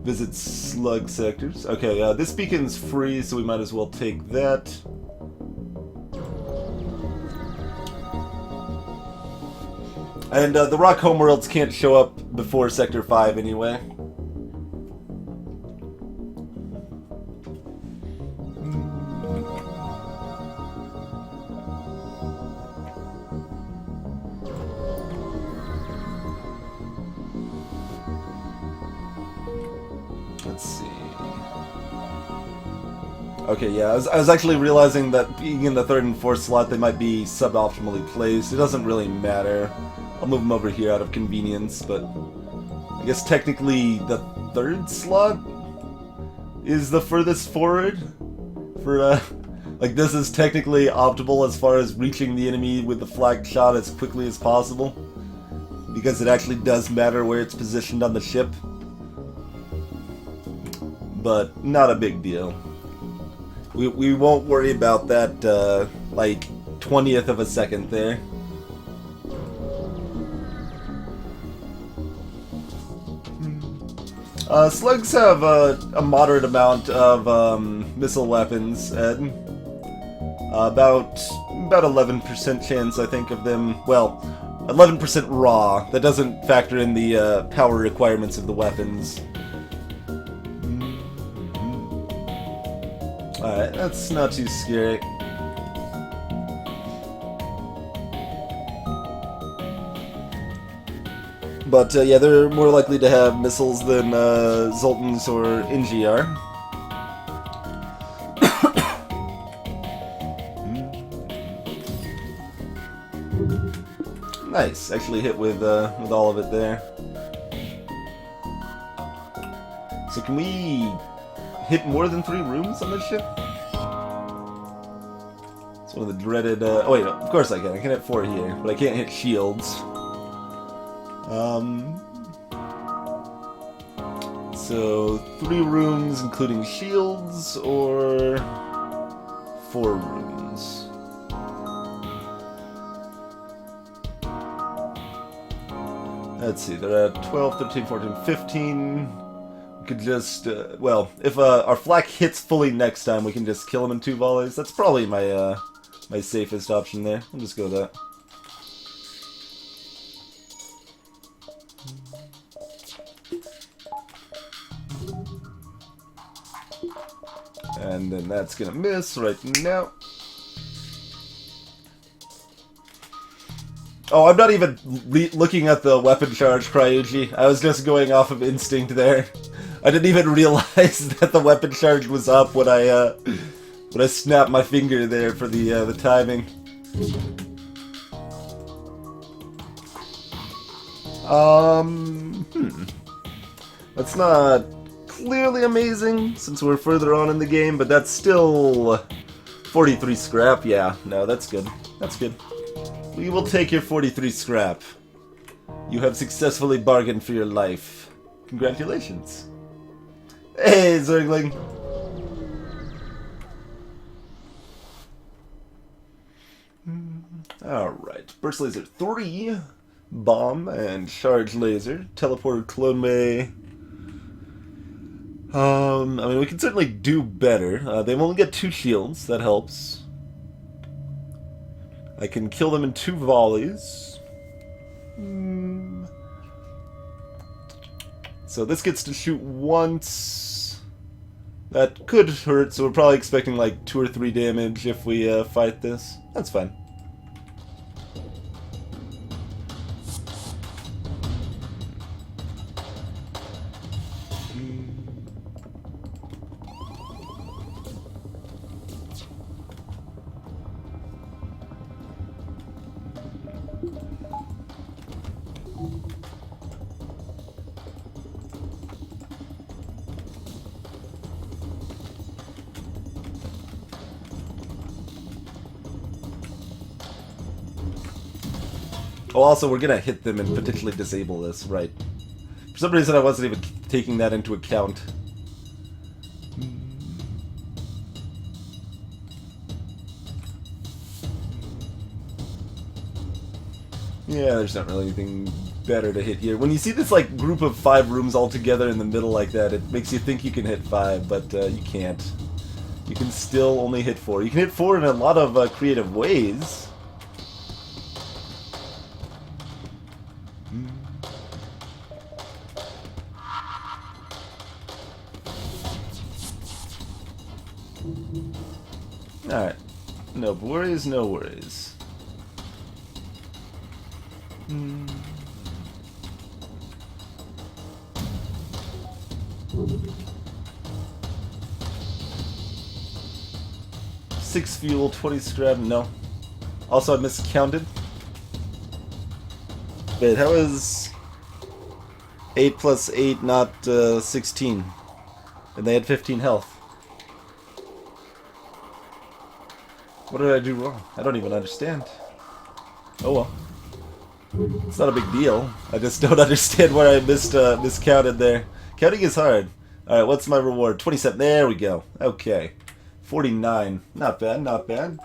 visit slug sectors. Okay, this beacon's free, so we might as well take that. And the rock homeworlds can't show up before Sector 5 anyway. Okay, yeah, I was actually realizing that being in the 3rd and 4th slot, they might be suboptimally placed. It doesn't really matter. I'll move them over here out of convenience, but I guess technically the 3rd slot is the furthest forward for, like, this is technically optimal as far as reaching the enemy with the flak shot as quickly as possible, because it actually does matter where it's positioned on the ship. But not a big deal. We won't worry about that, like, 20th of a second there. Slugs have a moderate amount of missile weapons, Ed. About 11% chance, I think, of them. Well, 11% raw. That doesn't factor in the power requirements of the weapons. Alright, that's not too scary. But yeah, they're more likely to have missiles than Zoltans or NGR. Nice, actually hit with all of it there. So can we hit more than 3 rooms on this ship? It's one of the dreaded... oh wait, no, of course I can. I can hit 4 here, but I can't hit shields. So 3 rooms including shields, or 4 rooms? Let's see, they're at 12, 13, 14, 15... We could just, well, if our flak hits fully next time, we can just kill him in 2 volleys. That's probably my my safest option there. I'll just go with that. And then that's gonna miss right now. Oh, I'm not even looking at the weapon charge, Cryuji. I was just going off of instinct there. I didn't even realize that the weapon charge was up when I snapped my finger there for the timing. That's not clearly amazing since we're further on in the game, but that's still 43 scrap. Yeah, no, that's good. That's good. We will take your 43 scrap. You have successfully bargained for your life. Congratulations. Hey, Zergling. Alright. Burst Laser 3. Bomb and Charge Laser. Teleporter Clone May. I mean, we can certainly do better. They've only got 2 shields. That helps. I can kill them in 2 volleys. So this gets to shoot once. That could hurt, so we're probably expecting like 2 or 3 damage if we fight this. That's fine. Oh, also, we're gonna hit them and potentially disable this, right? For some reason, I wasn't even taking that into account. Yeah, there's not really anything better to hit here. When you see this, like, group of 5 rooms all together in the middle like that, it makes you think you can hit 5, but you can't. You can still only hit 4. You can hit 4 in a lot of creative ways. Alright. No worries, no worries. 6 fuel, 20 scrap, no. Also, I miscounted. Wait, how is 8 plus 8 not 16? And they had 15 health. What did I do wrong? I don't even understand. Oh well. It's not a big deal. I just don't understand where I miscounted there. Counting is hard. Alright, what's my reward? 27. There we go. Okay. 49. Not bad, not bad.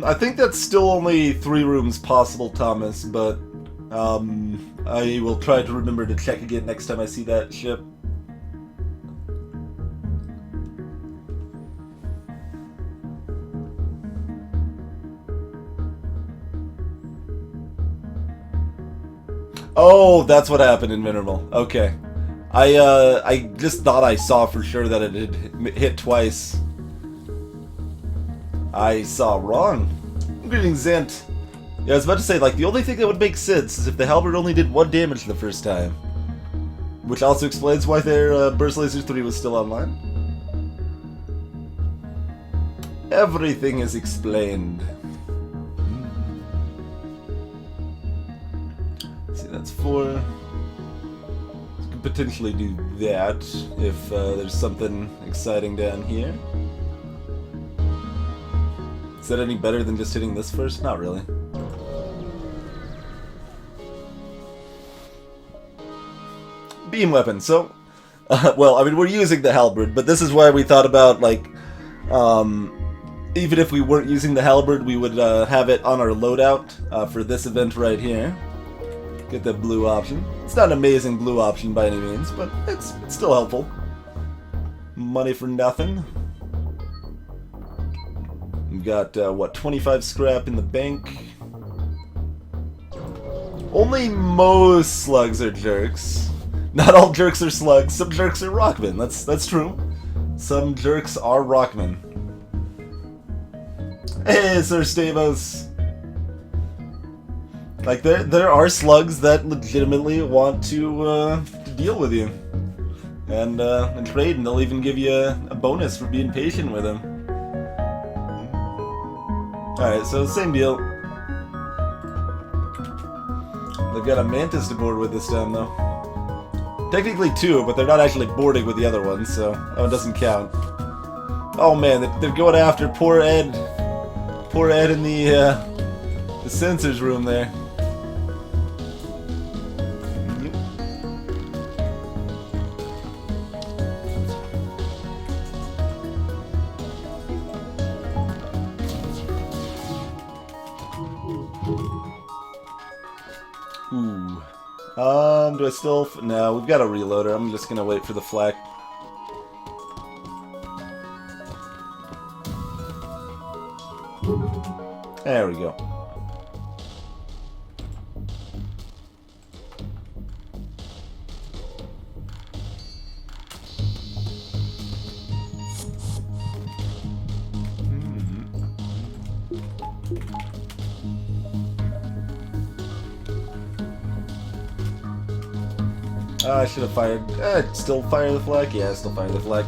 I think that's still only 3 rooms possible, Thomas, but I will try to remember to check again next time I see that ship. Oh, that's what happened in Mineral. Okay. I just thought I saw for sure that it had hit twice. I saw wrong. Greetings, Zant. Yeah, I was about to say, like, the only thing that would make sense is if the halberd only did 1 damage the first time. Which also explains why their Burst Laser 3 was still online. Everything is explained. Let's see, that's 4. Could potentially do that if there's something exciting down here. Is that any better than just hitting this first? Not really. Beam weapon. So, well, I mean, we're using the halberd, but this is why we thought about, like, even if we weren't using the halberd, we would have it on our loadout for this event right here. Get the blue option. It's not an amazing blue option by any means, but it's still helpful. Money for nothing. We've got, what, 25 scrap in the bank. Only most slugs are jerks. Not all jerks are slugs. Some jerks are rockmen. That's true. Some jerks are rockmen. Hey, Sir Stamos. Like, there are slugs that legitimately want to deal with you. And trade, and they'll even give you a bonus for being patient with them. Alright, so same deal. They've got a Mantis to board with this time, though. Technically 2, but they're not actually boarding with the other ones, so it doesn't count. Oh man, they're going after poor Ed. Poor Ed in the sensors room there. Ooh. Do I still... No, we've got a reloader. I'm just gonna wait for the flak. There we go. I should have fired. Still fire the flag? Yeah, still fire the flag.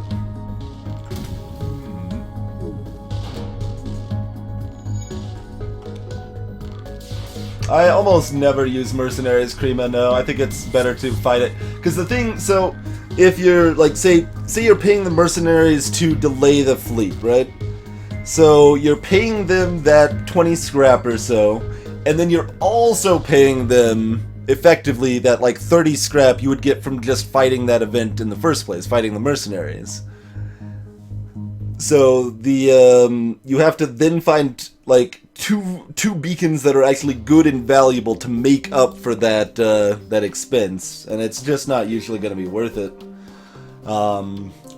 I almost never use mercenaries, Krima. No, I think it's better to fight it. Because the thing, so if you're like, say you're paying the mercenaries to delay the fleet, right? So you're paying them that 20 scrap or so, and then you're also paying them effectively that like 30 scrap you would get from just fighting that event in the first place, fighting the mercenaries. So the you have to then find like two beacons that are actually good and valuable to make up for that that expense, and it's just not usually going to be worth it.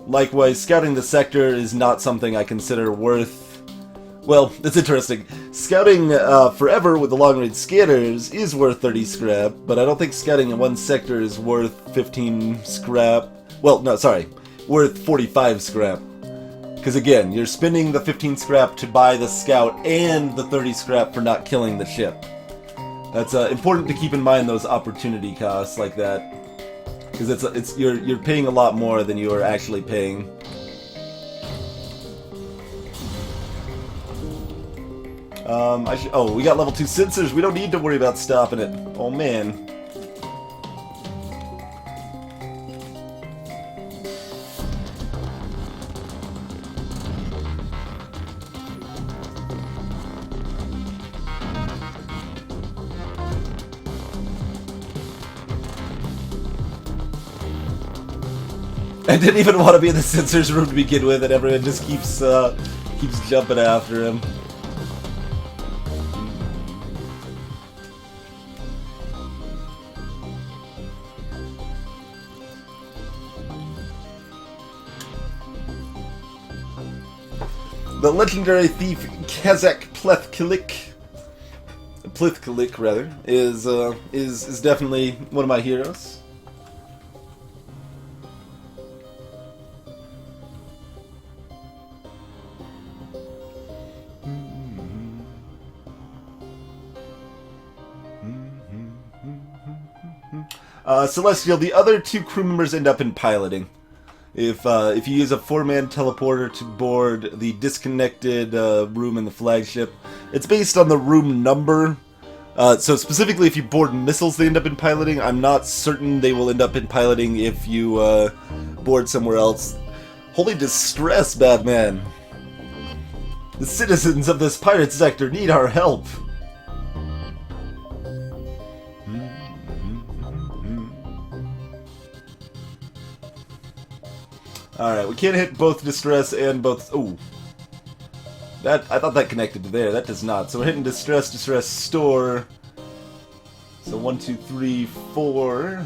Likewise, scouting the sector is not something I consider worth Well, it's interesting. Scouting forever with the long-range scanners is worth 30 scrap, but I don't think scouting in one sector is worth 15 scrap. Well, no, sorry. Worth 45 scrap. Because again, you're spending the 15 scrap to buy the scout and the 30 scrap for not killing the ship. That's important to keep in mind, those opportunity costs like that. Because you're paying a lot more than you are actually paying. Oh, we got level 2 sensors. We don't need to worry about stopping it. Oh, man. I didn't even want to be in the sensors room to begin with, and everyone just keeps jumping after him. The legendary thief Kazakh Plithkilik rather, is definitely one of my heroes. Celestial, the other 2 crew members end up in piloting. If you use a 4-man teleporter to board the disconnected room in the flagship, it's based on the room number. So specifically, if you board missiles, they end up in piloting. I'm not certain they will end up in piloting if you board somewhere else. Holy distress, Batman! The citizens of this pirate sector need our help. Alright, we can't hit both distress and both... Ooh. I thought that connected to there. That does not. So we're hitting distress, store. So 1, 2, 3, 4,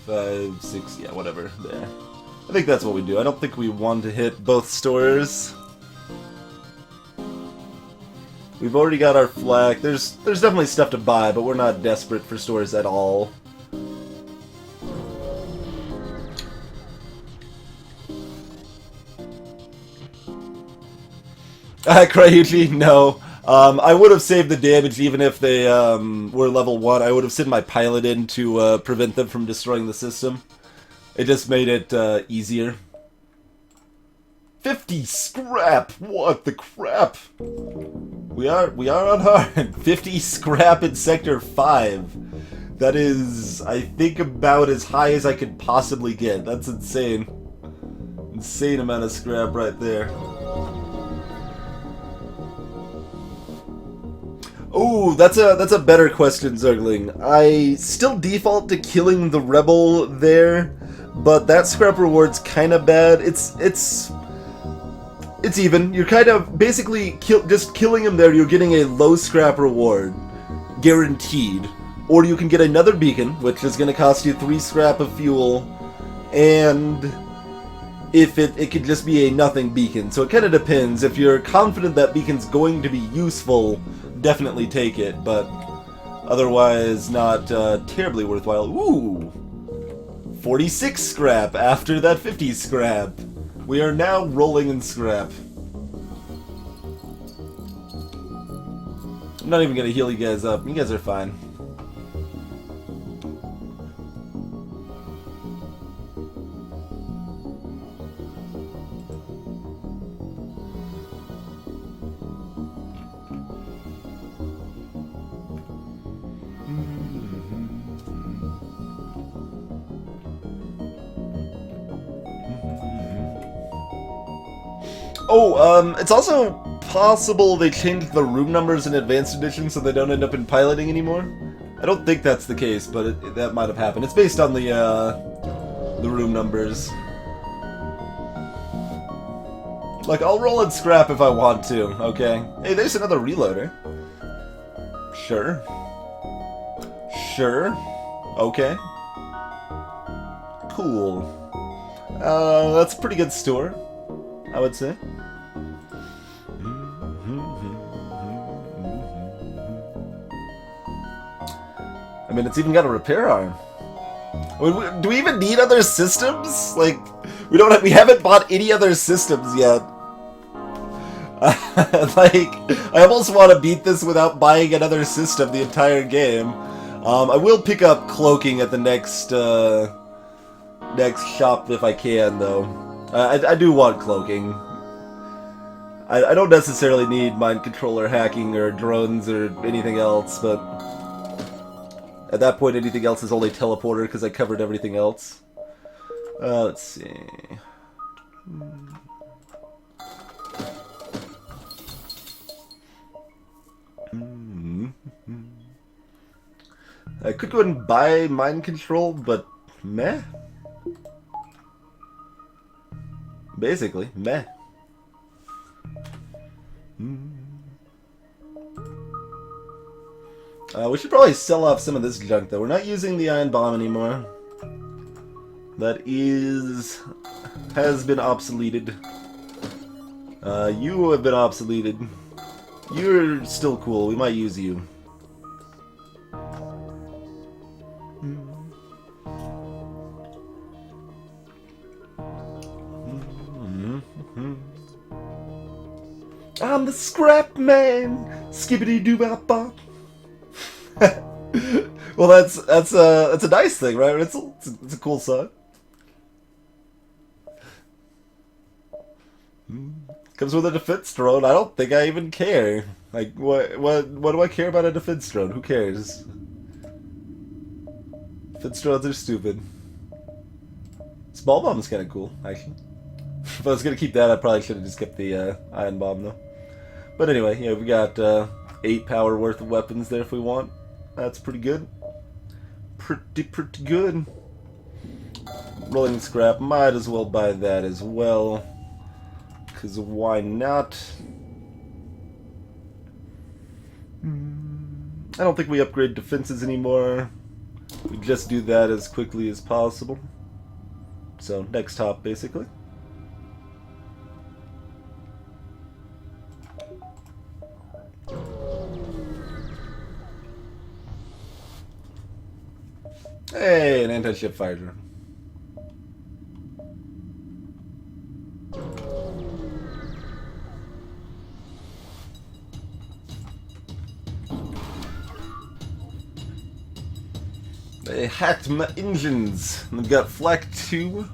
5, 6, yeah, whatever. There. I think that's what we do. I don't think we want to hit both stores. We've already got our flak. There's definitely stuff to buy, but we're not desperate for stores at all. Cryuchi, no. I would have saved the damage even if they were level 1. I would have sent my pilot in to prevent them from destroying the system. It just made it easier. 50 scrap! What the crap? We are on hard. 50 scrap in Sector 5. That is, I think, about as high as I could possibly get. That's insane. Insane amount of scrap right there. Oh, that's a better question, Zergling. I still default to killing the rebel there, but that scrap reward's kind of bad. It's even. You're kind of basically just killing him there. You're getting a low scrap reward, guaranteed. Or you can get another beacon, which is going to cost you 3 scrap of fuel, and if it could just be a nothing beacon. So it kind of depends. If you're confident that beacon's going to be useful, definitely take it, but otherwise not terribly worthwhile. Ooh! 46 scrap after that 50 scrap. We are now rolling in scrap. I'm not even gonna heal you guys up. You guys are fine. Oh, it's also possible they changed the room numbers in Advanced Edition so they don't end up in piloting anymore. I don't think that's the case, but that might have happened. It's based on the room numbers. Like, I'll roll in scrap if I want to, okay? Hey, there's another reloader. Sure. Sure. Okay. Cool. That's a pretty good store, I would say. mean, it's even got a repair arm. Do we even need other systems? Like, we haven't bought any other systems yet. Like, I almost want to beat this without buying another system the entire game. I will pick up cloaking at the next shop if I can, though. I do want cloaking. I don't necessarily need mind controller hacking or drones or anything else, but at that point anything else is only teleporter because I covered everything else. Let's see. I could go and buy mind control, but meh. Basically, meh. We should probably sell off some of this junk, though. We're not using the iron bomb anymore. That has been obsoleted. You have been obsoleted. You're still cool. We might use you. I'm the scrap man. Skibbity doo bop bop. Well, that's a nice thing, right? It's a cool song. Comes with a defense drone. I don't think I even care. Like, what do I care about a defense drone? Who cares? Defense drones are stupid. Small bomb is kind of cool, actually. If I was gonna keep that, I probably should have just kept the iron bomb, though. But anyway, yeah, we got 8 power worth of weapons there if we want. That's pretty good. Pretty good. Rolling scrap, might as well buy that as well. Because why not? I don't think we upgrade defenses anymore. We just do that as quickly as possible. So, next top, basically. Hey, an anti-ship fire drone. They hacked my engines. They've got flak 2.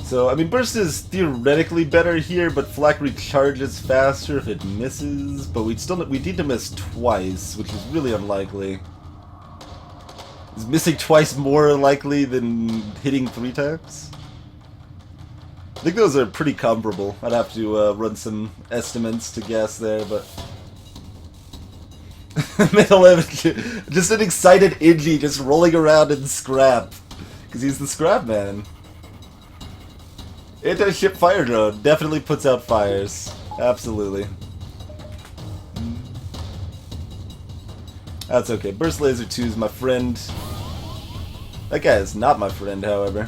So, I mean, burst is theoretically better here, but flak recharges faster if it misses. But we need to miss twice, which is really unlikely. Is missing twice more likely than hitting 3 times? I think those are pretty comparable. I'd have to run some estimates to guess there, but... Middle image, just an excited Ingy just rolling around in scrap. Because he's the scrap man. Anti-ship fire drone definitely puts out fires. Absolutely. That's okay. Burst Laser 2 is my friend. That guy is not my friend, however.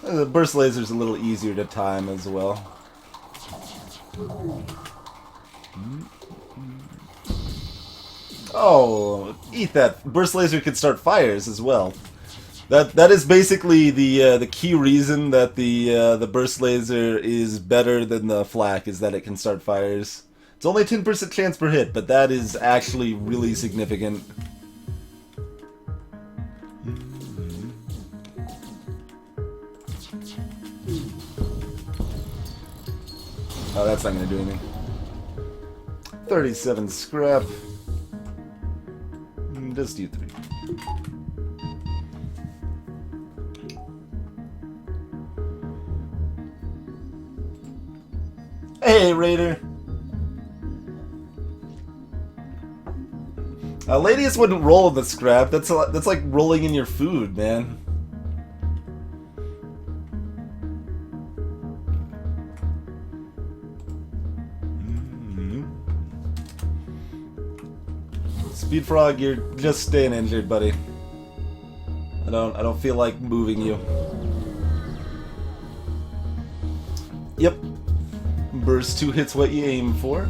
The burst laser is a little easier to time as well. Oh, eat that! Burst laser can start fires as well. That is basically the key reason that the burst laser is better than the flak, is that it can start fires. It's only a 10% chance per hit, but that is actually really significant. Oh, that's not going to do anything. 37 scrap. Just do 3. Hey, Raider! Ladies wouldn't roll in the scrap. That's like rolling in your food, man. Speed Frog, you're just staying injured, buddy. I don't feel like moving you. Yep. Burst 2 hits what you aim for.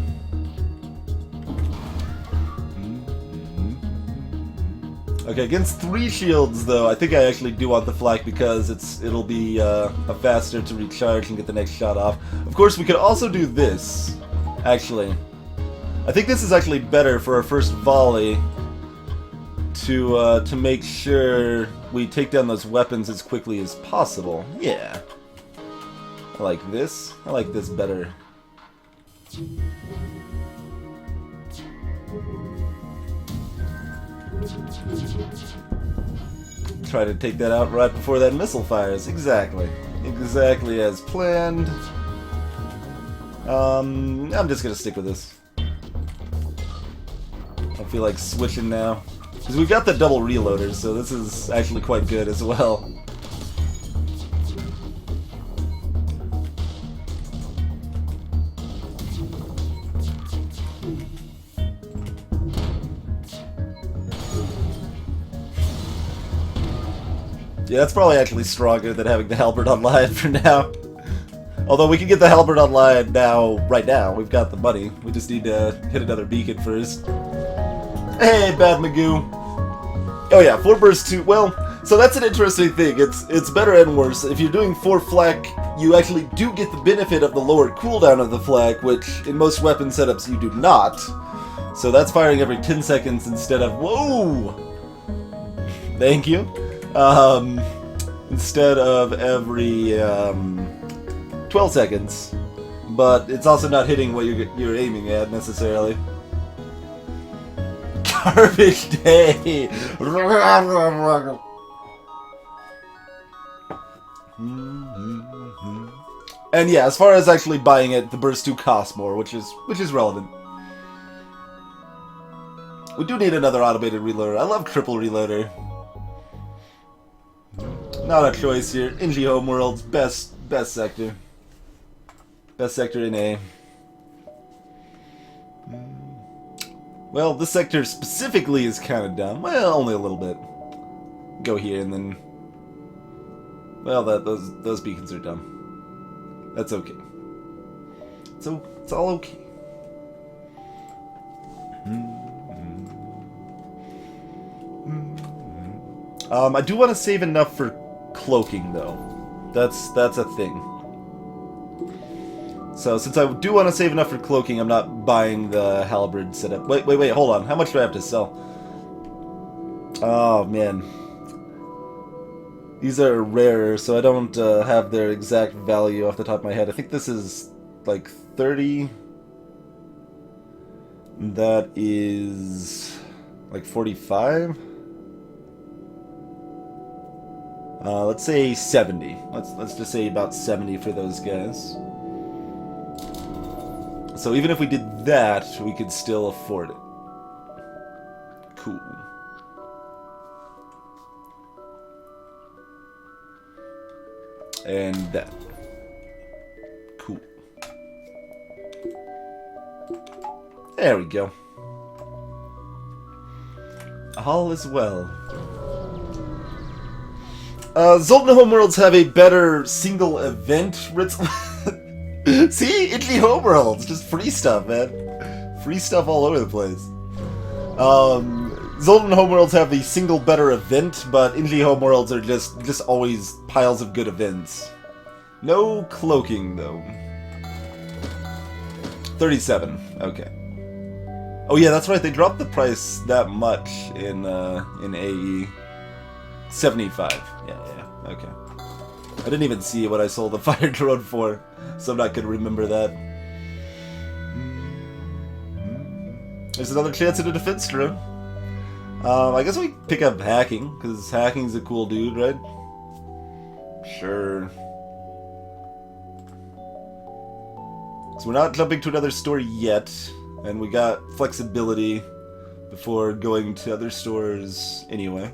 Okay, against 3 shields though, I think I actually do want the flak because it'll be faster to recharge and get the next shot off. Of course, we could also do this. Actually, I think this is actually better for our first volley to make sure we take down those weapons as quickly as possible. Yeah, I like this. I like this better. Try to take that out right before that missile fires. Exactly. Exactly as planned. I'm just gonna stick with this. I feel like switching now. Because we've got the double reloaders, so this is actually quite good as well. Yeah, that's probably actually stronger than having the halberd online for now. Although we can get the halberd online now, right now. We've got the money. We just need to hit another beacon first. Hey, Bad Magoo. Oh yeah, 4 burst 2. Well, so that's an interesting thing. It's better and worse. If you're doing 4 flak, you actually do get the benefit of the lower cooldown of the flak, which in most weapon setups you do not. So that's firing every 10 seconds instead of... Whoa! Thank you. Instead of every 12 seconds, but it's also not hitting what you're aiming at necessarily. Garbage day. And yeah, as far as actually buying it, the burst 2 costs more, which is relevant. We do need another automated reloader. I love triple reloader. Not a choice here. Inji Homeworld's best sector. Best sector in A. Well, this sector specifically is kind of dumb. Well, only a little bit. Go here and then... Well, those beacons are dumb. That's okay. So it's all okay. I do want to save enough for cloaking, though. That's a thing. So, since I do want to save enough for cloaking, I'm not buying the halberd setup. Wait, hold on. How much do I have to sell? Oh, man. These are rarer, so I don't have their exact value off the top of my head. I think this is, like, 30. That is, like, 45? Let's say 70. Let's just say about 70 for those guys. So even if we did that, we could still afford it. Cool. And that. Cool. There we go. All is well. Zoltan Homeworlds have a better single event. See? Italy Homeworlds! Just free stuff, man. Free stuff all over the place. Zoltan Homeworlds have the single better event, but Italy Homeworlds are just always piles of good events. No cloaking, though. 37. Okay. Oh yeah, that's right. They dropped the price that much in AE. 75. Yeah, okay. I didn't even see what I sold the fire drone for, so I'm not gonna remember that. There's another chance at a defense drone. I guess we pick up hacking, because hacking's a cool dude, right? Sure. So we're not jumping to another store yet, and we got flexibility before going to other stores anyway.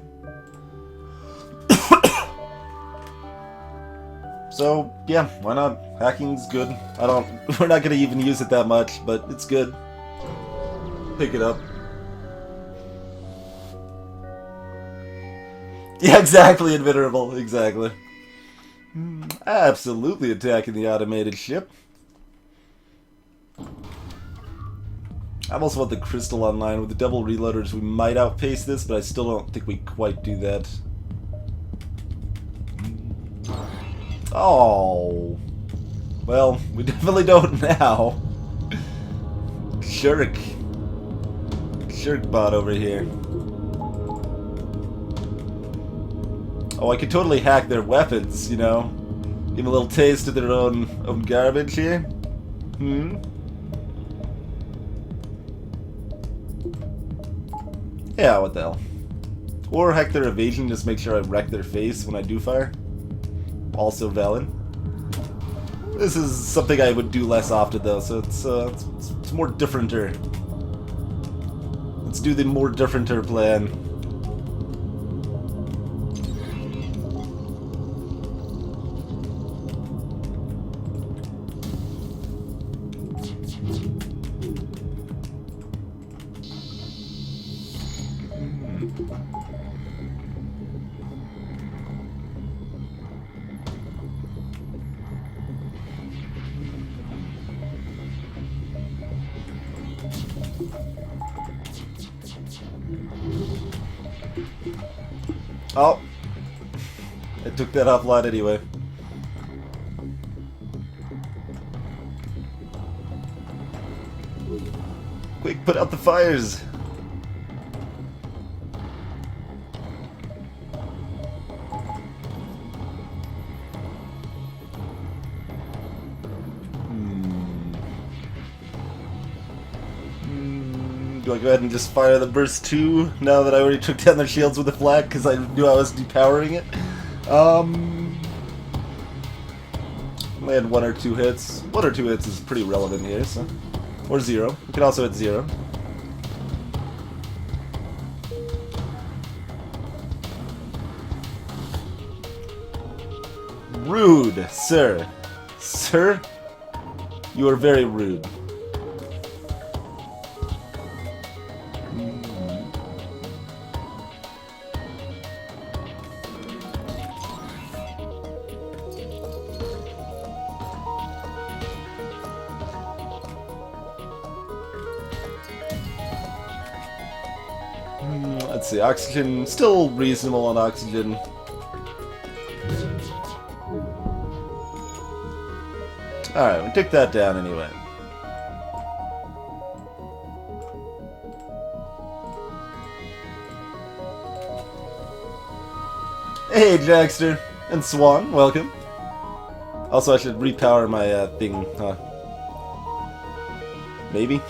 So, yeah, why not? Hacking's good. We're not gonna even use it that much, but it's good. Pick it up. Yeah, exactly, invulnerable, exactly. Absolutely attacking the automated ship. I almost want the crystal online. With the double reloaders, we might outpace this, but I still don't think we quite do that. Oh. Well, we definitely don't now. Shirk. Shirk bot over here. Oh, I could totally hack their weapons, you know? Give them a little taste of their own garbage here. Hmm? Yeah, what the hell. Or hack their evasion, just make sure I wreck their face when I do fire. Also valid. This is something I would do less often though, so it's more differenter. Let's do the more differenter plan. Oh, I took that offline anyway. Quick, put out the fires! Do I go ahead and just fire the burst 2 now that I already took down their shields with the flak because I knew I was depowering it? Land 1 or 2 hits. 1 or 2 hits is pretty relevant here, so. Or 0. We can also hit 0. Rude, sir. Sir? You are very rude. Let's see, oxygen, still reasonable on oxygen. Alright, we took that down anyway. Hey, Jackster! And Swan, welcome. Also, I should repower my thing, huh? Maybe?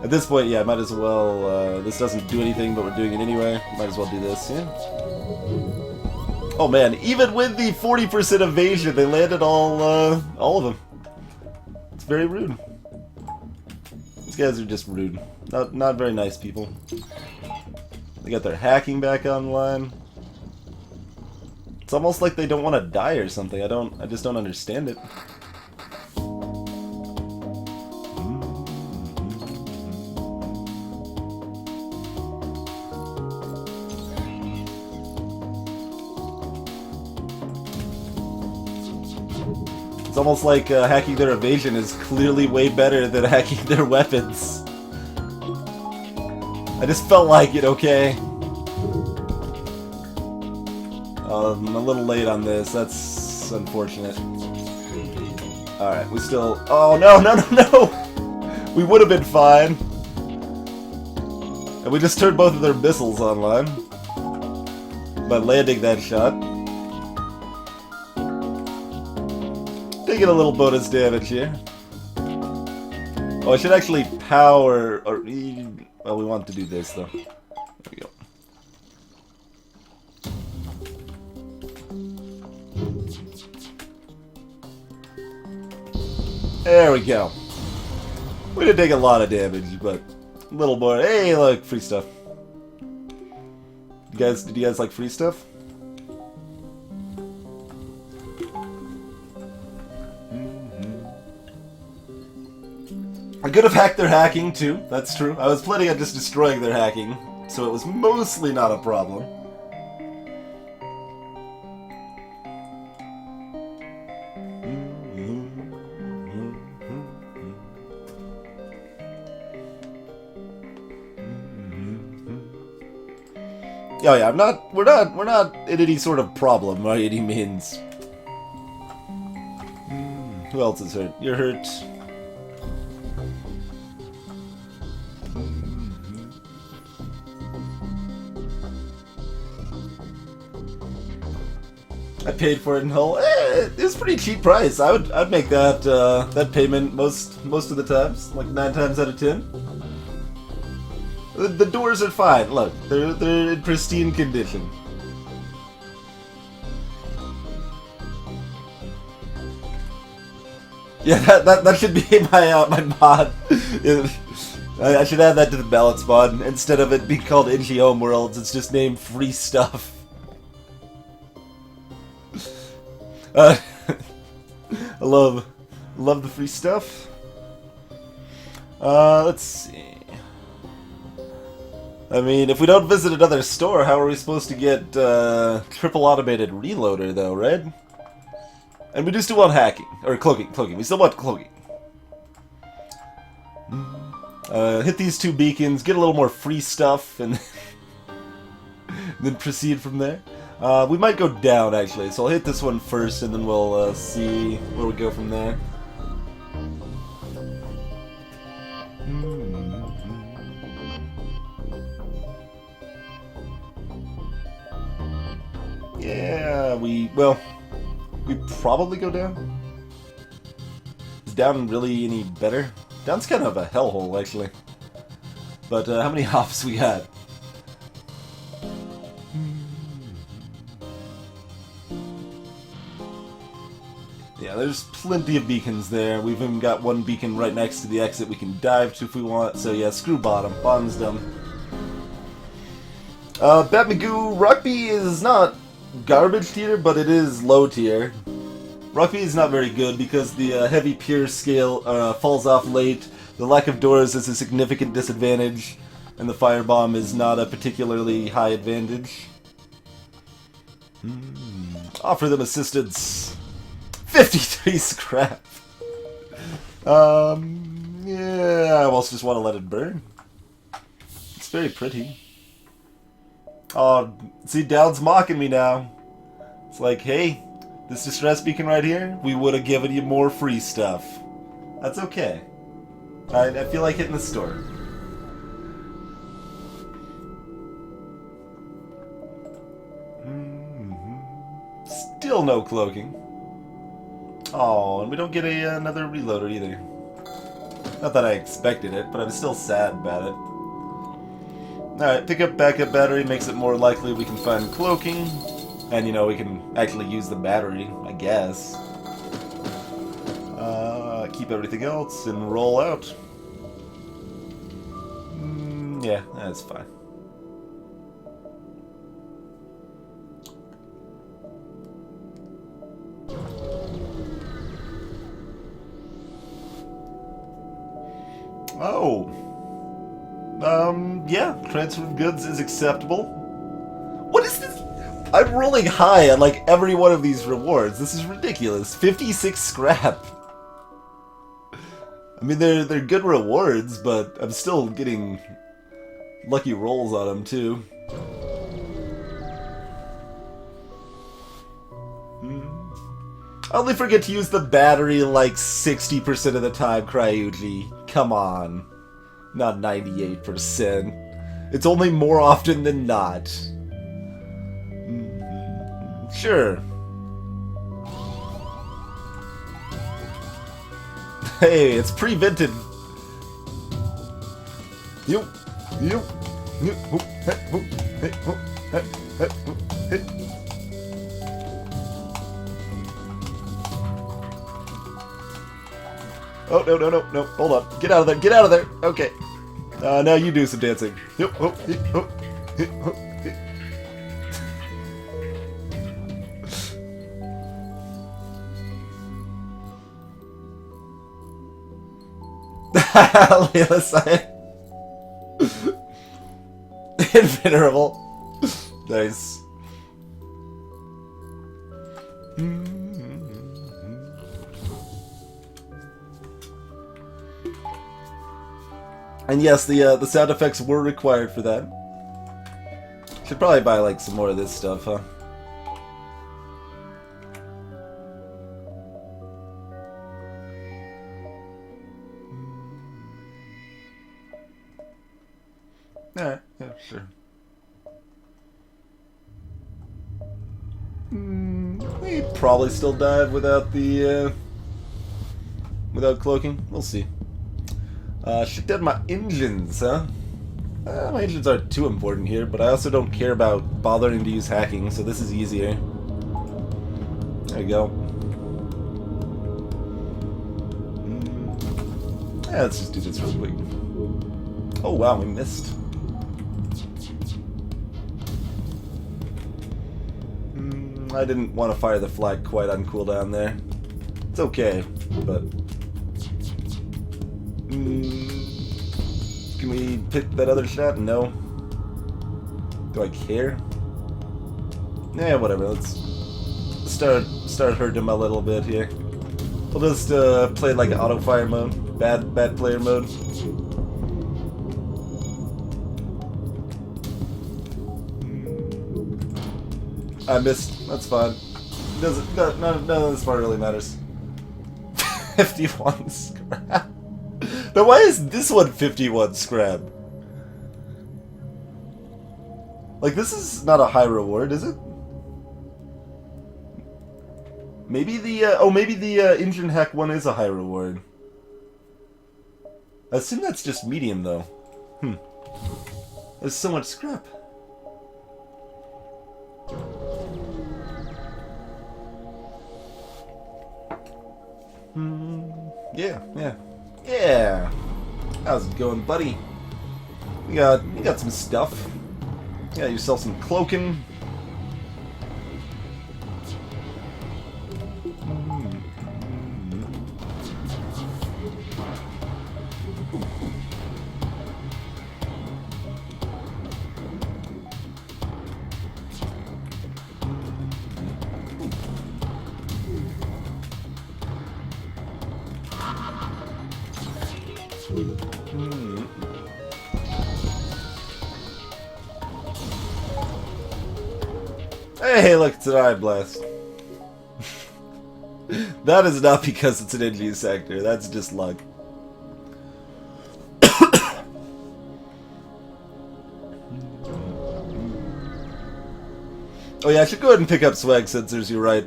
At this point, yeah, might as well, this doesn't do anything, but we're doing it anyway. Might as well do this, yeah. Oh man, even with the 40% evasion, they landed all of them. It's very rude. These guys are just rude. Not very nice people. They got their hacking back online. It's almost like they don't want to die or something. I just don't understand it. It's almost like hacking their evasion is clearly way better than hacking their weapons. I just felt like it, okay? I'm a little late on this, that's unfortunate. Alright, we still... Oh, no, no, no, no! We would have been fine. And we just turned both of their missiles online. By landing that shot. Taking a little bonus damage here. Oh, I should actually power... Or, well, we want to do this, though. There we go. There we go. We didn't take a lot of damage, but a little more. Hey, look, free stuff. Did you guys like free stuff? I could have hacked their hacking too, that's true. I was planning on just destroying their hacking, so it was mostly not a problem. Oh yeah, we're not in any sort of problem by any means. Who else is hurt? You're hurt. I paid for it in Hull. It was a pretty cheap price. I'd make that that payment most of the times, like 9 times out of 10. The doors are fine. Look, they're in pristine condition. Yeah, that should be my mod. I should add that to the balance mod instead of it being called Inchi Homeworlds. It's just named Free Stuff. I love the free stuff. Let's see. I mean, if we don't visit another store, how are we supposed to get triple automated reloader, though, right? And we do still want hacking or cloaking. We still want cloaking. Hit these 2 beacons, get a little more free stuff, and then proceed from there. We might go down, actually, so I'll hit this one first, and then we'll see where we go from there. Yeah, we probably go down. Is down really any better? Down's kind of a hellhole, actually. But how many hops we got? Yeah, there's plenty of beacons there. We've even got 1 beacon right next to the exit we can dive to if we want. So yeah, screw bottom. Bottom's done. Batmagoo, Rockbee is not garbage tier, but it is low tier. Rockbee is not very good because the heavy pure scale falls off late. The lack of doors is a significant disadvantage, and the firebomb is not a particularly high advantage. Offer them assistance. 53 scrap. Yeah, I almost just want to let it burn. It's very pretty. Oh, see, Down's mocking me now. It's like, hey, this distress beacon right here, we would have given you more free stuff. That's okay. I feel like hitting the store. Still no cloaking. Oh, and we don't get another reloader either. Not that I expected it, but I'm still sad about it. Alright, pick up backup battery makes it more likely we can find cloaking. And, you know, we can actually use the battery, I guess. Keep everything else and roll out. Yeah, that's fine. Oh. Yeah, transfer of goods is acceptable. What is this? I'm rolling high on, like, every one of these rewards. This is ridiculous. 56 scrap. I mean, they're good rewards, but I'm still getting lucky rolls on them, too. I only forget to use the battery like 60% of the time, Cryuji. Come on. Not 98%. It's only more often than not. Sure. Hey, it's pre-vented. Oh, no. Hold on. Get out of there. Get out of there. Okay. Now you do some dancing. Layla side. Invenerable. Nice. And yes, the sound effects were required for that. Should probably buy, like, some more of this stuff, huh? Alright, yeah, sure. We probably still dive without the, without cloaking. We'll see. Should dead my engines, huh? My engines aren't too important here, but I also don't care about bothering to use hacking, so this is easier. There you go. Yeah, let's just do this real quick. Oh wow, we missed. I didn't want to fire the flag quite on cooldown there. It's okay, but... Can we pick that other shot? No. Do I care? Yeah, whatever. Let's start hurting him a little bit here. We'll just play like auto fire mode, bad player mode. I missed. That's fine. None of this part really matters. 51 scrap. Now why is this one 51 scrap? Like, this is not a high reward, is it? Maybe the, maybe the engine hack one is a high reward. I assume that's just medium, though. There's so much scrap. Yeah. How's it going, buddy? You got some stuff. You got yourself some cloaking. Hey, look, it's an eye blast. That is not because it's an NG sector, that's just luck. Oh yeah, I should go ahead and pick up swag sensors, you're right.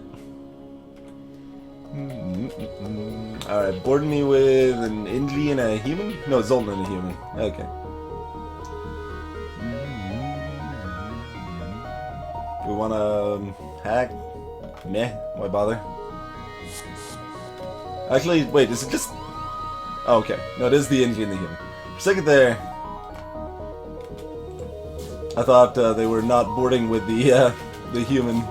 Alright, board me with an NG and a human? No, Zoltan and a human. Okay. We wanna hack? Meh, why bother? Actually, wait, is it just... Oh, okay. No, it is the NG and the human. For a second there, I thought they were not boarding with the human.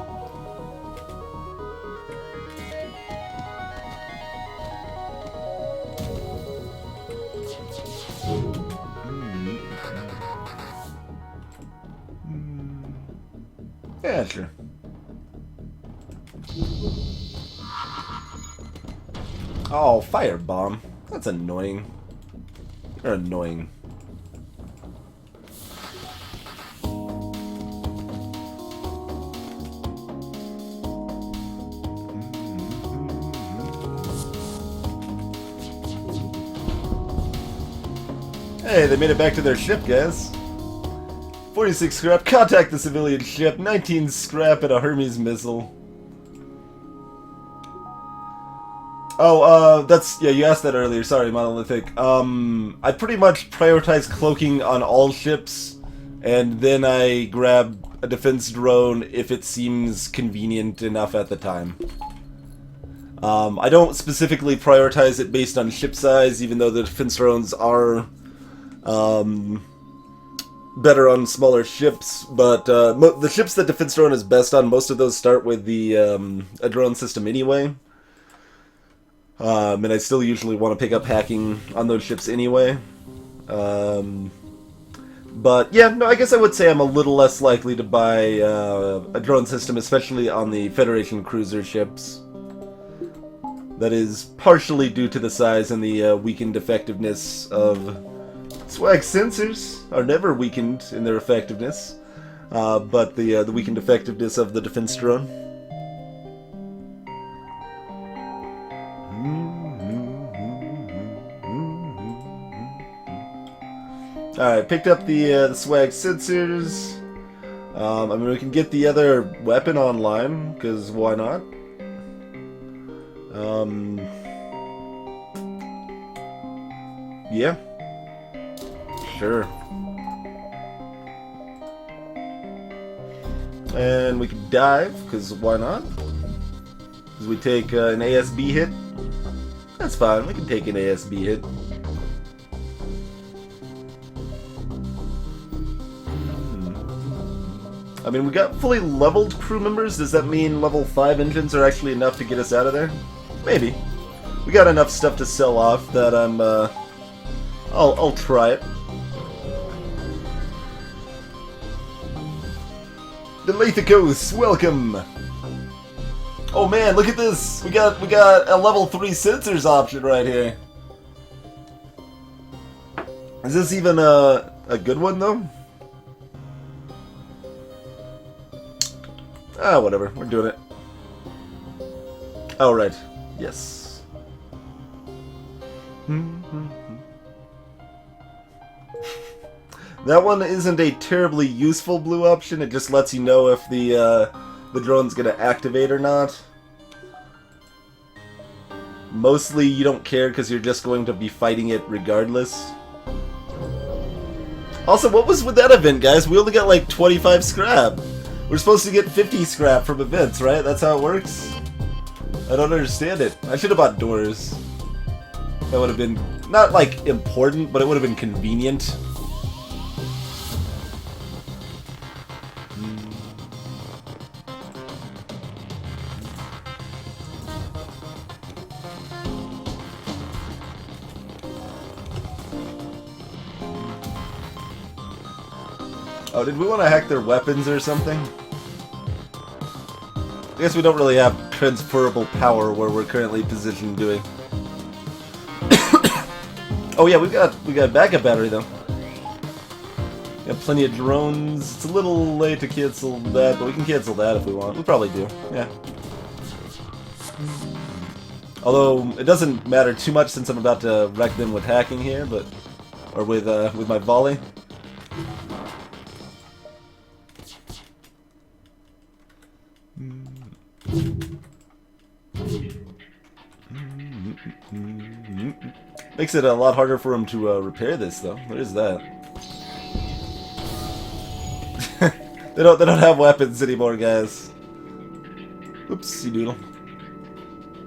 Yeah, sure. Oh, firebomb. That's annoying. You're annoying. Hey, they made it back to their ship, guys. 46 scrap, contact the civilian ship, 19 scrap and a Hermes missile. Oh, that's, yeah, you asked that earlier, sorry, Monolithic. I pretty much prioritize cloaking on all ships, and then I grab a defense drone if it seems convenient enough at the time. I don't specifically prioritize it based on ship size, even though the defense drones are, better on smaller ships, but the ships that defense drone is best on, most of those start with the a drone system anyway. And I still usually want to pick up hacking on those ships anyway. But yeah, no, I guess I would say I'm a little less likely to buy a drone system, especially on the Federation cruiser ships. That is partially due to the size and the weakened effectiveness of... Swag sensors are never weakened in their effectiveness. but the weakened effectiveness of the defense drone. Alright, picked up the swag sensors. I mean, we can get the other weapon online, because why not? Yeah. Sure. And we can dive, because why not? Because we take an ASB hit. That's fine, we can take an ASB hit. I mean, we got fully leveled crew members. Does that mean level 5 engines are actually enough to get us out of there? Maybe. We got enough stuff to sell off that I'll try it. The Lathicos, welcome! Oh man, look at this! We got a level 3 sensors option right here. Is this even a good one though? Ah, whatever. We're doing it. Oh, right. Yes. That one isn't a terribly useful blue option. It just lets you know if the drone's gonna activate or not. Mostly you don't care because you're just going to be fighting it regardless. Also, what was with that event, guys? We only got like 25 scrap. We're supposed to get 50 scrap from events, right? That's how it works? I don't understand it. I should have bought doors. That would have been, not like important, but it would have been convenient. Oh, did we want to hack their weapons or something? I guess we don't really have transferable power where we're currently positioned doing. Oh yeah, we got a backup battery though. Got plenty of drones. It's a little late to cancel that, but we can cancel that if we want. We probably do. Yeah. Although it doesn't matter too much since I'm about to wreck them with hacking here, but or with my volley. Makes it a lot harder for him to repair this, though. There is that. they don't have weapons anymore, guys. Oopsie doodle.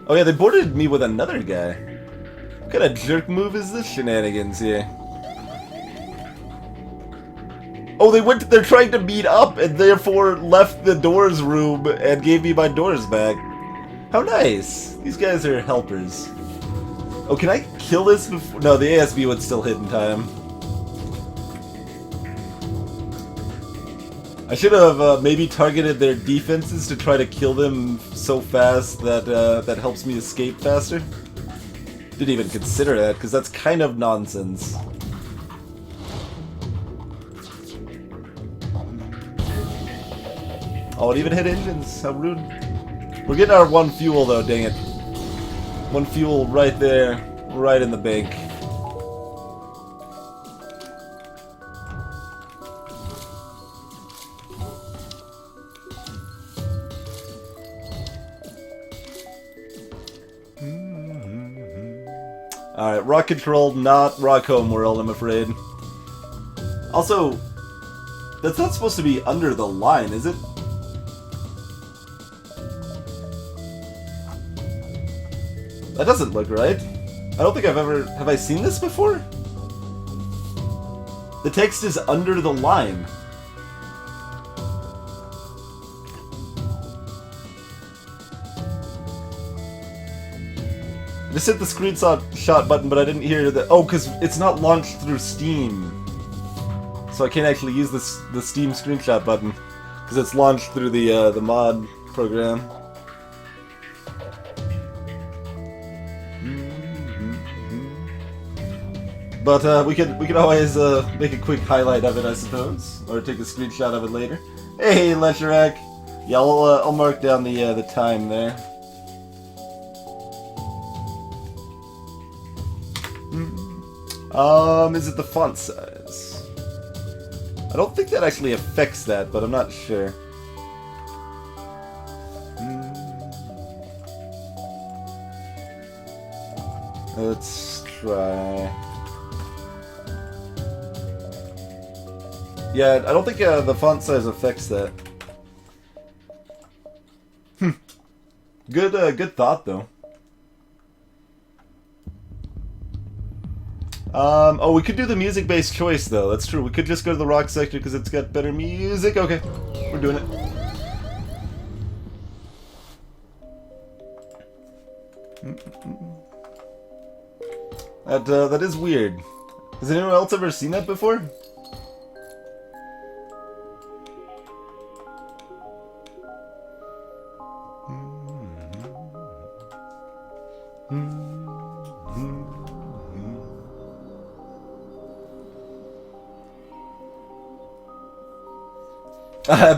Oh yeah, they boarded me with another guy. What kind of jerk move is this shenanigans here? Oh, they're trying to meet up and therefore left the doors room and gave me my doors back. How nice. These guys are helpers. Oh, can I kill this before? No, the ASB would still hit in time. I should have maybe targeted their defenses to try to kill them so fast that that helps me escape faster. Didn't even consider that, because that's kind of nonsense. Oh, it even hit engines. How rude. We're getting our one fuel, though, dang it. One fuel right there, right in the bank. Alright, rock controlled, not rock home world, I'm afraid. Also, that's not supposed to be under the line, is it? That doesn't look right. I don't think I've ever... Have I seen this before? The text is under the line. I just hit the screenshot button, but I didn't hear the... Oh, because it's not launched through Steam. So I can't actually use the Steam screenshot button. Because it's launched through the mod program. But we could always make a quick highlight of it, I suppose, or take a screenshot of it later. Hey, Lesharak. Yeah, I'll mark down the time there. Is it the font size? I don't think that actually affects that, but I'm not sure. Let's try. Yeah, I don't think the font size affects that. Good thought though. Oh, we could do the music-based choice though. That's true. We could just go to the rock sector because it's got better music. Okay, we're doing it. That is weird. Has anyone else ever seen that before?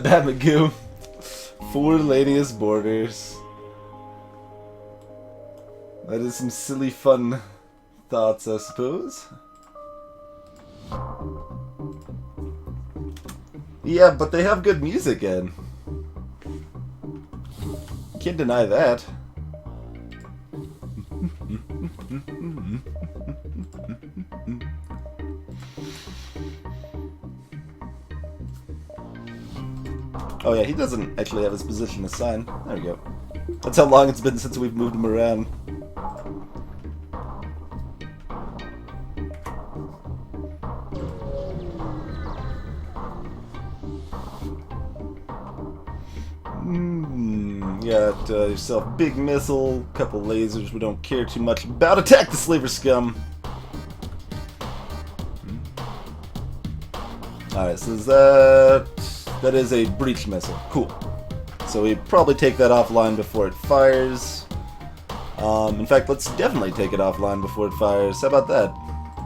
Bad Magoo. Four Lanius borders. That is some silly fun thoughts, I suppose. Yeah, but they have good music, Ed. Can't deny that. Oh yeah, he doesn't actually have his position assigned. There we go. That's how long it's been since we've moved him around. Got yourself a big missile, couple lasers we don't care too much about. Attack the slaver scum! Alright, so that is a breach missile. Cool. So we probably take that offline before it fires. In fact, let's definitely take it offline before it fires. How about that?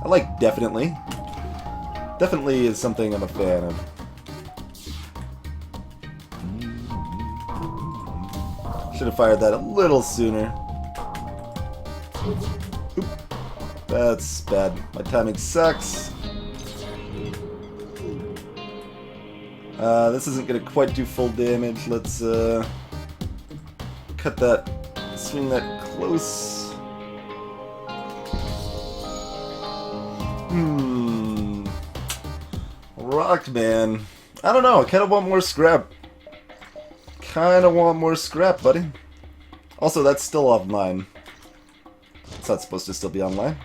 I like definitely. Definitely is something I'm a fan of. Should have fired that a little sooner. Oop. That's bad. My timing sucks. This isn't gonna quite do full damage. Let's cut that, swing that close. Rocked, man. I don't know. I kind of want more scrap. Kinda want more scrap, buddy. Also, that's still offline. It's not supposed to still be online.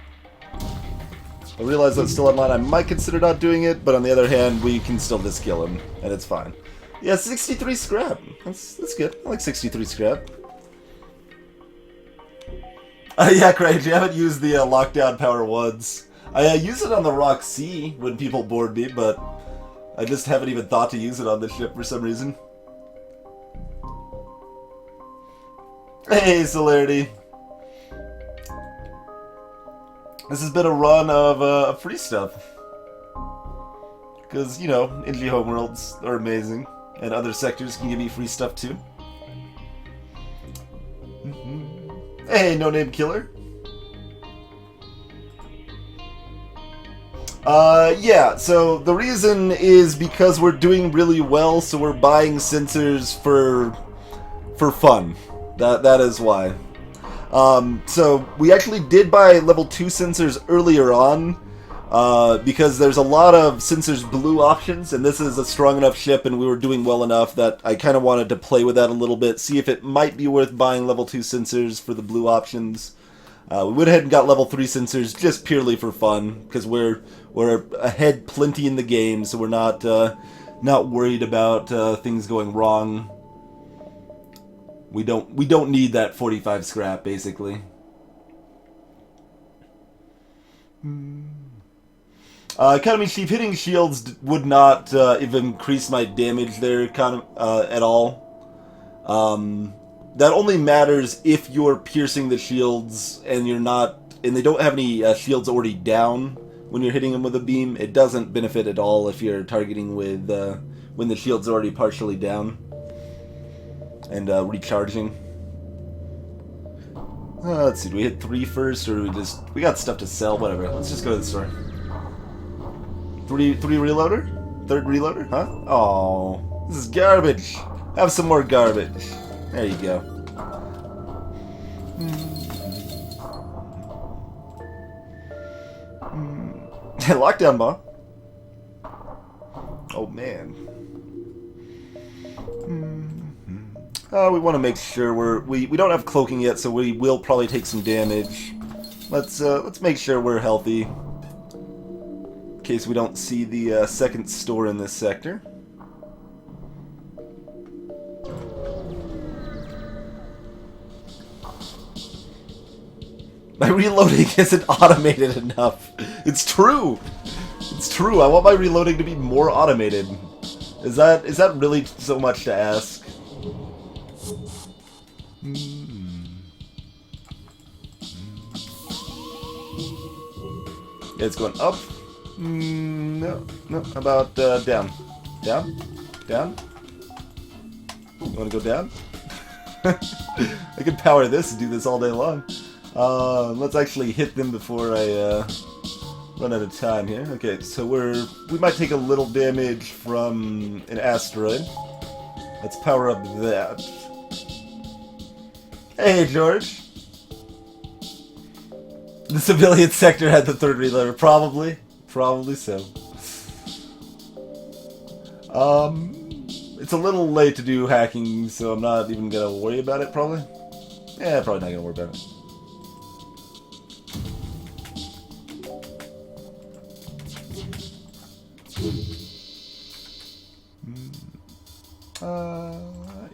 I realize that's still online. I might consider not doing it, but on the other hand, we can still just kill him, and it's fine. Yeah, 63 scrap. That's good. I like 63 scrap. Yeah, Craig, you haven't used the lockdown power once. I use it on the Rock C when people board me, but I just haven't even thought to use it on this ship for some reason. Hey, Celerity. This has been a run of free stuff. Because, you know, indie homeworlds are amazing. And other sectors can give me free stuff too. Hey, No Name Killer. Yeah, so the reason is because we're doing really well, so we're buying sensors for fun. That is why. So we actually did buy level 2 sensors earlier on, because there's a lot of sensors blue options, and this is a strong enough ship and we were doing well enough that I kind of wanted to play with that a little bit, see if it might be worth buying level 2 sensors for the blue options. We went ahead and got level 3 sensors just purely for fun, because we're ahead plenty in the game, so we're not worried about things going wrong. We don't need that 45 scrap, basically. Economy Chief, hitting shields would not even increase my damage there at all. That only matters if you're piercing the shields and you're not, and they don't have any shields already down. when you're hitting them with a beam. It doesn't benefit at all if you're targeting with when the shield's already partially down and recharging. Let's see, do we hit 3 first, or do we got stuff to sell? Whatever, let's just go to the store. 3 reloader? 3rd reloader? Huh? Oh, this is garbage. Have some more garbage. There you go. Lockdown bomb. Oh man. We want to make sure we don't have cloaking yet, so we will probably take some damage. Let's make sure we're healthy, in case we don't see the second store in this sector. My reloading isn't automated enough. It's true. It's true. I want my reloading to be more automated. Is that really so much to ask? It's going up. No. How about down? Down? Down? You want to go down? I could power this and do this all day long. Let's actually hit them before I run out of time here. Okay, so we might take a little damage from an asteroid. Let's power up that. Hey, George. The civilian sector had the 3rd reloader, probably. Probably so. It's a little late to do hacking, so I'm not even gonna worry about it, probably. Yeah, probably not gonna worry about it.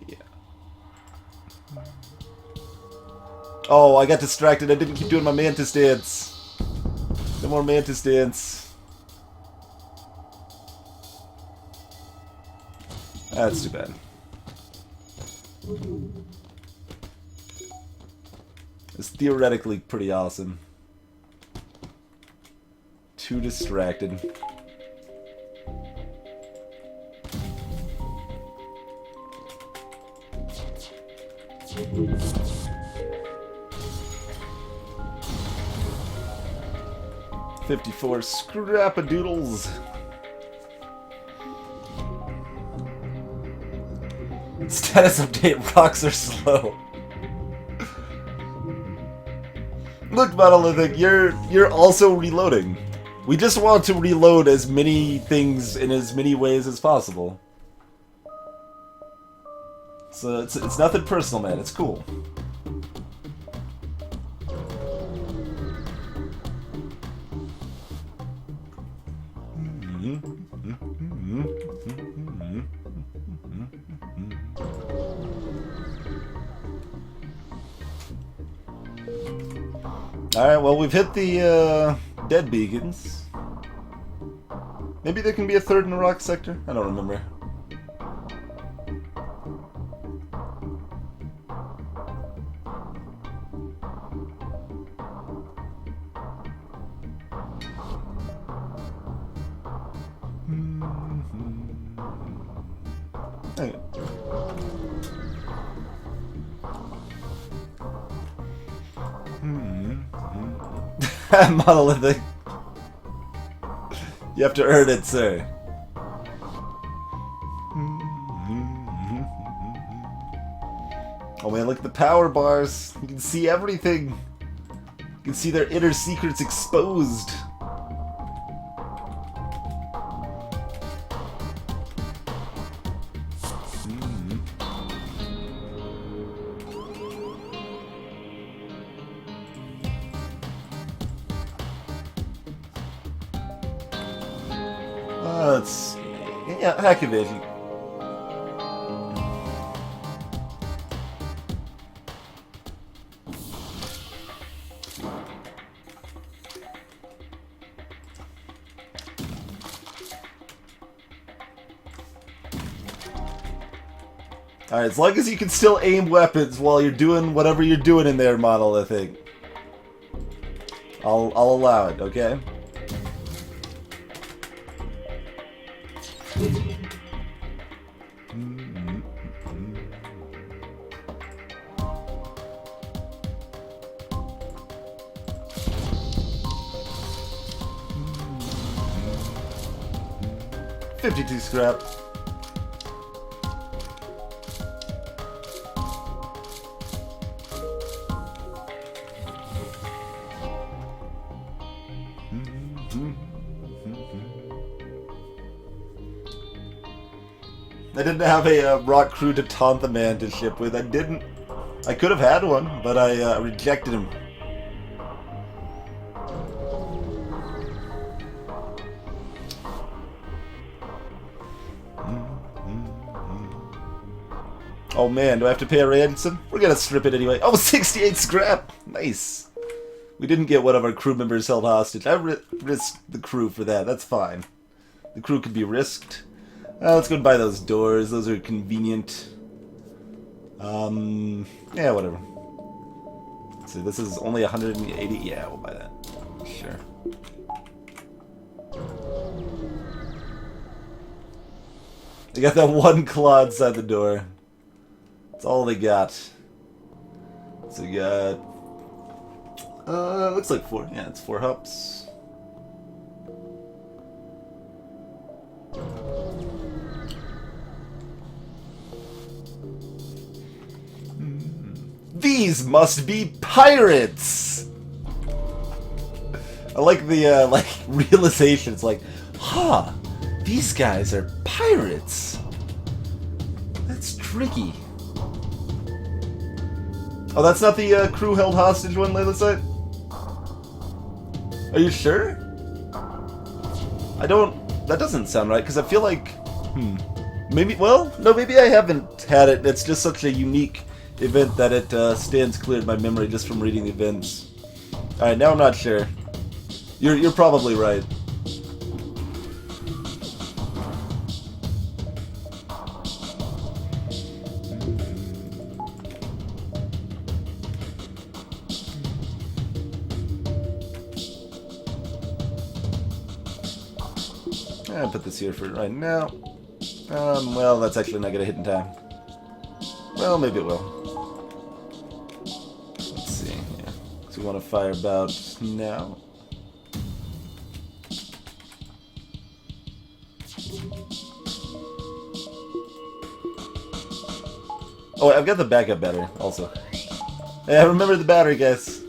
Yeah. Oh, I got distracted. I didn't keep doing my mantis dance. No more mantis dance. That's too bad. It's theoretically pretty awesome. Too distracted. $54 scrapadoodles. Status update, rocks are slow. Look, Monolithic, you're also reloading. We just want to reload as many things in as many ways as possible. So it's nothing personal, man. It's cool. Alright, well, we've hit the dead beacons. Maybe there can be a 3rd in the rock sector? I don't remember. Monolithic. You have to earn it, sir. Oh man, look at the power bars. You can see everything. You can see their inner secrets exposed. Let's... yeah, hack evasion. Alright, as long as you can still aim weapons while you're doing whatever you're doing in there, Monolithic, I'll allow it, okay? 52 scrap. I didn't have a rock crew to taunt the man to ship with. I didn't. I could have had one, but I rejected him. Oh man, do I have to pay a ransom? We're gonna strip it anyway. Oh, 68 scrap! Nice. We didn't get one of our crew members held hostage. I risked the crew for that. That's fine. The crew could be risked. Let's go and buy those doors. Those are convenient. Yeah, whatever. Let's see, this is only 180. Yeah, we'll buy that. Sure. They got that one claw inside the door. That's all they got. So we got... looks like 4. Yeah, it's 4 hops. These must be pirates! I like the, like, realization. It's like, huh, these guys are pirates. That's tricky. Oh, that's not the crew held hostage one, Layla said? Are you sure? I don't... That doesn't sound right, because I feel like... Maybe... Well, no, maybe I haven't had it. It's just such a unique event that it stands clear in my memory just from reading the events. Alright, now I'm not sure. You're probably right. I'll put this here for right now. Well, that's actually not gonna hit in time. Well, maybe it will. Let's see. Yeah. So we want to fire about now. Oh, I've got the backup battery also. Yeah, remember the battery, guys.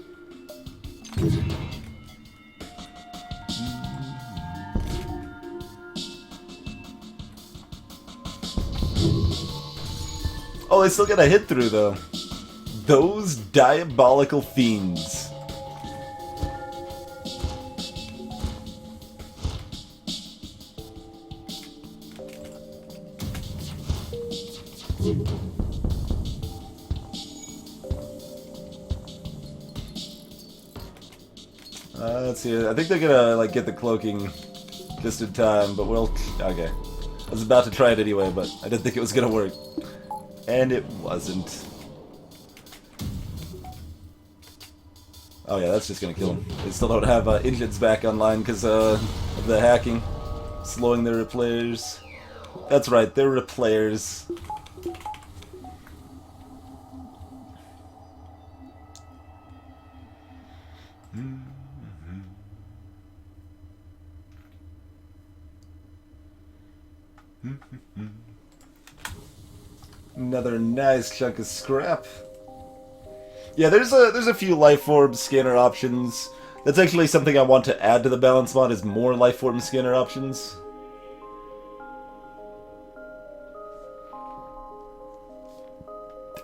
Oh, they still got a hit through, though. Those diabolical fiends. Let's see. I think they're gonna, like, get the cloaking just in time, but we'll... Okay. I was about to try it anyway, but I didn't think it was gonna work. And it wasn't. Oh yeah, that's just gonna kill them. They still don't have engines back online because of the hacking. Slowing their replayers. That's right, they're replayers. Another nice chunk of scrap. Yeah, there's a few life form scanner options. That's actually something I want to add to the balance mod, is more life form scanner options.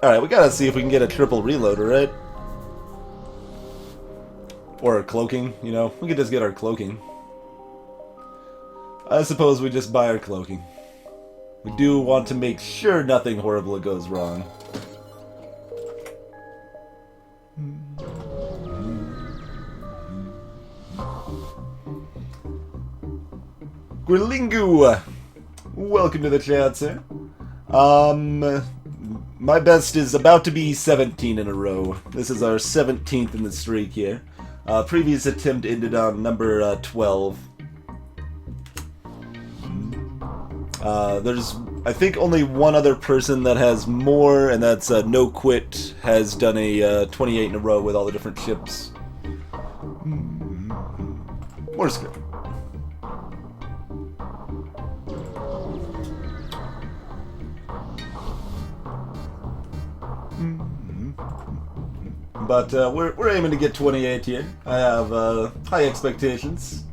Alright, we gotta see if we can get a triple reloader, right? Or a cloaking, you know? We could just get our cloaking. I suppose we just buy our cloaking. We do want to make sure nothing horrible goes wrong. Grillingu! Welcome to the chat, sir. My best is about to be 17 in a row. This is our 17th in the streak here. Previous attempt ended on number 12. There's, I think, only one other person that has more, and that's No Quit has done a 28 in a row with all the different ships. More script. But we're aiming to get 28 here. I have high expectations.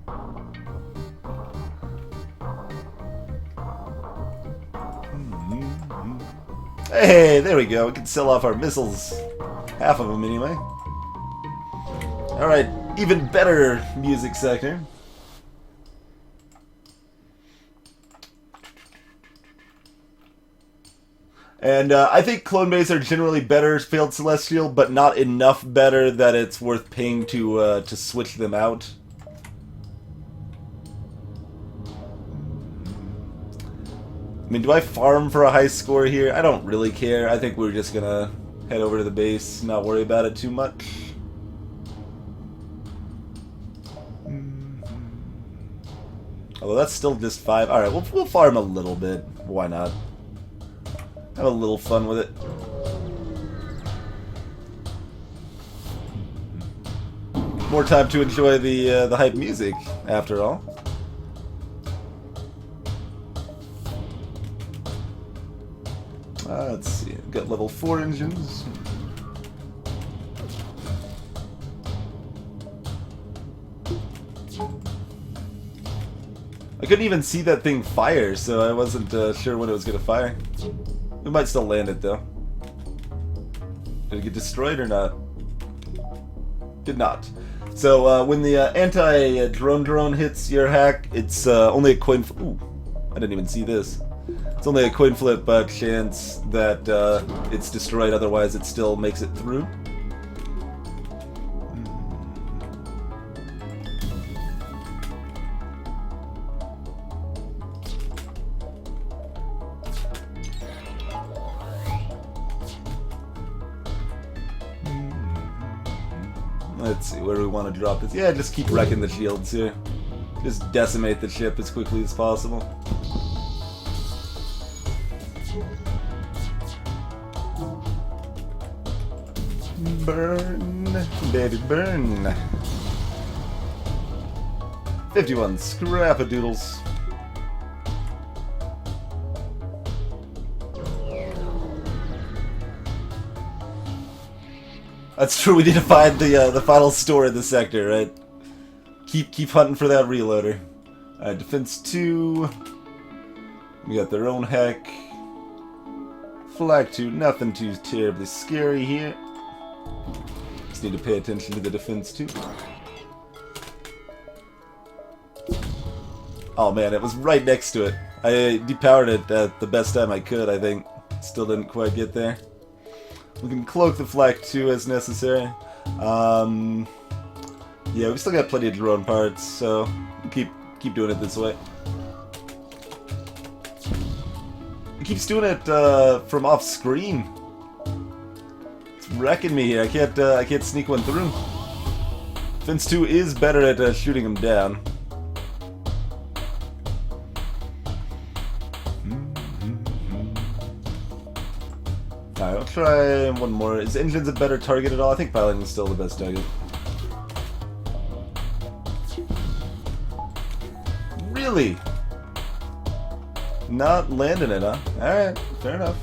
Hey, there we go. We can sell off our missiles. Half of them, anyway. Alright, even better music sector. And I think clone base are generally better Failed Celestial, but not enough better that it's worth paying to switch them out. I mean, do I farm for a high score here? I don't really care. I think we're just gonna head over to the base, not worry about it too much. Although that's still just 5. Alright, we'll farm a little bit. Why not? Have a little fun with it. More time to enjoy the hype music, after all. Let's see. Got level 4 engines. I couldn't even see that thing fire, so I wasn't sure when it was going to fire. We might still land it, though. Did it get destroyed or not? Did not. So, when the anti-drone hits your hack, it's only a coin flip. Ooh, I didn't even see this. It's only a coin flip chance that it's destroyed, otherwise it still makes it through. Let's see, where do we want to drop this? Yeah, just keep wrecking the shields here. Just decimate the ship as quickly as possible. Burn, baby, burn. 51 scrap-a-doodles. That's true. We need to find the final store in the sector, right? Keep hunting for that reloader. Alright, defense 2. We got their own hack. Flag 2. Nothing too terribly scary here. Just need to pay attention to the defense 2. Oh man, it was right next to it. I depowered it at the best time I could, I think. Still didn't quite get there. We can cloak the Flak 2 as necessary. Yeah, we still got plenty of drone parts, so keep doing it this way. It keeps doing it from off screen. It's wrecking me here. I can't sneak one through. Fence 2 is better at shooting them down. Alright, I'll try one more. Is engines a better target at all? I think piloting is still the best target. Really? Not landing it, huh? Alright, fair enough.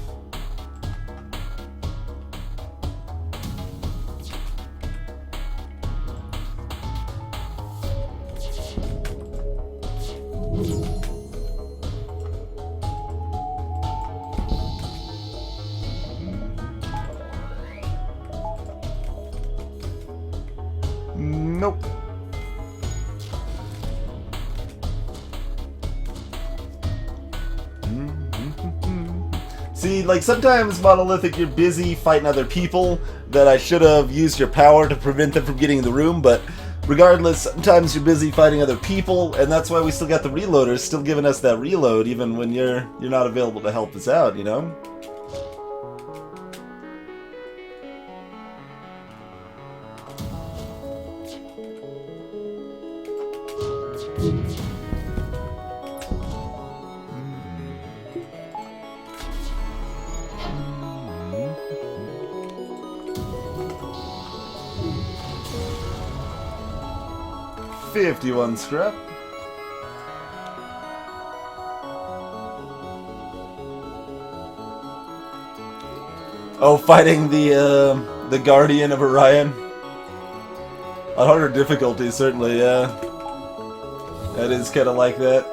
Nope. See, like, sometimes, Monolithic, you're busy fighting other people that I should have used your power to prevent them from getting in the room, but regardless, sometimes you're busy fighting other people, and that's why we still got the reloaders still giving us that reload, even when you're not available to help us out, you know? $51 scrap. Oh, fighting the The Guardian of Orion. On harder difficulty, certainly, yeah. That is kind of like that.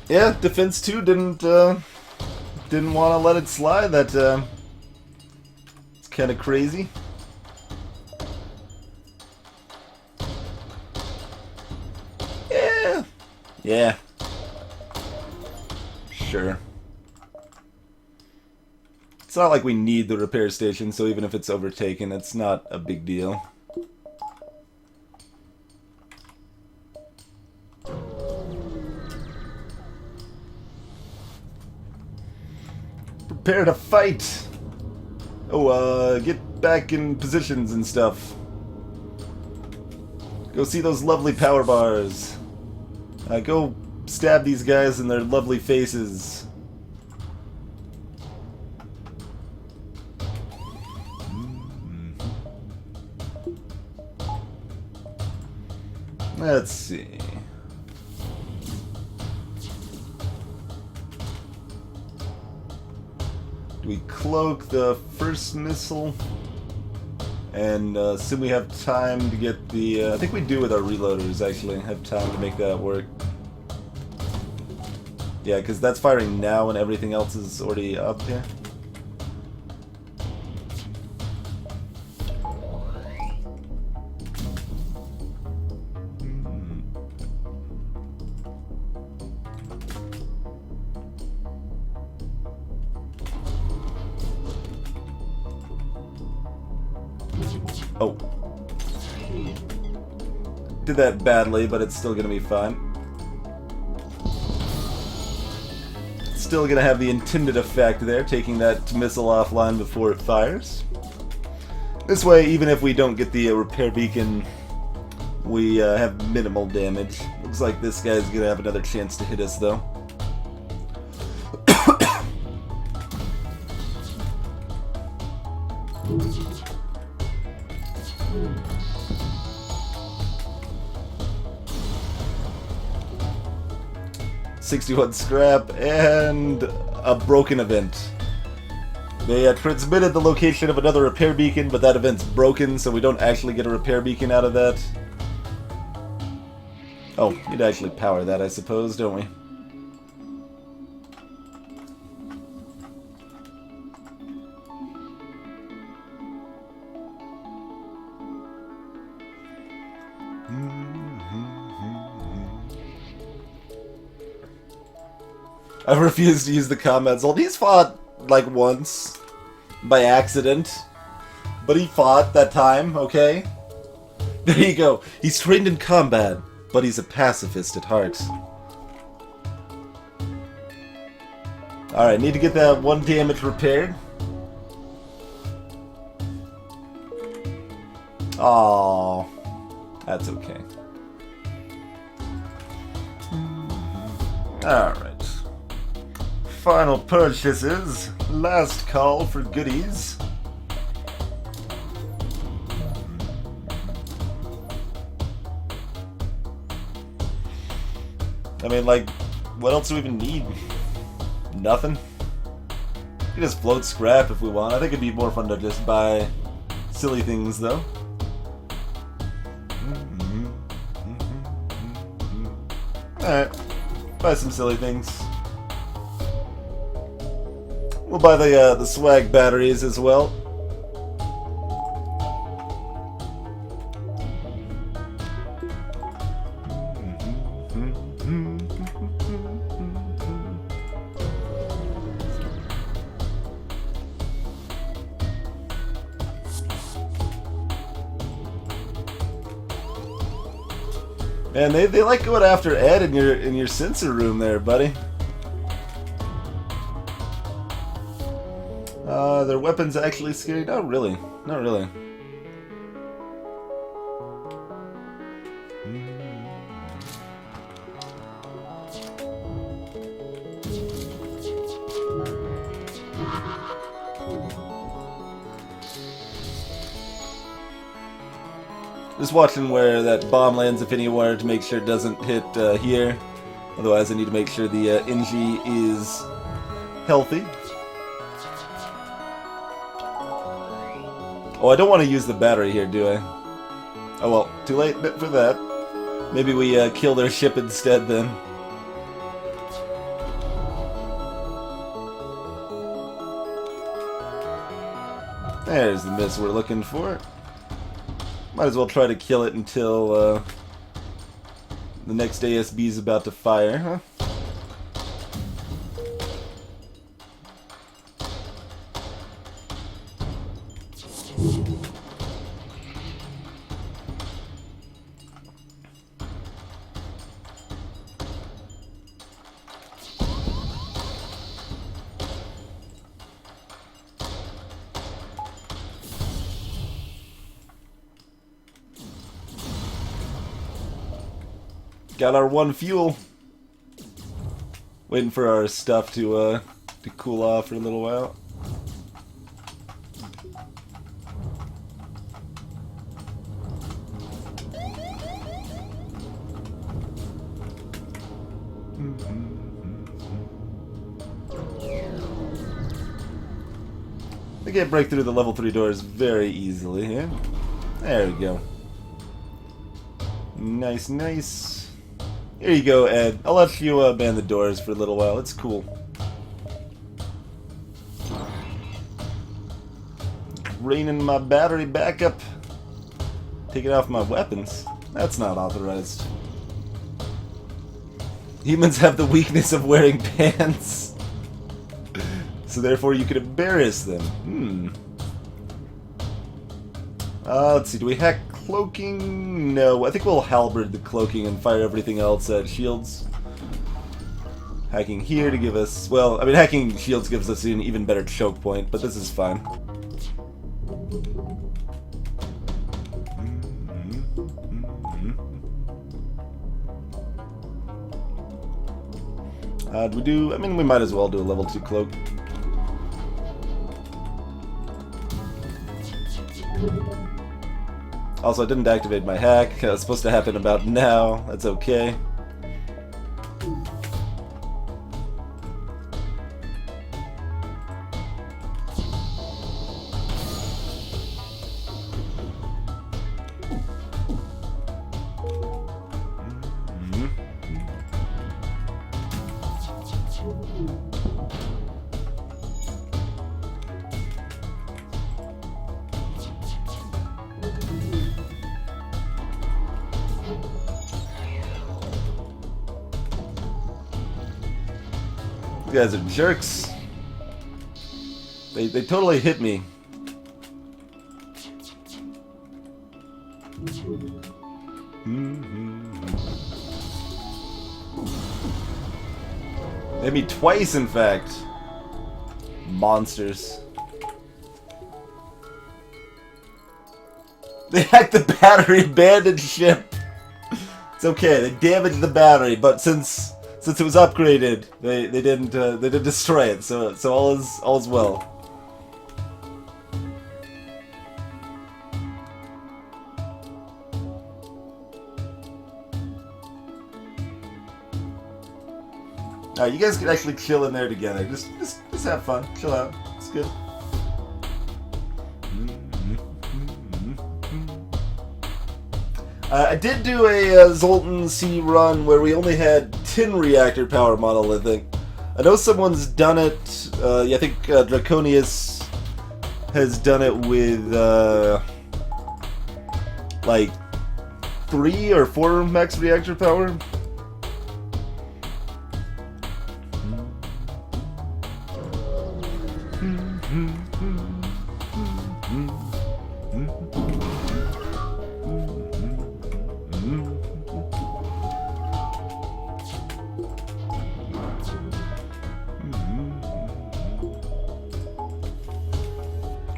Yeah, Defense 2 didn't want to let it slide. That it's kind of crazy. Yeah. Sure. It's not like we need the repair station, so even if it's overtaken, it's not a big deal. Prepare to fight! Oh, get back in positions and stuff. Go see those lovely power bars. Go stab these guys in their lovely faces. Let's see. Do we cloak the first missile? And assume we have time to get the... I think we do with our reloaders, actually. Have time to make that work. Yeah, because that's firing now and everything else is already up here. Oh. Did that badly, but it's still gonna be fine. Still gonna have the intended effect there, taking that missile offline before it fires. This way, even if we don't get the repair beacon, we have minimal damage. Looks like this guy's gonna have another chance to hit us, though. 61 scrap, and a broken event. They transmitted the location of another repair beacon, but that event's broken, so we don't actually get a repair beacon out of that. Oh, you'd actually power that, I suppose, don't we? I've refused to use the combat zone. He's fought, like, once. By accident. But he fought that time, okay? There you go. He's trained in combat, but he's a pacifist at heart. Alright, need to get that one damage repaired. Aww. That's okay. Alright. Final purchases. Last call for goodies. I mean, like, what else do we even need? Nothing? We can just float scrap if we want. I think it'd be more fun to just buy silly things, though. Alright. Buy some silly things. We'll buy the swag batteries as well. Man, they like going after Ed in your sensor room there, buddy. Their weapons actually scary? Not really. Not really. Just watching where that bomb lands, if anywhere, to make sure it doesn't hit here. Otherwise, I need to make sure the NG is healthy. Oh, I don't want to use the battery here, do I? Oh well, too late for that. Maybe we kill their ship instead then. There's the miss we're looking for. Might as well try to kill it until the next ASB is about to fire, huh? Got our one fuel. Waiting for our stuff to cool off for a little while. I can't break through the level 3 doors very easily here. There we go. Nice, nice. Here you go, Ed. I'll let you man the doors for a little while. It's cool. Draining my battery backup. Taking off my weapons. That's not authorized. Humans have the weakness of wearing pants. So therefore you can embarrass them. Let's see, do we hack cloaking? No, I think we'll halberd the cloaking and fire everything else at shields. Hacking here to give us, well, I mean hacking shields gives us an even better choke point, but this is fine. Do we do, I mean we might as well do a level 2 cloak. Also, I didn't activate my hack. It's supposed to happen about now. That's okay. You guys are jerks. They totally hit me. They hit me twice, in fact. Monsters. They hacked the battery abandoned ship. It's okay. They damaged the battery, but since it was upgraded, they didn't destroy it. So all is well. Alright, you guys can actually chill in there together. Just have fun. Chill out. It's good. I did do a Zoltan C run where we only had 10 reactor power model, I think. I know someone's done it. Yeah, I think Draconius has done it with like 3 or 4 max reactor power.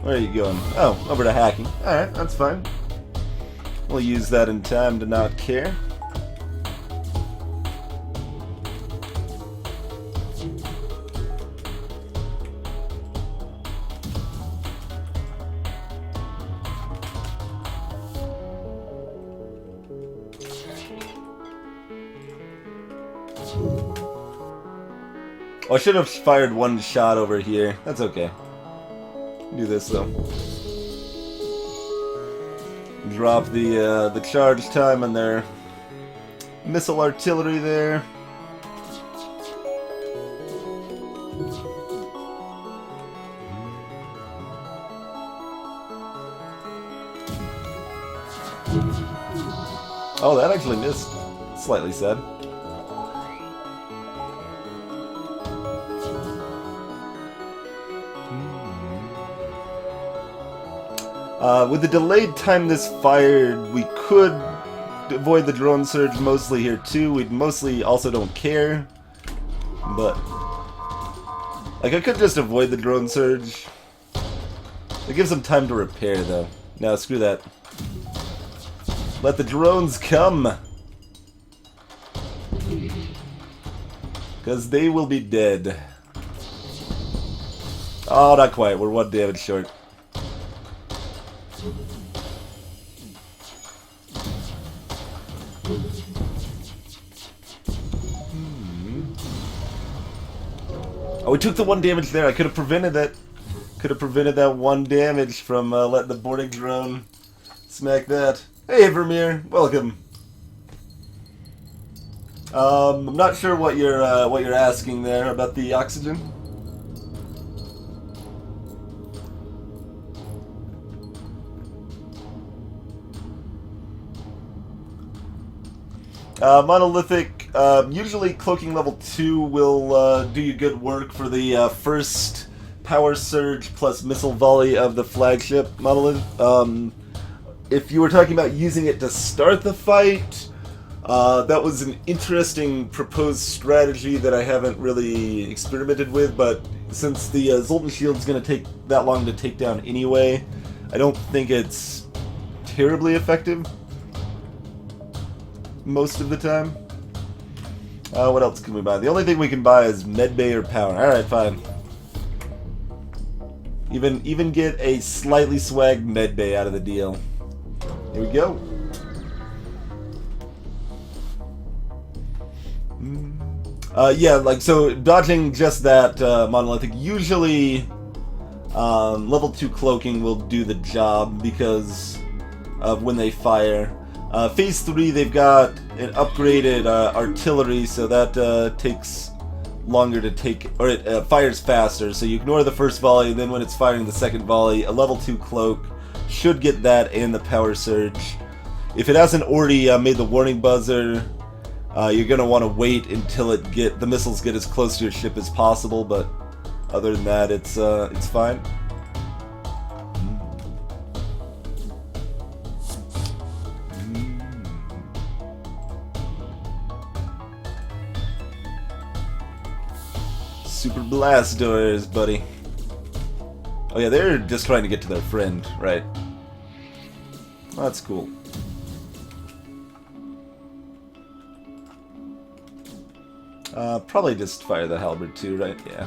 Where are you going? Oh, over to hacking. Alright, that's fine. We'll use that in time to not care. Oh, I should have fired one shot over here. That's okay. Do this though. Drop the charge time on their missile artillery there. Oh, that actually missed. Slightly sad. With the delayed time this fired, we could avoid the drone surge mostly here too. We mostly also don't care. But, like, I could just avoid the drone surge. It gives them time to repair though. No, screw that. Let the drones come! Because they will be dead. Oh, not quite. We're 1 damage short. Oh, we took the 1 damage there. I could have prevented that. Could have prevented that 1 damage from letting the boarding drone smack that. Hey, Vermeer, welcome. I'm not sure what you're asking there about the oxygen. Monolithic, usually cloaking level 2 will do you good work for the first power surge plus missile volley of the flagship monolith. If you were talking about using it to start the fight, that was an interesting proposed strategy that I haven't really experimented with, but since the Zoltan Shield's going to take that long to take down anyway, I don't think it's terribly effective most of the time. What else can we buy? The only thing we can buy is medbay or power. Alright, fine. Even get a slightly swagged medbay out of the deal. Here we go. Yeah, like, so dodging just that monolithic, usually level 2 cloaking will do the job because of when they fire. Phase 3, they've got an upgraded artillery, so that takes longer to take, or it fires faster, so you ignore the first volley, and then when it's firing the second volley, a level 2 cloak should get that and the power surge. If it hasn't already made the warning buzzer, you're going to want to wait until the missiles get as close to your ship as possible, but other than that, it's fine. Super blast doors, buddy. Oh yeah, they're just trying to get to their friend, right? Well, that's cool. Probably just fire the halberd too, right? Yeah.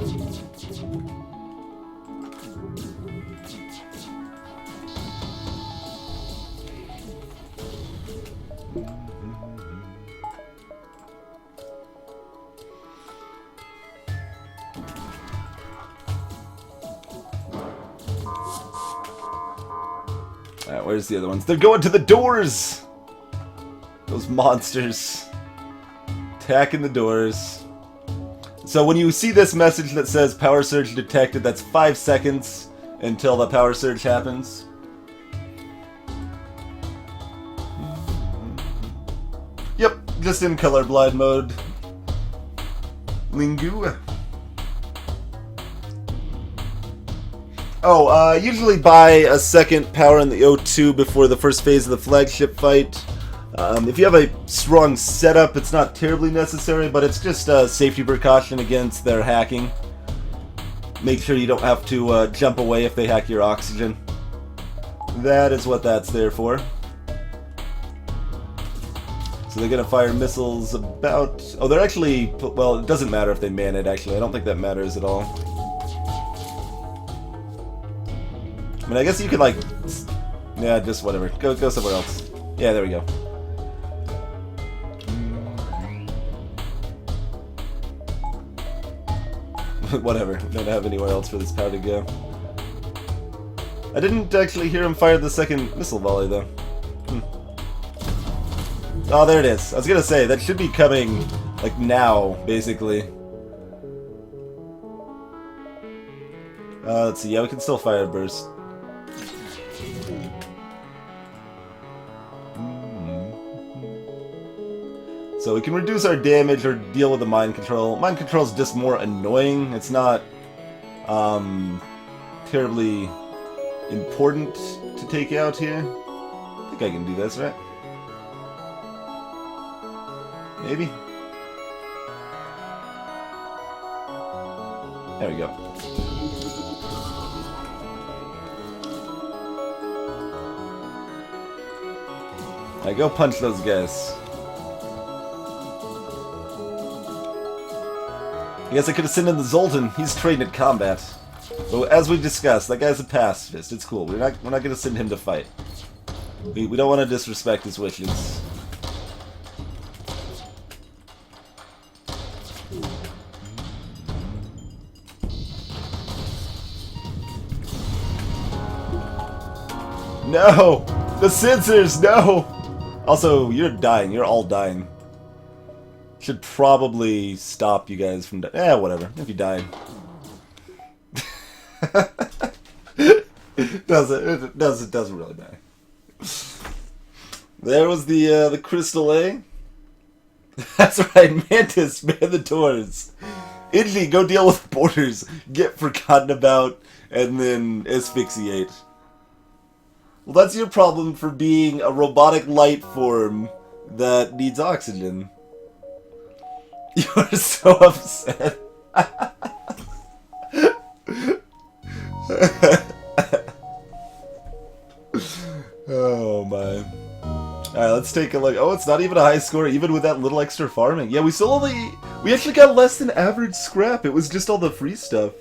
Alright, where's the other ones? They're going to the doors! Those monsters. Attacking the doors. So when you see this message that says power surge detected, that's 5 seconds until the power surge happens. Yep, just in colorblind mode. Lingu. Oh, usually buy a second power in the O2 before the first phase of the flagship fight. If you have a strong setup, it's not terribly necessary, but it's just a safety precaution against their hacking. Make sure you don't have to jump away if they hack your oxygen. That is what that's there for. So they're going to fire missiles about... Oh, they're actually... Well, it doesn't matter if they man it, actually. I don't think that matters at all. I mean, I guess you could, like... Yeah, just whatever. Go somewhere else. Yeah, there we go. whatever. Don't have anywhere else for this power to go. I didn't actually hear him fire the second missile volley, though. Oh, there it is. I was gonna say, that should be coming, like, now, basically. Let's see. Yeah, we can still fire a burst. So we can reduce our damage or deal with the mind control. Mind control is just more annoying. It's not terribly important to take out here. I think I can do this, right? Maybe? There we go. Alright, go punch those guys. I guess I could have sent in the Zoltan. He's trained in combat. But as we discussed, that guy's a pacifist. It's cool. We're not gonna send him to fight. We don't want to disrespect his wishes. No! The sensors, no! Also, you're dying. You're all dying. Should probably stop you guys from whatever. If you died. It doesn't really matter. There was the Crystal A. That's right, Mantis, man the doors. Indy, go deal with borders. Get forgotten about, and then asphyxiate. Well, that's your problem for being a robotic light form that needs oxygen. You're so upset. Oh my. Alright, let's take a look. Oh, it's not even a high score, even with that little extra farming. Yeah, we actually got less than average scrap. It was just all the free stuff.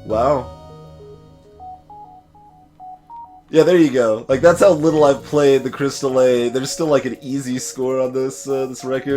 Wow. Yeah, there you go. Like, that's how little I've played the Crystal A. There's still like an easy score on this record.